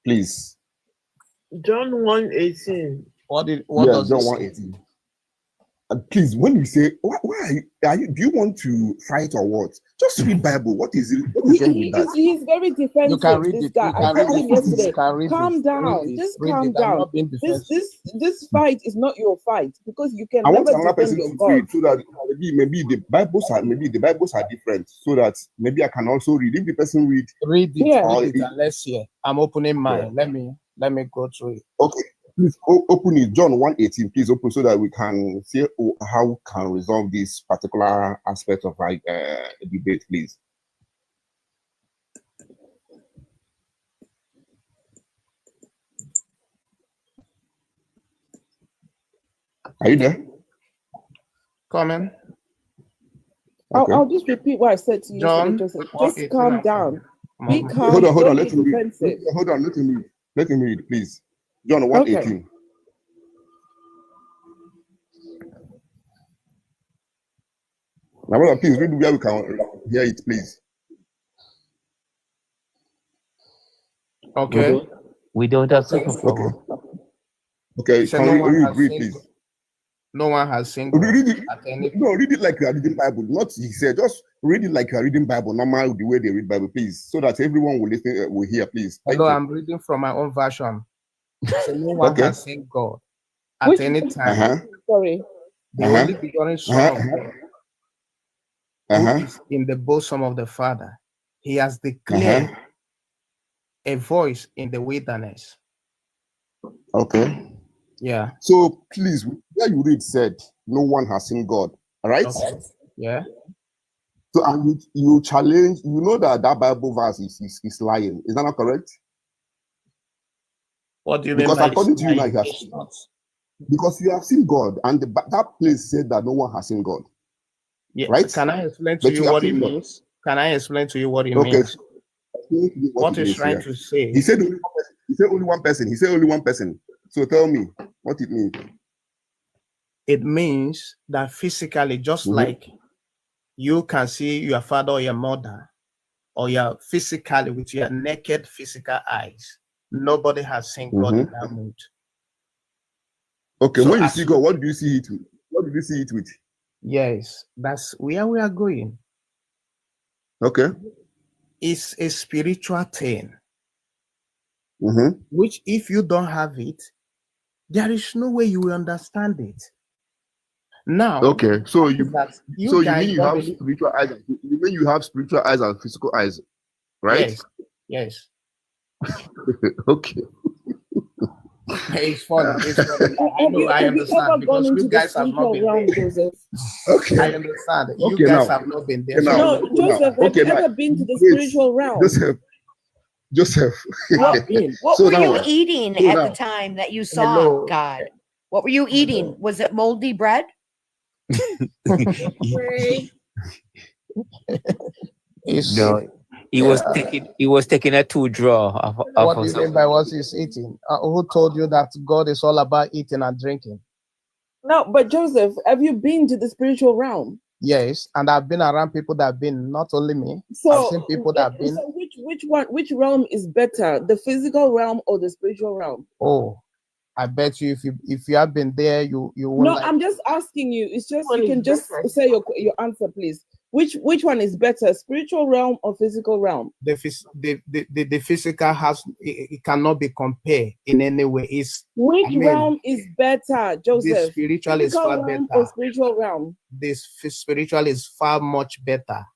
please? John 1:18. What does John 1:18? Please, when you say, why do you want to fight or what? Just read Bible. What is it? What is wrong with that? He's very defensive. You can read this it. guy. You I can told read him it. yesterday. You can read Calm it. down. Read it. Just Read calm it. I'm down. not being defensive. This fight is not your fight because you can I want never another defend person your to God. read so that maybe the Bibles are different, so that maybe I can also read. If the person read it, read it and let's hear. I'm opening mine. Yeah. Let me go through it. Okay, please open it. John 1:18. Please open so that we can see how we can resolve this particular aspect of debate, please. Are you there? Come in. Okay. I'll just repeat what I said to you John, yesterday, Joseph. Just calm down. Be calm. Hold on. Don't Let be him read. defensive. Hold on. Let him read, please. John 1:18. Okay. Now, brother, please read where we can hear it, please. Okay. We don't have to perform. Okay. So Can no read, please. No one has seen God Read it. at any No, read it like you are reading Bible. Not he said. Just read it like you are reading Bible. Normal the way they read Bible, please, so that everyone will listen. Will hear, please. Thank Although you. I'm reading from my own version. So no one has seen God at any time. Sorry. The only begotten Son of God, who is in the bosom of the Father, he has declared a voice in the wilderness. Okay. Yeah. So please, where you read said, no one has seen God. All right. Okay. Yeah. So and you challenge. You know that Bible verse is lying. Is that not correct? What do you because mean by according to you, like not? Because you have seen God, and that place said that no one has seen God. Yeah. Right? Can I explain to you what it means? Can I explain to you what it means? What he's trying to say. He said only one person. He said only one person. So tell me what it means. It means that physically, just like you can see your father or your mother, or your physically with your naked physical eyes, nobody has seen God in that mood. Okay, So when you see God, what do you see it with? What do you see it with? Yes, that's where we are going. Okay. It's a spiritual thing, which if you don't have it, there is no way you will understand it. Now, okay, so you mean you have believe... spiritual eyes? You mean you have spiritual eyes and physical eyes, right? Yes. Okay. It's funny. It's funny. I understand because you guys have not been there. Joseph? Okay. I understand. You guys have not been there. No, Joseph, have you ever been to the spiritual realm? Joseph. What were you eating at the time that you saw God? What were you eating? Was it moldy bread? No, he was taking a 2-draw of what do you mean by what he's eating? Who told you that God is all about eating and drinking? No, but Joseph, have you been to the spiritual realm? Yes, and I've been around people that have been, not only me. So I've seen people that have been. So which realm is better, the physical realm or the spiritual realm? Oh, I bet you if you have been there, you won't. No, I'm just asking you. It's just you can just say your answer, please. Which one is better, spiritual realm or physical realm? The physical it cannot be compared in any way. Which realm is better, Joseph? The spiritual is far better. Or spiritual realm? This spiritual is far much better.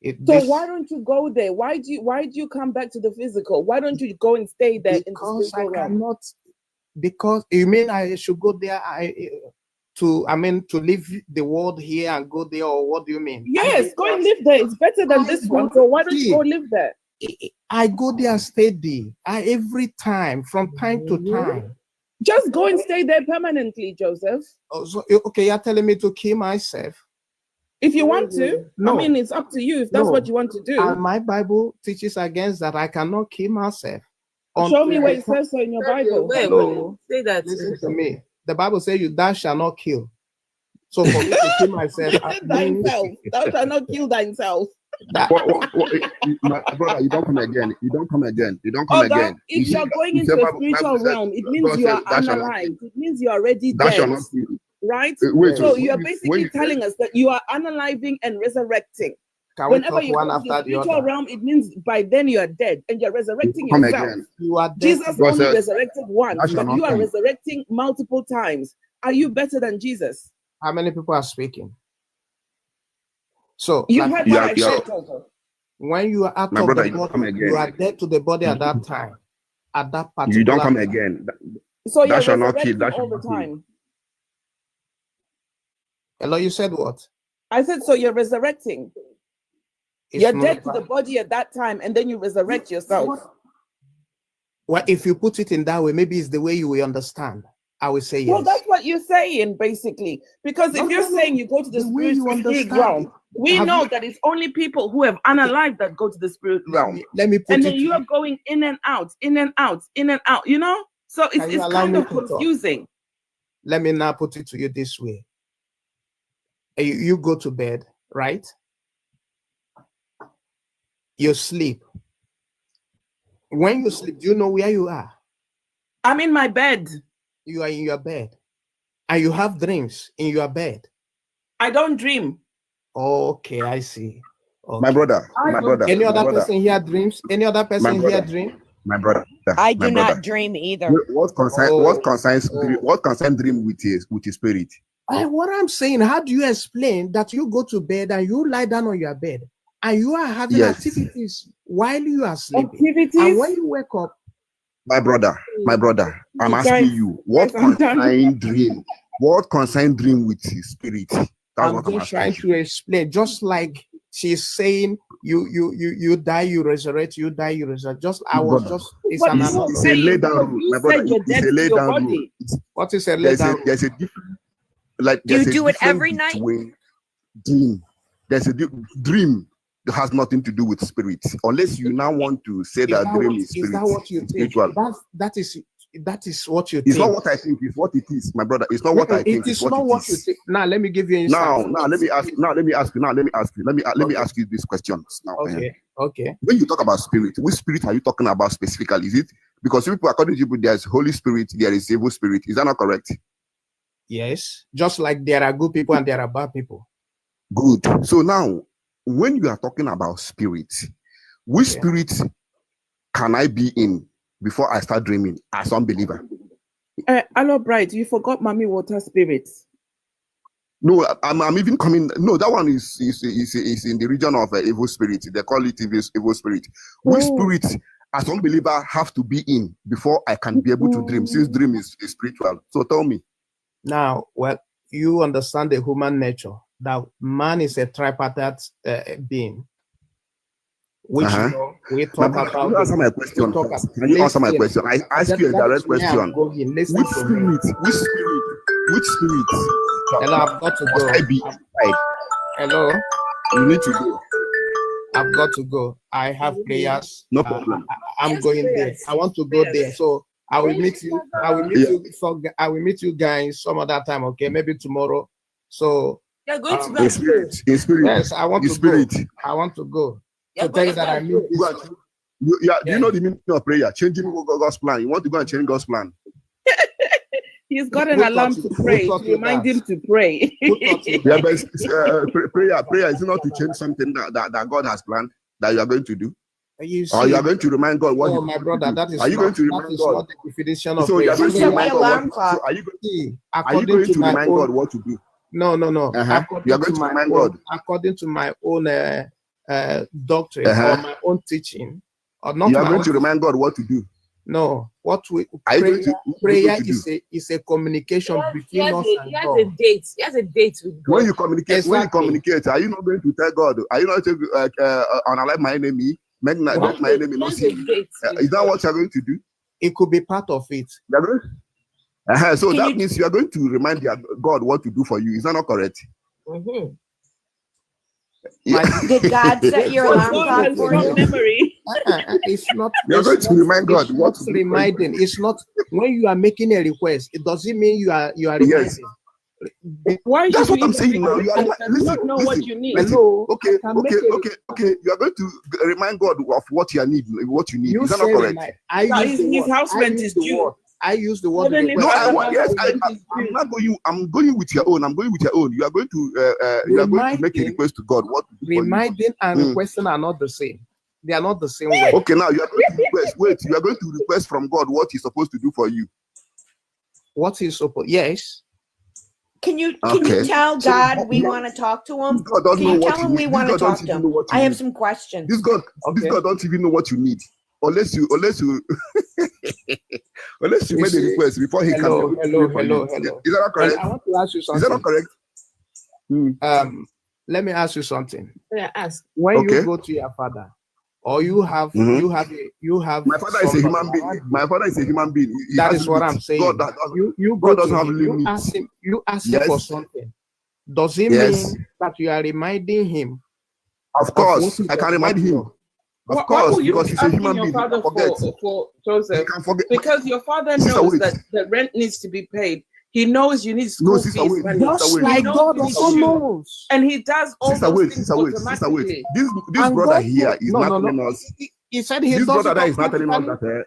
Why don't you go there? Why do you come back to the physical? Why don't you go and stay there in the spiritual realm? Because you mean I should go there to leave the world here and go there, or what do you mean? Yes, go and live there. It's better than this one. So why don't you go live there? I go there and stay there. Every time, from time to time. Just go and stay there permanently, Joseph. Oh, so, okay, you're telling me to kill myself? If you want to. No. I mean, it's up to you if that's what you want to do. And my Bible teaches against that. I cannot kill myself. Show me where it says so in your Bible. No. Say that. Listen to me. The Bible says thou shalt not kill. So for me to kill myself, thou shalt not kill thyself. My brother, you don't come again. You don't come again. If you're going into the spiritual realm, it means you are unalive. It means you are already dead. right? Wait, So wait, you are when basically you telling us that you are unaliving and resurrecting. Can we Whenever talk you one go to the after the spiritual other? realm, it means by then you are dead and you're resurrecting come yourself. again. You are dead. Jesus God only said, resurrected once, "Thou shalt but not you are come." resurrecting multiple times. Are you better than Jesus? How many people are speaking? So, You like heard You what are, I you are, said, Toto. when you are out my of brother, the you don't come body, again. you are dead to the body at that time, at that particular You don't come time. again. So Thou you're shalt not kill. resurrecting Thou all shalt the not kill. time. Hello, you said what? I said, so you're resurrecting. It's You're not dead to about- the body at that time, and then you resurrect yourself. Well, if you put it in that way, maybe it's the way you will understand. I will say yes. Well, that's what you're saying, basically. Because if you're saying you go to the spirit realm, we know that it's only people who have unalived that go to the spirit realm. Let me put and it then you are going in and out, in and out, in and out, you know? So it's kind of confusing. Let me now put it to you this way. You go to bed, right? You sleep. When you sleep, do you know where you are? I'm in my bed. You are in your bed. And you have dreams in your bed. I don't dream. Okay, I see. Okay. My brother. Any other person here dreams? Any other person here dream? My brother. I do not dream either. What concerns dream with his spirit? What I'm saying, how do you explain that you go to bed and you lie down on your bed and you are having activities while you are sleeping? And when you wake up, my brother, I'm asking you, what concerns dream? What concerns dream with his spirit? I'm just trying to explain. Just like she's saying, you die, you resurrect, you die, you resurrect. Just I was just it's a lay down rule, my brother. It's a lay down rule. What is a lay down rule? There's a different, like do you do it every night? Dream. There's a dream that has nothing to do with spirit, unless you now want to say that dream is spirit. Is that what you think? Spiritual. That is what you think. It's not what I think, it's what it is, my brother. It's not what I think, it's what it is. You think. Now let me give you insight. Now let me ask you these questions now. Okay. When you talk about spirit, which spirit are you talking about specifically? Is it because people, according to people, there's Holy Spirit, there is evil spirit. Is that not correct? Yes. Just like there are good people and there are bad people. Good. So now, when you are talking about spirit, which spirit can I be in before I start dreaming as unbeliever? Hello, Bright, you forgot Mommy Water spirits. No, I'm even coming. No, that one is in the region of evil spirit. They call it evil spirit. Which spirit as unbeliever have to be in before I can be able to dream? Since dream is spiritual. So tell me. Now, well, you understand the human nature, that man is a tripartite being. Which you know, we talk about. Can you answer my question? Can you answer my question? I ask you a direct question. Which spirit? Hello, I've got to go. Must I be inside? Hello. You need to go. I've got to go. I have prayers. No problem. I'm going there. I want to go there. So I will meet you. I will meet you guys some other time. Okay, maybe tomorrow. So you're going to go. In spirit. Yes, I want to go. I want to go. To tell you that I mean this. Do you know the meaning of prayer? Changing God's plan. You want to go and change God's plan. He's got an alarm to pray to remind him to pray. Yeah, but prayer is not to change something that God has planned that you are going to do. Or you are going to remind God what. Oh, my brother, that is. Are you going to remind God? Not the definition of so prayer. You are going to remind God what. So are you going to remind God what to do? No. You are going to remind God according to my own doctrine or my own teaching, or not. You are going to remind God what to do. No, prayer is a communication between us and God. He has a date with God. When you communicate, are you not going to tell God? Are you not going to unalive my enemy, make my enemy not see? Is that what you are going to do? It could be part of it. So that means you are going to remind God what to do for you. Is that not correct? Mm-hmm. Did God set your alarm clock for you? Memory. It's not. You're going to remind God what to reminding. It's not when you are making a request. It doesn't mean you are reminding. Yes. Why? That's what I'm saying now. You are listen. What you need. Hello. Okay. You are going to remind God of what you need. What you need. Is that not correct? His house rent is due. I use the word Heavenly request. Father, I'm going with your own. I'm going with your own. You are going to make a request to God. What reminding and requesting are not the same. They are not the same way. Okay, now you are going to request. Wait, you are going to request from God what He's supposed to do for you. What He's supposed? Yes. Can you tell God we want to talk to Him? Can you tell Him we want to talk to Him? I have some questions. This God don't even know what you need, unless you unless you made a request before He can. Hello. Is that correct? I want to ask you something. Is that not correct? Let me ask you something. Yeah, ask. When you go to your father, or you have. My father is a human being. My father is a human being. That is what I'm saying. God doesn't have limits. You ask him for something. Does it mean that you are reminding him? Of course, I can remind him. Of course, because he's a human being. For Joseph, he can forget. Because your father knows that the rent needs to be paid. He knows you need school fees money. Just like God also knows. And he does all those things automatically. This brother here is not telling us. He said he this brother that is not telling us that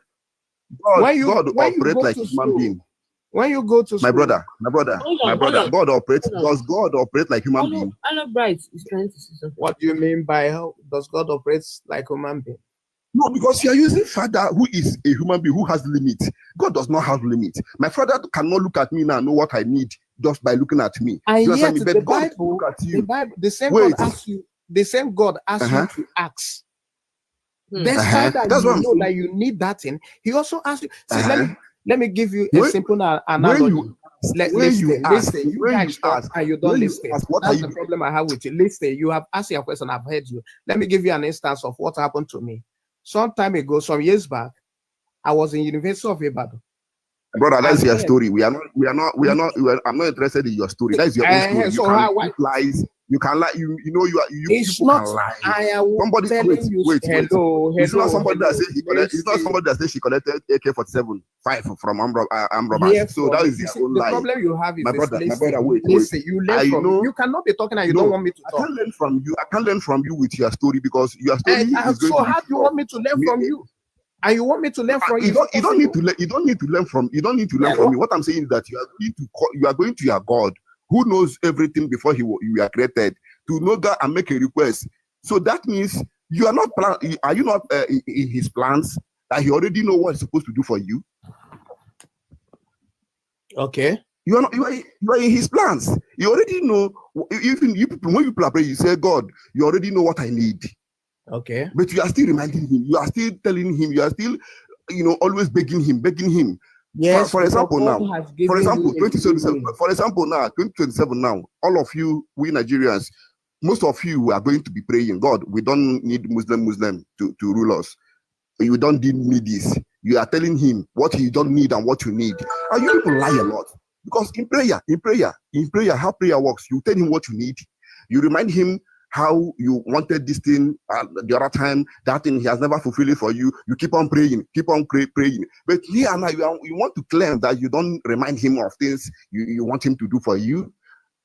God operates like a human being. When you go to my brother, God operates. Does God operate like human being? Albright is trying to say something. What do you mean by how does God operate like human being? No, because you are using father who is a human being who has limits. God does not have limits. My father cannot look at me now and know what I need just by looking at me. And you yet me? the Bible, the same God asks you. The same God asks you to ask. Despite that you know that you need that thing, He also asks you. See, let me give you a simple analogy. Listen. You guys ask and you don't listen. That's the problem I have with you. Listen, you have asked your question. I've heard you. Let me give you an instance of what happened to me. Some time ago, some years back, I was in University of Ibadan. Brother, that's your story. I'm not interested in your story. That's your own story. So lies. You can lie. You it's people not, can lie. I am somebody wait. Hello. It's not somebody that says it's not somebody that says she collected AK-47 from armed robbers. Yes, so that is your own the lie. problem you have is my brother, wait. Listen, you learn from me. You cannot be talking and you don't want me to talk. I can't learn from you with your story because your story is going so how do you want me to learn from you? And you want me to learn from you? You don't need to learn from me. What I'm saying is that you are going to your God who knows everything before you were created, to know God and make a request. So that means you are not are you not in His plans that He already know what He's supposed to do for you? Okay. You are in His plans. You already know. Even you people, when people are praying, you say, God, you already know what I need. Okay. But you are still reminding Him. You are still telling Him. You are still, always begging Him. Yes. For example, now. For example, 2027. For example, now 2027. Now, all of you, we Nigerians, most of you are going to be praying. God, we don't need Muslim to rule us. You don't need this. You are telling Him what you don't need and what you need. And you people lie a lot because in prayer, how prayer works, you tell Him what you need. You remind Him how you wanted this thing the other time, that thing He has never fulfilled it for you. You keep on praying. But here now, you want to claim that you don't remind Him of things you want Him to do for you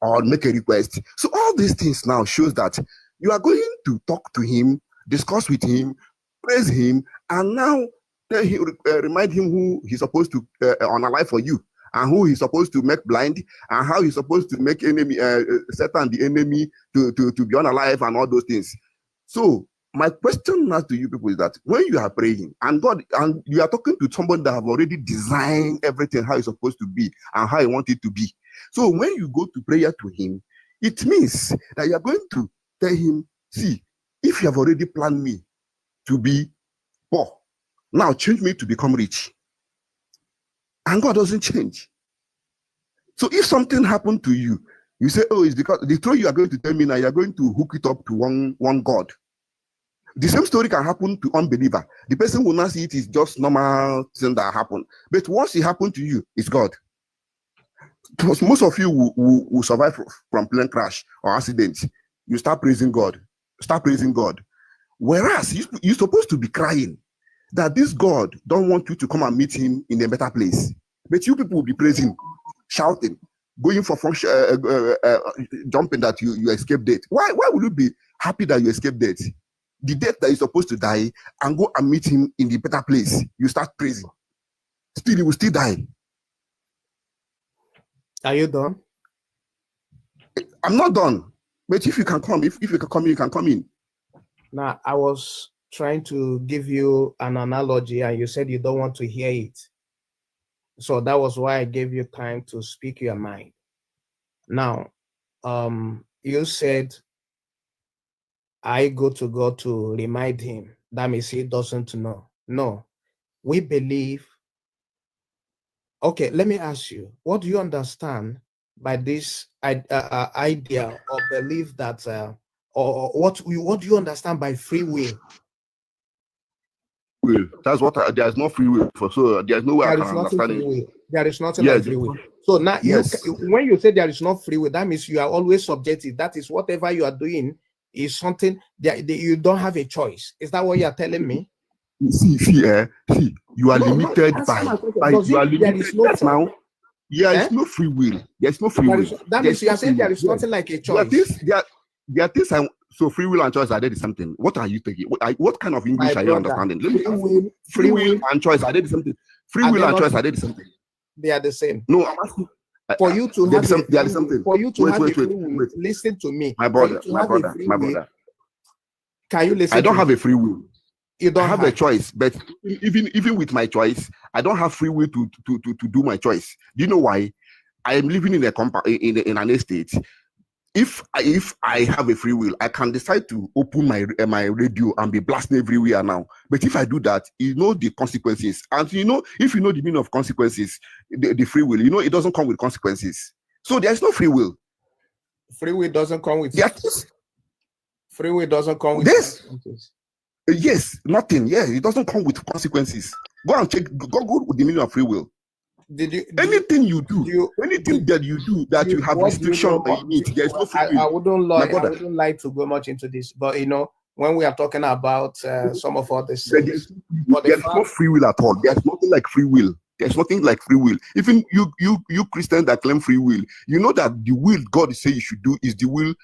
or make a request. So all these things now shows that you are going to talk to Him, discuss with Him, praise Him, and now tell Him, remind Him who He's supposed to unalive for you, and who He's supposed to make blind, and how He's supposed to make enemy Satan the enemy to be unalive, and all those things. So my question now to you people is that when you are praying and you are talking to somebody that have already designed everything how it's supposed to be and how you want it to be. So when you go to prayer to Him, it means that you are going to tell Him, see, if you have already planned me to be poor, now change me to become rich. And God doesn't change. So if something happened to you, you say, oh, it's because the story you are going to tell me now, you are going to hook it up to one God. The same story can happen to unbeliever. The person will not see it is just normal thing that happened. But once it happened to you, it's God. Because most of you will survive from plane crash or accident. You start praising God. Whereas you're supposed to be crying that this God don't want you to come and meet Him in a better place. But you people will be praising, shouting, going for function, jumping that you escape death. Why would you be happy that you escape death? The death that you're supposed to die, and go and meet Him in the better place. You start praising. still he will still die. Are you done? I'm not done. But if you can come, if you can come in, you can come in. Now, I was trying to give you an analogy and you said you don't want to hear it. So that was why I gave you time to speak your mind. Now, you said, I go to God to remind him. That means he doesn't know. No, we believe. Okay, let me ask you, what do you understand by this idea or belief that, or what do you understand by free will? Will. That's what there's no free will for, so there's no way I can understand it. There is nothing like free will. So now, yes, when you say there is no free will, that means you are always subjective. That is, whatever you are doing is something that you don't have a choice. Is that what you are telling me? See, you are limited by you are limited. Yes, now. Yeah, it's no free will. There's no free will. That means you are saying there is nothing like a choice. There are things. So free will and choice, are they the same thing? What are you taking? What kind of English are you understanding? Free will and choice, are they the same thing? Free will and choice, are they the same thing? They are the same. No, I'm asking. For you to have they are the same thing. For you to have a free will, listen to me. My brother. Can you listen? I don't have a free will. You don't have a choice, but even with my choice, I don't have free will to do my choice. Do you know why? I am living in in an estate. If I have a free will, I can decide to open my radio and be blasting everywhere now. But if I do that, you know the consequences. And you know, if you know the meaning of consequences, the free will, you know, it doesn't come with consequences. So there's no free will. Free will doesn't come with free will doesn't come with consequences. Yes, nothing. Yeah, it doesn't come with consequences. Go and check. Go with the meaning of free will. Anything you do that you have restriction on it, there's no free will. I wouldn't like to go much into this, but you know, when we are talking about some of all this, there's no free will at all. There's nothing like free will. There's nothing like free will. Even you Christians that claim free will, you know that the will God say you should do is the will.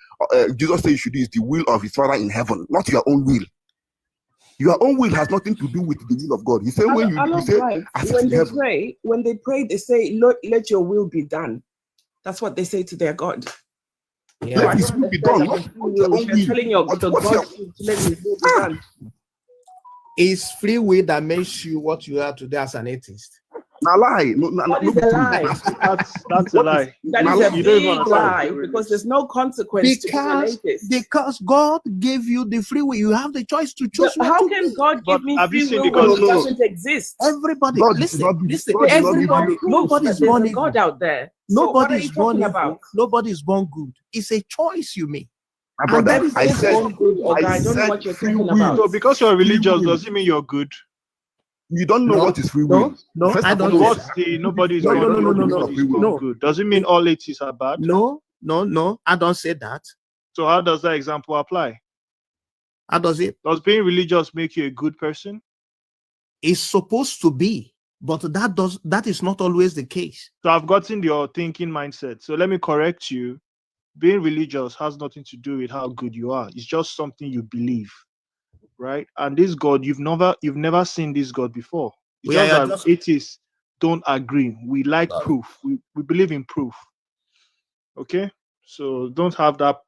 Jesus said you should do is the will of His Father in heaven, not your own will. Your own will has nothing to do with the will of God. He said when they pray, they say, let your will be done. That's what they say to their God. Yeah. Let His will be done. Telling your God to let His will be done. It's free will that makes you what you are today as an atheist. Now lie. That is a lie. That's a lie. That is a big lie because there's no consequence to an atheist. Because God gave you the free will. You have the choice to choose. How can God give me free will when it doesn't exist? Everybody, listen. Nobody's born evil. God out there. Nobody's born evil. Nobody's born good. It's a choice you make. I said free will. So because you're religious, does it mean you're good? You don't know what is free will. No, I don't know. Nobody's good. Does it mean all atheists are bad? No, I don't say that. So how does that example apply? How does it? Does being religious make you a good person? It's supposed to be, but that is not always the case. So I've gotten your thinking mindset. So let me correct you. Being religious has nothing to do with how good you are. It's just something you believe. Right, and this God, you've never seen this God before. It's just that atheists don't agree. We like proof. We believe in proof. Okay, so don't have that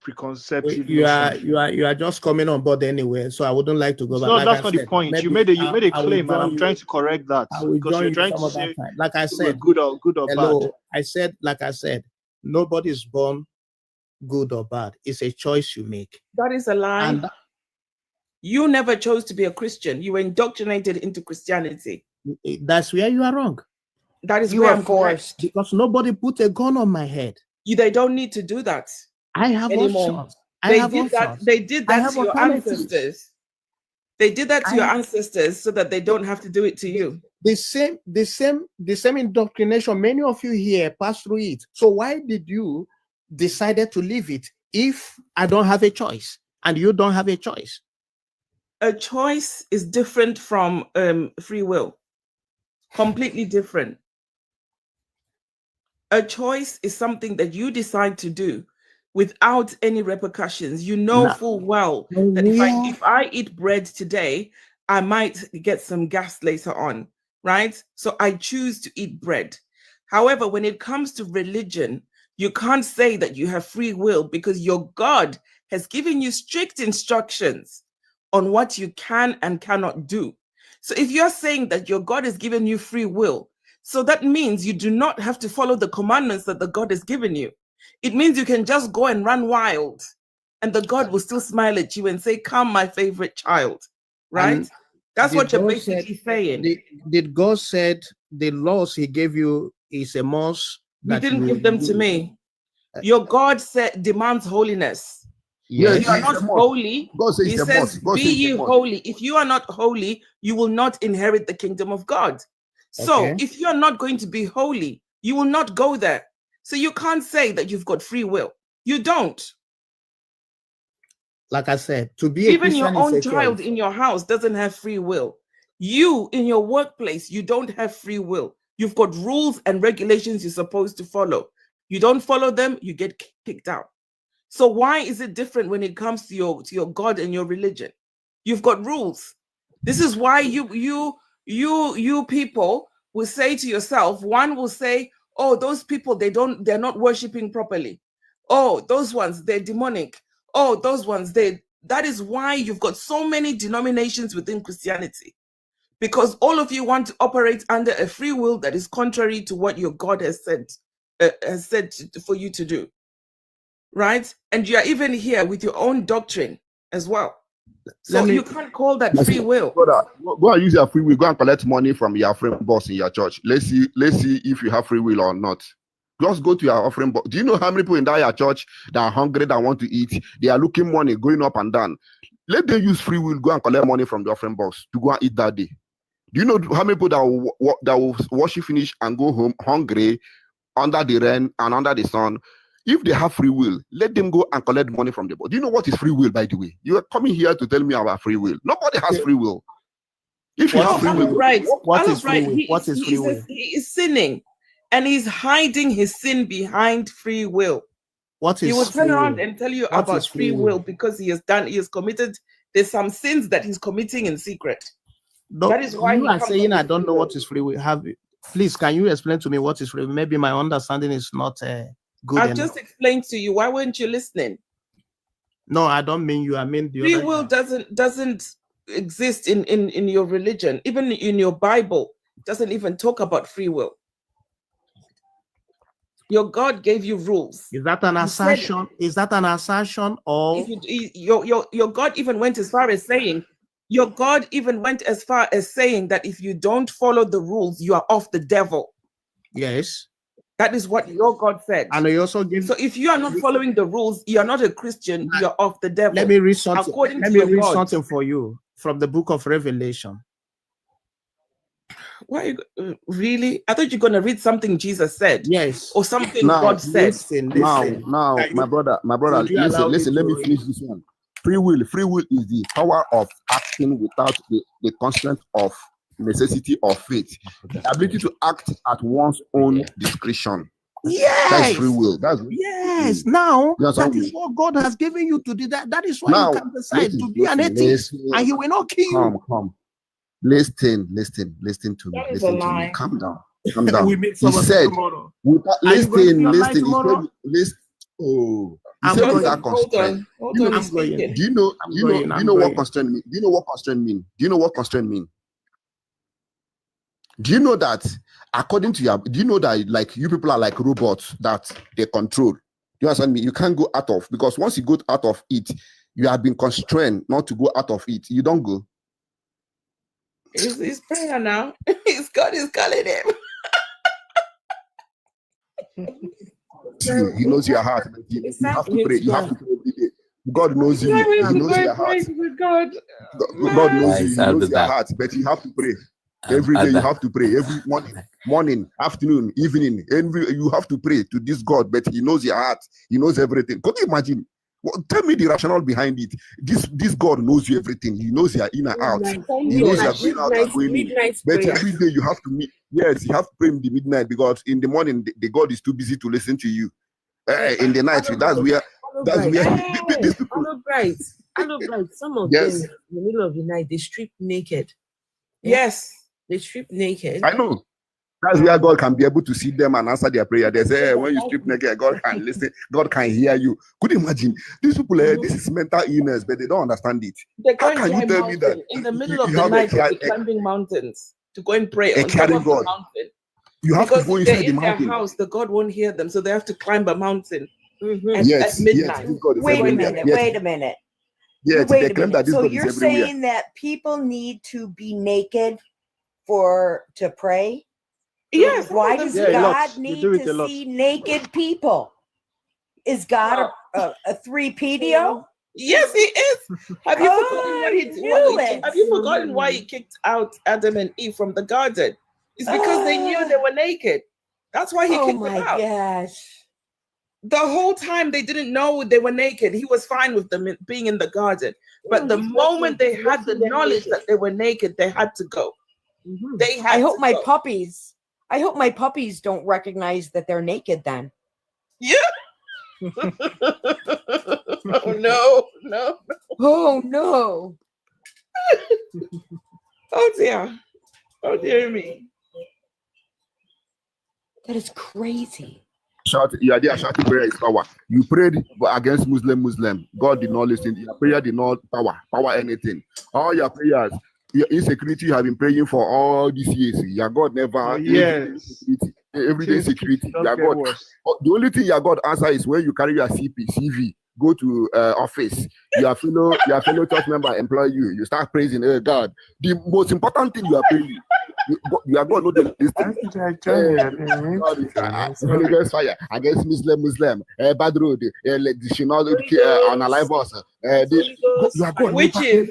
preconception. You are just coming on board anyway. So I wouldn't like to go back. No, that's not the point. Maybe, you made a claim, and I'm trying to correct that because you're trying to say, like I said, good or bad. I said, nobody's born good or bad. It's a choice you make. That is a lie. You never chose to be a Christian. You were indoctrinated into Christianity. That's where you are wrong. That is where I'm forced. Because nobody put a gun on my head. They don't need to do that. I have anymore. They did that to your ancestors. They did that to your ancestors so that they don't have to do it to you. The same indoctrination. Many of you here pass through it. So why did you decide to leave it if I don't have a choice and you don't have a choice? A choice is different from free will. Completely different. A choice is something that you decide to do without any repercussions. You know full well that if I eat bread today, I might get some gas later on. right? So I choose to eat bread. However, when it comes to religion, you can't say that you have free will because your God has given you strict instructions on what you can and cannot do. So if you're saying that your God has given you free will, so that means you do not have to follow the commandments that the God has given you. It means you can just go and run wild and the God will still smile at you and say, come, my favorite child, right? And that's what you're God basically saying. Did God said the laws he gave you is a must? He didn't give them to me. Your God said demands holiness. Yes. If you are not holy, God says he it's a says, must. be ye holy. If you are not holy, you will not inherit the kingdom of God. So Okay. if you are not going to be holy, you will not go there. So you can't say that you've got free will. You don't. Like I said, to be a Even Christian your own is a child choice. in your house doesn't have free will. You in your workplace, you don't have free will. You've got rules and regulations you're supposed to follow. You don't follow them, you get kicked out. So why is it different when it comes to your God and your religion? You've got rules. This is why you people will say to yourself, one will say, oh, those people, they're not worshiping properly. Oh, those ones, they're demonic. Oh, those ones, that is why you've got so many denominations within Christianity. Because all of you want to operate under a free will that is contrary to what your God has said for you to do. Right? And you are even here with your own doctrine as well. So you can't call that free will. Brother, go and use your free will. Go and collect money from your offering box in your church. Let's see if you have free will or not. Just go to your offering box. Do you know how many people in that church that are hungry, that want to eat? They are looking money going up and down. Let them use free will. Go and collect money from the offering box to go and eat that day. Do you know how many people that will worship finish and go home hungry under the rain and under the sun? If they have free will, let them go and collect money from the board. Do you know what is free will, by the way? You are coming here to tell me about free will. Nobody has free will. If you have free will, what is free will? What is free will? He is sinning and he's hiding his sin behind free will. What is he will turn free around will? and tell you What about is free will because he has committed, there's some sins that he's committing in secret. That is why you are comes saying up I with don't free know will. what is free will. Please, can you explain to me what is free will? Maybe my understanding is not good I've enough. just explained to you. Why weren't you listening? No, I don't mean you. I mean the Free other will guy. doesn't exist in your religion. Even in your Bible, doesn't even talk about free will. Your God gave you rules. Is that an assertion? Is that an assertion or your God even went as far as saying, that if you don't follow the rules, you are of the devil. Yes. That is what your God said. And he also gave. So if you are not following the rules, you are not a Christian, you are of the devil. Let me read something. According Let to me your read God. something for you from the book of Revelation. Why really? I thought you're going to read something Jesus said. Yes. Or something now, God said. Listen. Now, my brother, listen, let me finish this one. Free will is the power of acting without the constraint of necessity or faith. The ability to act at one's own discretion. Yes. That's free will. Yes. Now, that is what God has given you to do. That is why you can decide to be an atheist, and He will not kill you. Come. Listen to me. Listen to me. Calm down. We meet He said, listen. Oh, he said without constraint. Hold on. Do you know what constraint mean? Do you know what constraint mean? Do you know that according to do you know that like you people are like robots that they control? Do you understand me? You can't go out of, because once you go out of it, you have been constrained not to go out of it. You don't go. He's praying now. God is calling him. He knows your heart. You have to pray. You have to pray every day. God knows you. He knows your heart. God knows you. He knows your heart. But you have to pray. Every day you have to pray. Every morning, afternoon, evening. You have to pray to this God. But He knows your heart. He knows everything. Could you imagine? Well, tell me the rationale behind it. This God knows you everything. He knows your in and out. He knows you're going out and going in. But every day you have to meet. Yes, you have to pray in the midnight, because in the morning the God is too busy to listen to you. In the night, that's where these people. Alright. Some of them in the middle of the night they strip naked. Yes. They strip naked. I know. That's where God can be able to see them and answer their prayer. They say, when you strip naked, God can listen, God can hear you. Could you imagine? These people, this is mental illness, but they don't understand it. They're How going can you tell me that in the middle of you the have night, they're climbing mountains to go and pray a on top caring of the God? mountain? You have Because to go if they're inside the in their mountain. house, the God won't hear them, so they have to climb a mountain Yes, at midnight. yes, this God is Wait a everywhere. minute. Yes. Wait a minute. Yes, Wait they a claim minute. that this So God you're is everywhere. saying that people need to be naked to pray? Yes. Why does Yeah, a lot. God They need do it a to lot. see naked people? Is God a 3PDO? Yes, he is. Have you forgotten Have you forgotten why he kicked out Adam and Eve from the garden? It's because they knew they were naked. That's why he kicked them out. Gosh. The whole time they didn't know they were naked. He was fine with them being in the garden. But the moment they had the knowledge that they were naked, they had to go. They had I hope to my go. puppies don't recognize that they're naked then. Yeah. Oh no. Oh no. Oh dear. Oh dear me. That is crazy. Shout, you are there shouting prayer is power. You prayed against Muslim. God did not listen. Your prayer did not power anything. All your prayers, your insecurity you have been praying for all these years. Your God never everyday security. Your God. The only thing your God answer is when you carry your CV, go to office. Your fellow church member employ you. You start praising God. The most important thing you are praying. You are God, not the Holy Ghost fire against Muslim, bad road, they should not unalive us. You are God. Witches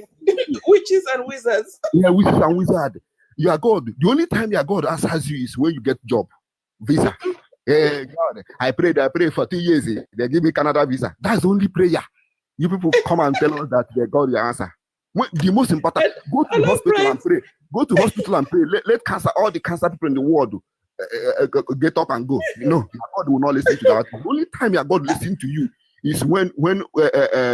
and wizards. Yeah, witches and wizard. You are God. The only time your God answers you is when you get job, visa. God, I prayed for 2 years. They give me Canada visa. That's the only prayer. You people come and tell us that they got your answer. The most important, go to the hospital and pray. Go to hospital and pray. Let cancer, all the cancer people in the world get up and go. No, God will not listen to that. The only time your God listen to you is when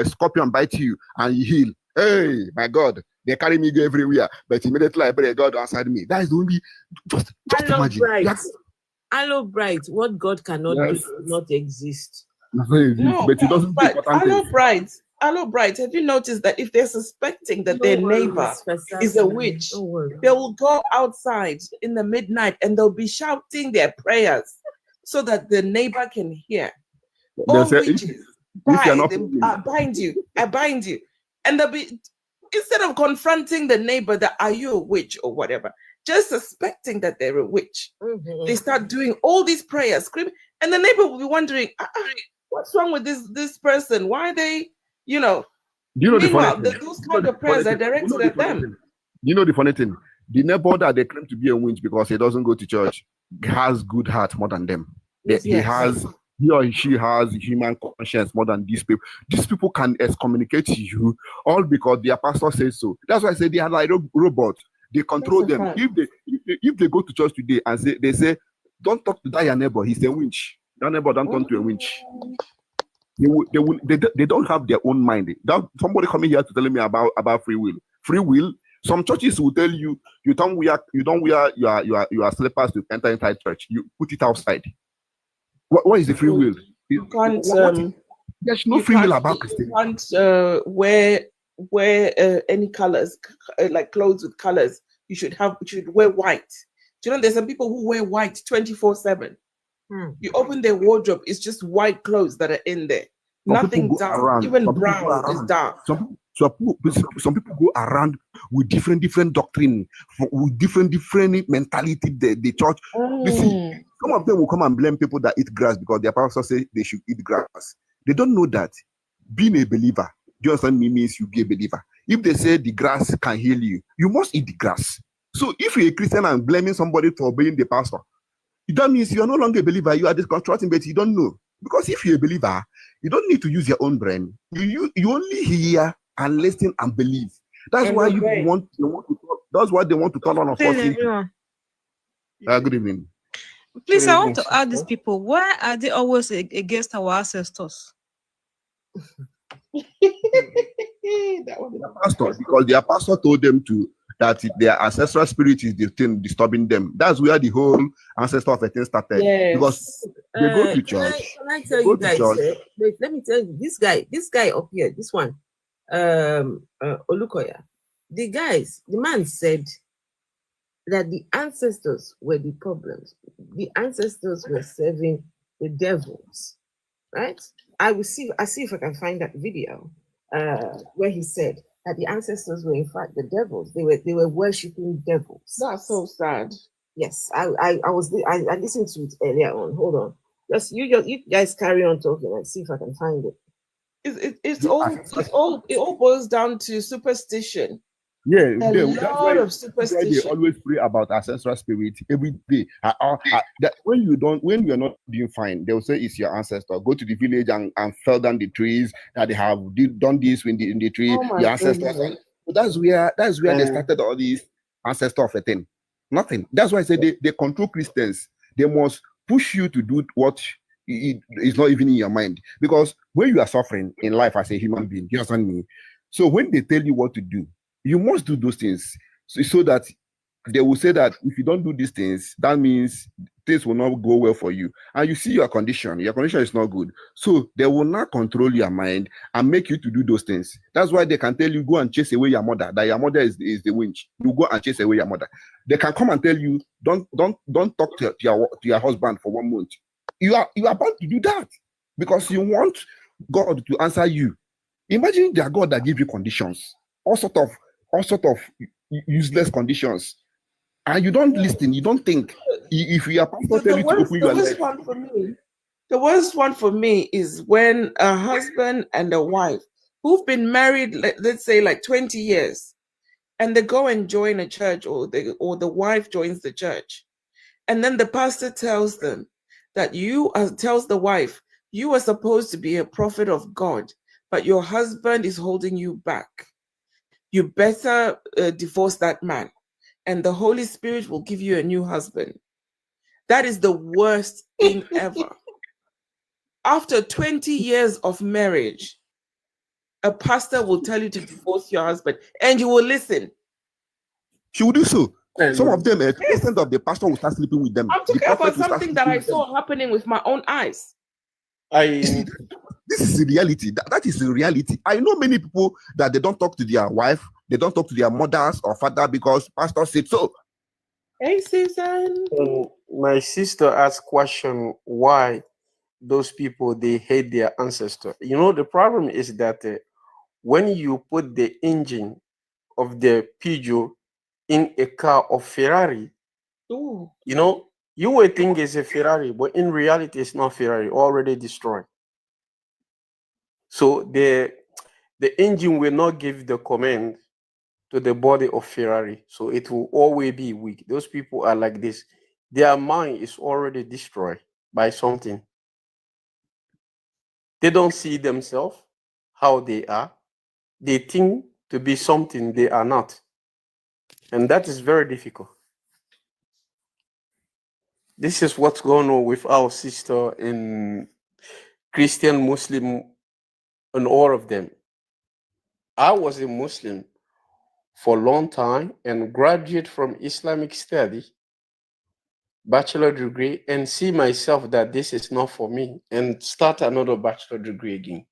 scorpion bite you and you heal. Hey, my God, they carry me everywhere, but immediately I pray, God answered me. That is the only. Just imagine. Hello, bright. What God cannot do does not exist. No, but it doesn't. But hello, bright. Have you noticed that if they're suspecting that their neighbor is a witch, they will go outside in the midnight and they'll be shouting their prayers so that the neighbor can hear. All witches, I bind you. And they'll be, instead of confronting the neighbor that are you a witch or whatever, just suspecting that they're a witch, they start doing all these prayers, screaming, and the neighbor will be wondering, what's wrong with this person? Why are they, meanwhile, those kind of prayers are directed at them. You know the funny thing? The neighbor that they claim to be a witch because he doesn't go to church has good heart more than them. He or she has human conscience more than these people. These people can excommunicate you all because their pastor says so. That's why I say they are like robots. They control them. If they go to church today and they say, don't talk to that your neighbor, he's a witch. That neighbor don't turn to a witch. They don't have their own mind. Somebody coming here to tell me about free will. Free will. Some churches will tell you don't wear your slippers to enter inside church. You put it outside. What is the free will? You can't. There's no free will about Christianity. You can't wear any colors, like clothes with colors. You should wear white. Do you know there's some people who wear white 24/7? You open their wardrobe, it's just white clothes that are in there. Nothing dark, even brown is dark. Some people go around with different doctrine, with different mentality. The church. You see, some of them will come and blame people that eat grass because their pastor say they should eat grass. They don't know that being a believer, do you understand me, means you be a believer. If they say the grass can heal you, you must eat the grass. So if you're a Christian and blaming somebody for being the pastor, that means you are no longer a believer. You are disconstructing, but you don't know. Because if you're a believer, you don't need to use your own brain. You only hear and listen and believe. That's why they want to talk. That's why they want to turn on us. Good evening. Please, I want to ask these people, why are they always against our ancestors? Pastor, because their pastor told them to that their ancestral spirit is the thing disturbing them. That's where the whole ancestor of a thing started. Yes. Because they go to church. Can I tell you guys? Wait, let me tell you. This guy up here, this one, Olukoya. The man said that the ancestors were the problems. The ancestors were serving the devils, right? I see if I can find that video where he said that the ancestors were in fact the devils. They were worshiping devils. That's so sad. Yes, I listened to it earlier on. Hold on. You guys carry on talking and see if I can find it. It all boils down to superstition. Yeah, that's why they always pray about ancestral spirit every day. That when you're not doing fine, they'll say it's your ancestor. Go to the village and fell down the trees that they have done this in the tree. Your ancestors. So that's where they started all these ancestor of a thing. Nothing. That's why I say they control Christians. They must push you to do what is not even in your mind. Because when you are suffering in life as a human being, you understand me? So when they tell you what to do, you must do those things so that they will say that if you don't do these things, that means things will not go well for you. And you see your condition is not good. So they will not control your mind and make you to do those things. That's why they can tell you, go and chase away your mother, that your mother is the winch. You go and chase away your mother. They can come and tell you, don't talk to your husband for 1 month. You are about to do that because you want God to answer you. Imagine their God that give you conditions, all sort of useless conditions, and you don't listen, you don't think. If you are pastor tell you to open your legs. The worst one for me is when a husband and a wife who've been married, let's say like 20 years, and they go and join a church, or the wife joins the church, and then the pastor tells them that tells the wife, you are supposed to be a prophet of God, but your husband is holding you back. You better divorce that man, and the Holy Spirit will give you a new husband. That is the worst thing ever. After 20 years of marriage, a pastor will tell you to divorce your husband, and you will listen. She will do so. Some of them, 80% of the pastor will start sleeping with them. I'm talking about something that I saw happening with my own eyes. This is the reality. That is the reality. I know many people that they don't talk to their wife, they don't talk to their mothers or father because pastor said so. Hey, Susan. My sister asked question why those people they hate their ancestor. You know, the problem is that when you put the engine of the Peugeot in a car of Ferrari, ooh, you know, you would think it's a Ferrari, but in reality, it's not Ferrari, already destroyed. So the engine will not give the command to the body of Ferrari, so it will always be weak. Those people are like this. Their mind is already destroyed by something. They don't see themselves how they are. They think to be something they are not. And that is very difficult. This is what's going on with our sister in Christian, Muslim, and all of them. I was a Muslim for a long time and graduate from Islamic study, bachelor degree, and see myself that this is not for me and start another bachelor degree again.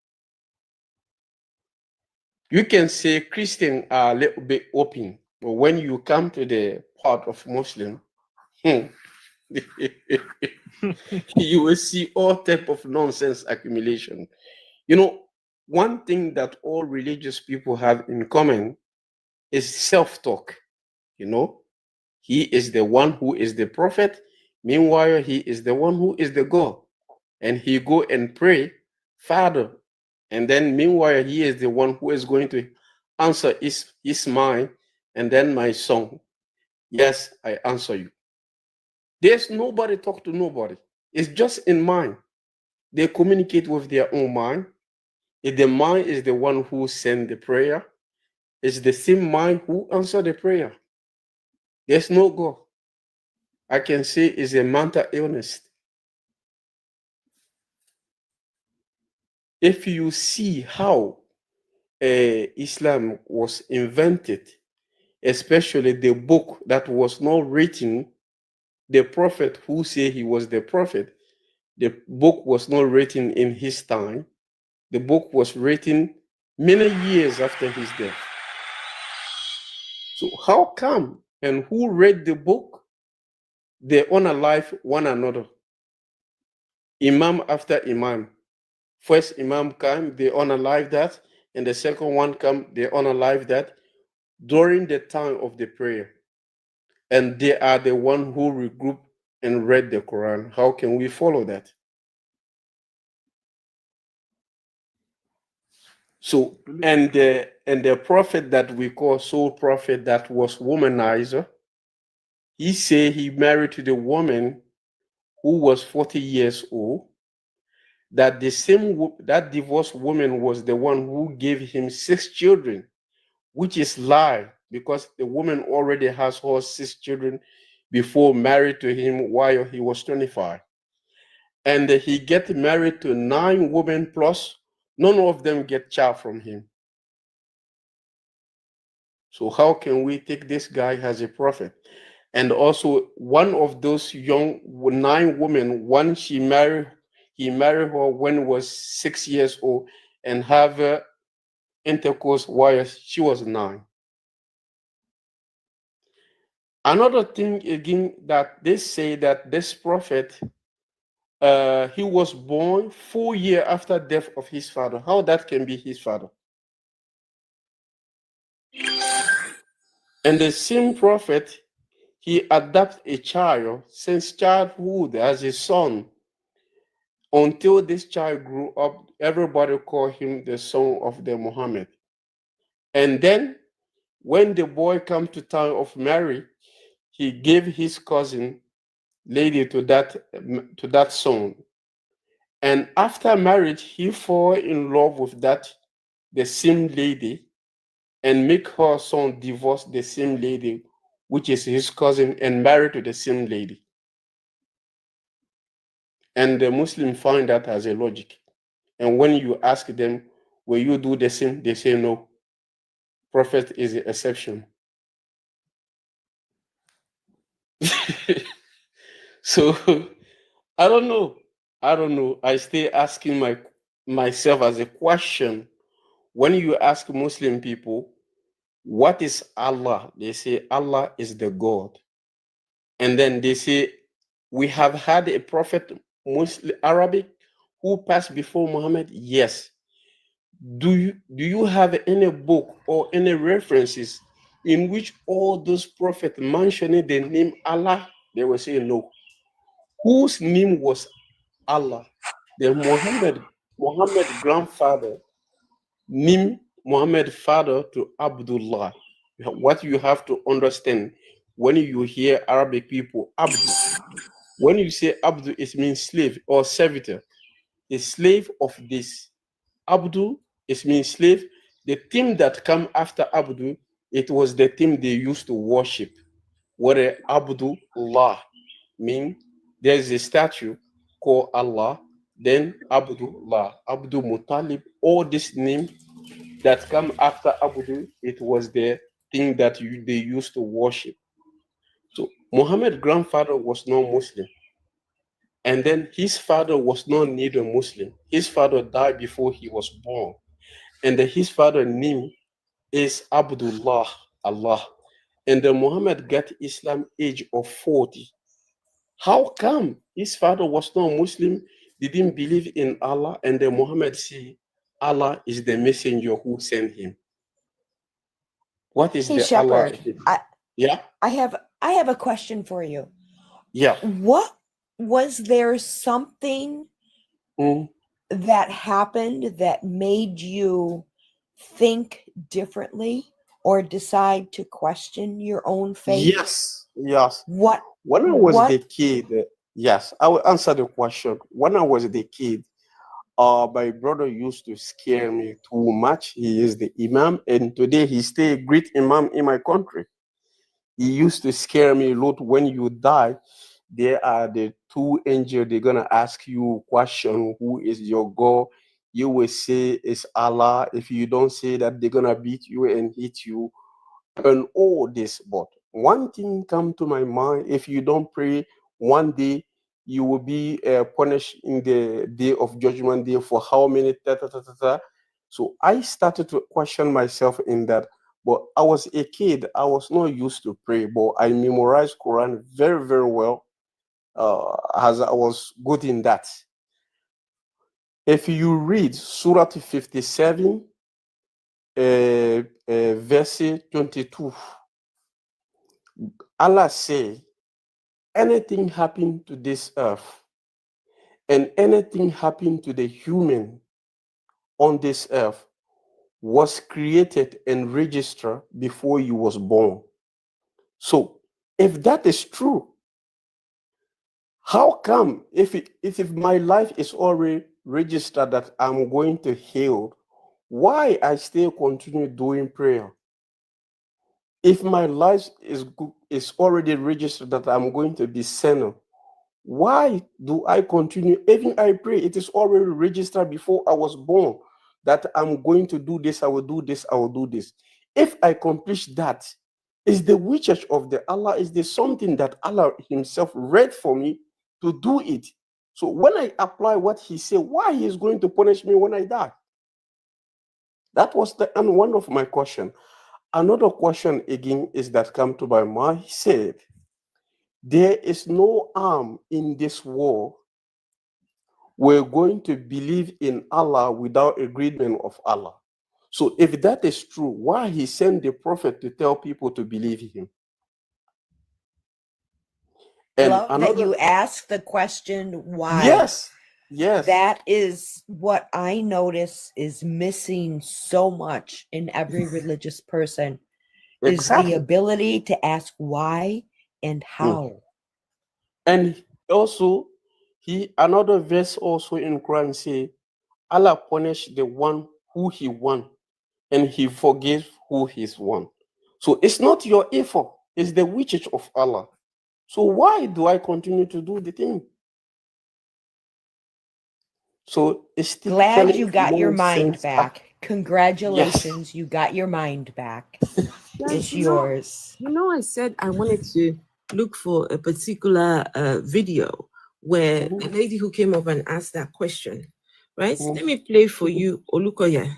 You can say Christians are a little bit open, but when you come to the part of Muslim, you will see all type of nonsense accumulation. You know, one thing that all religious people have in common is self-talk. You know, he is the one who is the prophet. Meanwhile, he is the one who is the God. And he go and pray, Father. And then meanwhile, he is the one who is going to answer is mine. And then my son, yes, I answer you. There's nobody talk to nobody. It's just in mind. They communicate with their own mind. If the mind is the one who send the prayer, it's the same mind who answer the prayer. There's no God. I can say it's a mental illness. If you see how Islam was invented, especially the book that was not written, the prophet who said he was the prophet, the book was not written in his time. The book was written many years after his death. So how come and who read the book? They unalive one another. Imam after imam. First imam came, they unalive that, and the second one come, they unalive that during the time of the prayer. And they are the one who regroup and read the Quran. How can we follow that? So, and the prophet that we call soul prophet that was womanizer, he said he married to the woman who was 40 years old, that that divorced woman was the one who gave him 6 children, which is lie, because the woman already has her 6 children before married to him while he was 25. And he get married to 9 women plus, none of them get child from him. So how can we take this guy as a prophet? And also one of those young 9 women, one he married her when was 6 years old and have intercourse while she was 9. Another thing again that they say that this prophet, he was born 4 years after death of his father. How that can be his father? And the same prophet, he adopted a child since childhood as a son. Until this child grew up, everybody called him the son of the Muhammad. And then when the boy came to time of marry, he gave his cousin lady to that son. And after marriage, he fell in love with the same lady, and make her son divorce the same lady, which is his cousin, and marry to the same lady. And the Muslim find that as a logic. And when you ask them, will you do the same? They say no. Prophet is the exception. So I don't know. I stay asking myself as a question. When you ask Muslim people, what is Allah? They say Allah is the God. And then they say, we have had a prophet, Muslim Arabic, who passed before Muhammad. Yes. Do you have any book or any references in which all those prophets mentioning the name Allah? They will say no. Whose name was Allah? The Muhammad grandfather named Muhammad father to Abdullah. What you have to understand when you hear Arabic people, Abdul, when you say Abdul, it means slave or servitor, a slave of this. Abdul, it means slave. The team that come after Abdul, it was the team they used to worship. What a Abdullah mean? There's a statue called Allah, then Abdullah, Abdul Muttalib, all this name that come after Abdul, it was the thing that they used to worship. So Muhammad's grandfather was not Muslim. And then his father was not neither Muslim. His father died before he was born. And his father's name is Abdullah, Allah. And then Muhammad got Islam age of 40. How come his father was not Muslim, didn't believe in Allah, and then Muhammad said Allah is the messenger who sent him? What is Hey, the Shepherd, Allah? Yeah. I have a question for you. Yeah. What was there something that happened that made you think differently or decide to question your own faith? Yes. When I was the kid, yes, I will answer the question. When I was the kid, my brother used to scare me too much. He is the imam, and today he still a great imam in my country. He used to scare me a lot. When you die, there are the 2 angels. They're gonna ask you question: who is your God? You will say it's Allah. If you don't say that, they're gonna beat you and hit you. and all this. But one thing come to my mind: if you don't pray, one day you will be punished in the day of judgment day for how many? So I started to question myself in that. But I was a kid; I was not used to pray, but I memorized Quran very, very well. As I was good in that. If you read Surah 57, verse 22, Allah say, anything happen to this earth and anything happen to the human on this earth was created and registered before you was born. So if that is true, how come if my life is already registered that I'm going to heal, why I still continue doing prayer? If my life is already registered that I'm going to be sinner, why do I continue? Even I pray, it is already registered before I was born that I'm going to do this, I will do this, I will do this. If I accomplish that, is the wishes of the Allah, is there something that Allah himself read for me to do it? So when I apply what he said, why he is going to punish me when I die? That was one of my questions. Another question again is that come to my mind. He said, there is no harm in this world. We're going to believe in Allah without agreement of Allah. So if that is true, why he sent the prophet to tell people to believe him? And love that you ask the question why. Yes. Yes. That is what I notice is missing so much in every religious person. Exactly. Is the ability to ask why and how. And also, another verse also in Quran say, Allah punish the one who he want, and he forgives who he's want. So it's not your effort, it's the wishes of Allah. So why do I continue to do the thing? So it's still glad you got your mind back. Congratulations, yes. You got your mind back. It's yours. I said I wanted to look for a particular video where a lady who came up and asked that question, right? Let me play for you Olukoya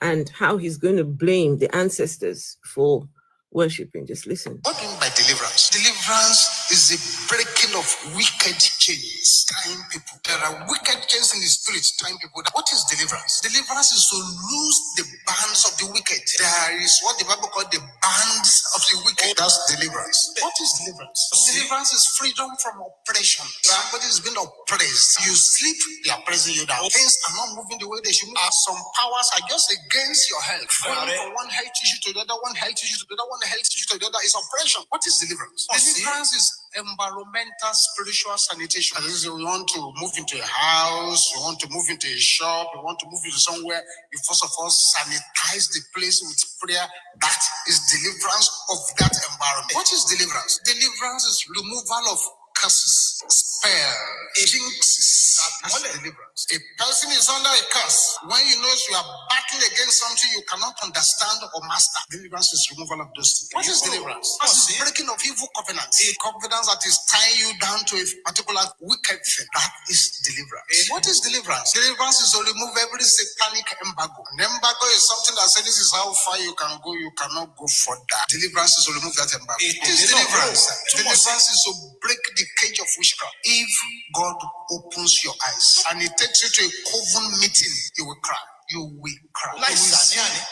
and how he's going to blame the ancestors for worshiping. Just listen. What do you mean by deliverance? Deliverance is the breaking of wicked chains, tying people. There are wicked chains in the spirit, tying people. What is deliverance? Deliverance is to loose the bands of the wicked. There is what the Bible calls the bands of the wicked. That's deliverance. What is deliverance? Deliverance is freedom from oppression. Somebody is being oppressed. You sleep, they are pressing you down. Things are not moving the way they should move. Some powers are just against your health. Going from one health issue to the other, one health issue to the other, one health issue to the other is oppression. What is deliverance? Deliverance is environmental spiritual sanitation. That is, we want to move into a house, we want to move into a shop, we want to move into somewhere. You first of all sanitize the place with prayer. That is deliverance of that environment. What is deliverance? Deliverance is removal of curses, spells, jinxes. That's deliverance. A person is under a curse. When you know you are battling against something you cannot understand or master, deliverance is removal of those things. What is deliverance? That's breaking of evil covenants. A covenant that is tying you down to a particular wicked thing. That is deliverance. What is deliverance? Deliverance is to remove every satanic embargo. An embargo is something that says this is how far you can go, you cannot go further. Deliverance is to remove that embargo. It is deliverance. Deliverance is to break the cage of witchcraft. If God opens your eyes and it takes you to a coven meeting, you will cry. You will cry. Like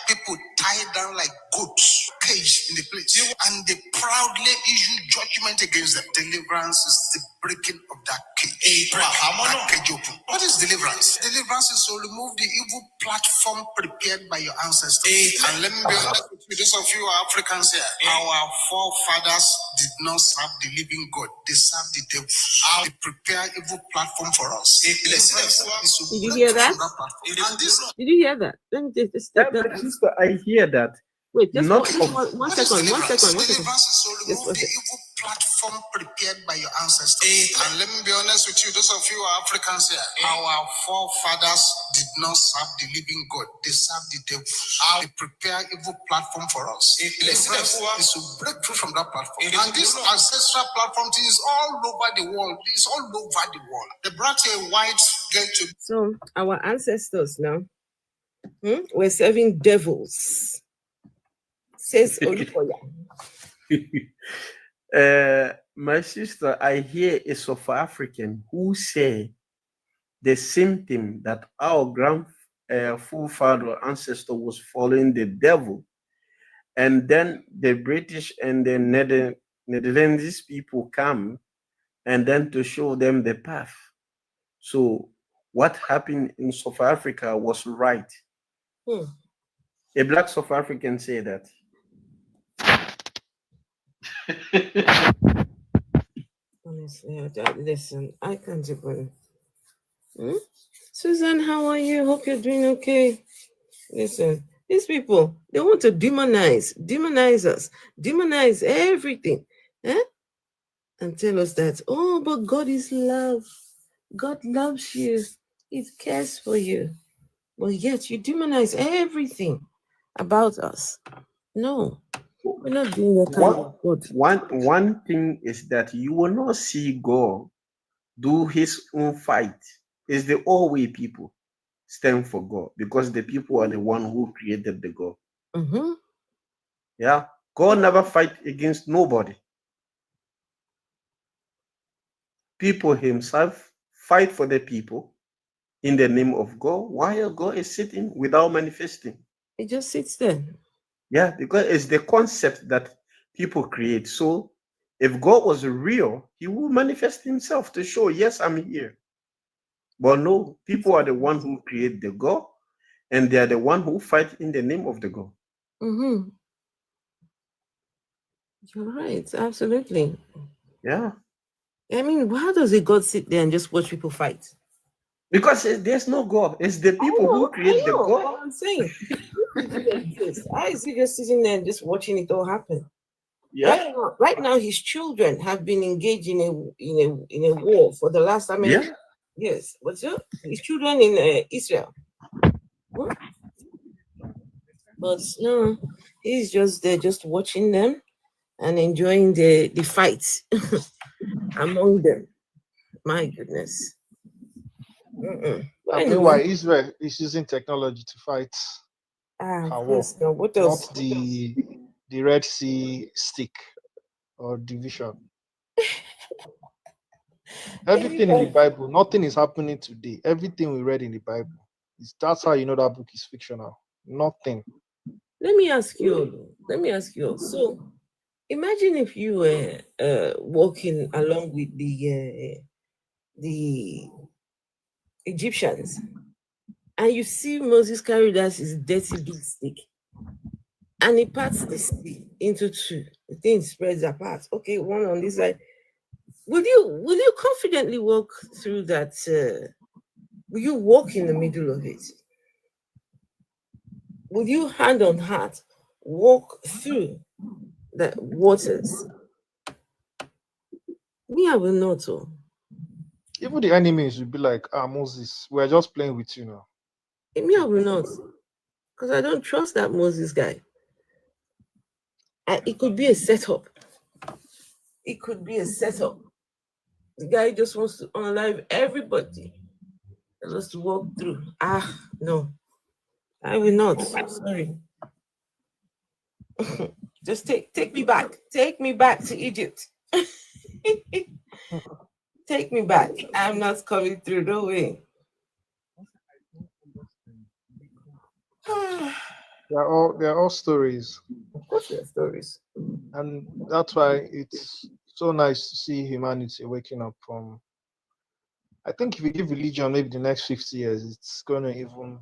people tied down like goats, caged in the place, and they proudly issue judgment against them. Deliverance is the breaking of that cage. That cage open. What is deliverance? Deliverance is to remove the evil platform prepared by your ancestors. And let me be honest with you, those of you Africans here, our forefathers did not serve the living God. They served the devil. They prepare evil platform for us. Did you hear that? Did you hear that? Let me just sister, I hear that. Wait, just not one second. Deliverance is to remove the evil platform prepared by your ancestors. And let me be honest with you, those of you who are Africans here, our forefathers did not serve the living God. They served the devil. They prepare evil platform for us. Deliverance is to break through from that platform. And this ancestral platform thing is all over the world. It's all over the world. They brought a white girl to. So our ancestors now were serving devils, says Olukoya. My sister, I hear a South African who say the same thing, that our forefather ancestor was following the devil, and then the British and the Netherlands people come and then to show them the path. So what happened in South Africa was right. A black South African say that. Honestly, listen, I can't even. Susan, how are you? Hope you're doing okay. Listen, these people, they want to demonize us, demonize everything, and tell us that, oh, but God is love. God loves you. He cares for you. Well, yet you demonize everything about us. No, we're not doing that kind of God. One thing is that you will not see God do his own fight. It's the all way people stand for God, because the people are the one who created the God. Yeah, God never fight against nobody. People himself fight for the people in the name of God, while God is sitting without manifesting. He just sits there. Yeah, because it's the concept that people create. So if God was real, he will manifest himself to show, yes, I'm here. But no, people are the one who create the God, and they are the one who fight in the name of the God. You're right, absolutely. Yeah. I mean, how does a God sit there and just watch people fight? Because there's no God. It's the people who create the God. What I'm saying. How is he just sitting there and just watching it all happen? Yeah. Right now, his children have been engaged in a war for the last time. Yeah. Yes, but his children in Israel. But no, he's just there, just watching them and enjoying the fight among them. My goodness. Meanwhile, Israel is using technology to fight her war, what else? not the Red Sea stick or division. Everything in the Bible, nothing is happening today. Everything we read in the Bible, that's how you know that book is fictional. Nothing. Let me ask you. So, imagine if you were walking along with the Egyptians, and you see Moses carry that his dirty big stick, and he parts the sea into two. The thing spreads apart. Okay, one on this side. Will you confidently walk through that? Will you walk in the middle of it? Will you, hand on heart, walk through the waters? Me, I will not. Even the enemies will be like, Moses, we're just playing with you now. Me, I will not. Because I don't trust that Moses guy. It could be a setup. The guy just wants to unalive everybody. Tell us to walk through. No. I will not. Sorry. Just take me back. Take me back to Egypt. Take me back. I'm not coming through. No way. They're all stories. Of course, they're stories. And that's why it's so nice to see humanity waking up from. I think if you give religion maybe the next 50 years, it's going to even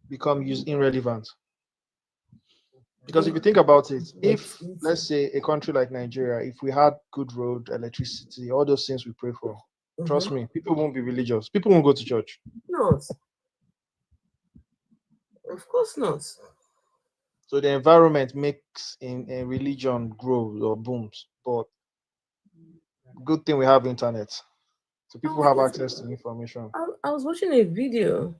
become irrelevant. Because if you think about it, if, let's say, a country like Nigeria, if we had good road, electricity, all those things we pray for, trust me, people won't be religious. People won't go to church. No. Of course not. So the environment makes in a religion grows or booms, but good thing we have internet, so people have access to information. I was watching a video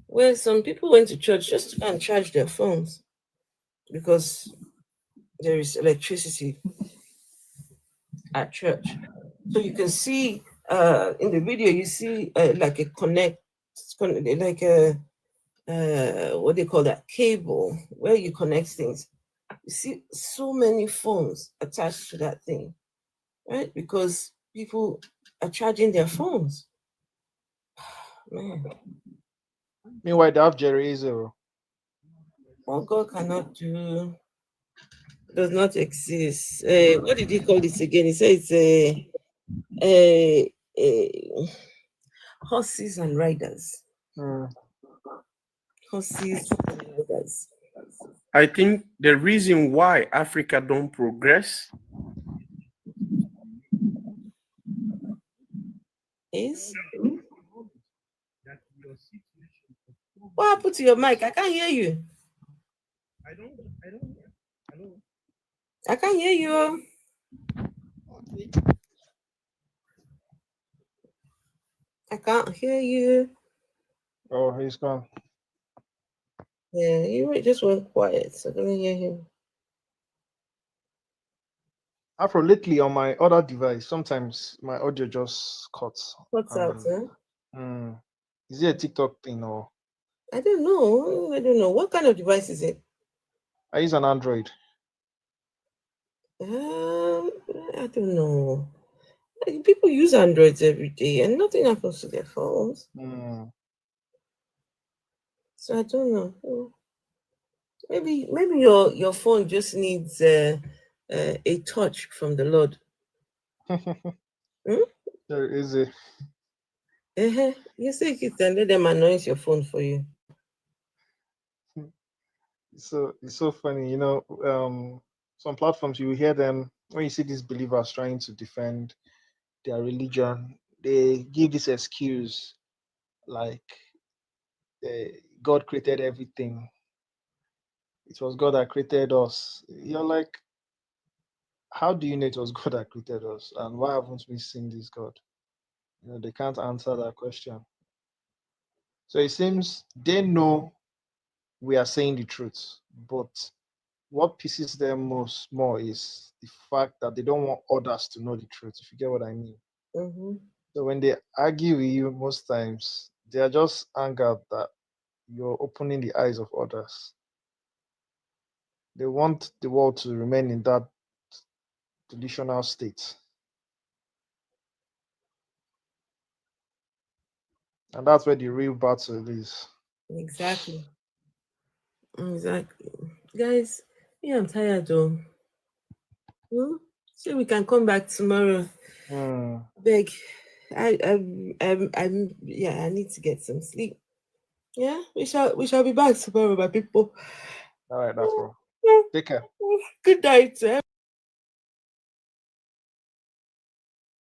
where some people went to church just to go and charge their phones because there is electricity at church. So you can see in the video, you see like a like a what do you call that, cable where you connect things. You see so many phones attached to that thing, right? Because people are charging their phones. Man. Meanwhile, they have Jerry Zero. What God cannot do does not exist. What did he call this again? He says horses and riders. Horses and riders. I think the reason why Africa don't progress is what happened to your mic? I can't hear you. I can't hear you. I can't hear you. Oh, he's gone. Yeah, you just went quiet, so I couldn't hear him. Afro, lately on my other device, sometimes my audio just cuts. What's out, Is it a TikTok thing or? I don't know. I don't know. What kind of device is it? I use an Android. I don't know. People use Androids every day and nothing happens to their phones. So I don't know. Maybe your phone just needs a touch from the Lord. There is a. You say it and let them anoint your phone for you. So it's so funny, some platforms you hear them when you see these believers trying to defend their religion, they give this excuse like God created everything. It was God that created us. You're like, how do you know it was God that created us? And why haven't we seen this God? They can't answer that question. So it seems they know we are saying the truth, but what pisses them more is the fact that they don't want others to know the truth, if you get what I mean. So when they argue with you, most times they are just angered that you're opening the eyes of others. They want the world to remain in that delusional state. And that's where the real battle is. Exactly. Guys, I'm tired though. So we can come back tomorrow. Beg. I need to get some sleep. Yeah, we shall be back tomorrow, my people. All right, that's all. Take care. Good night.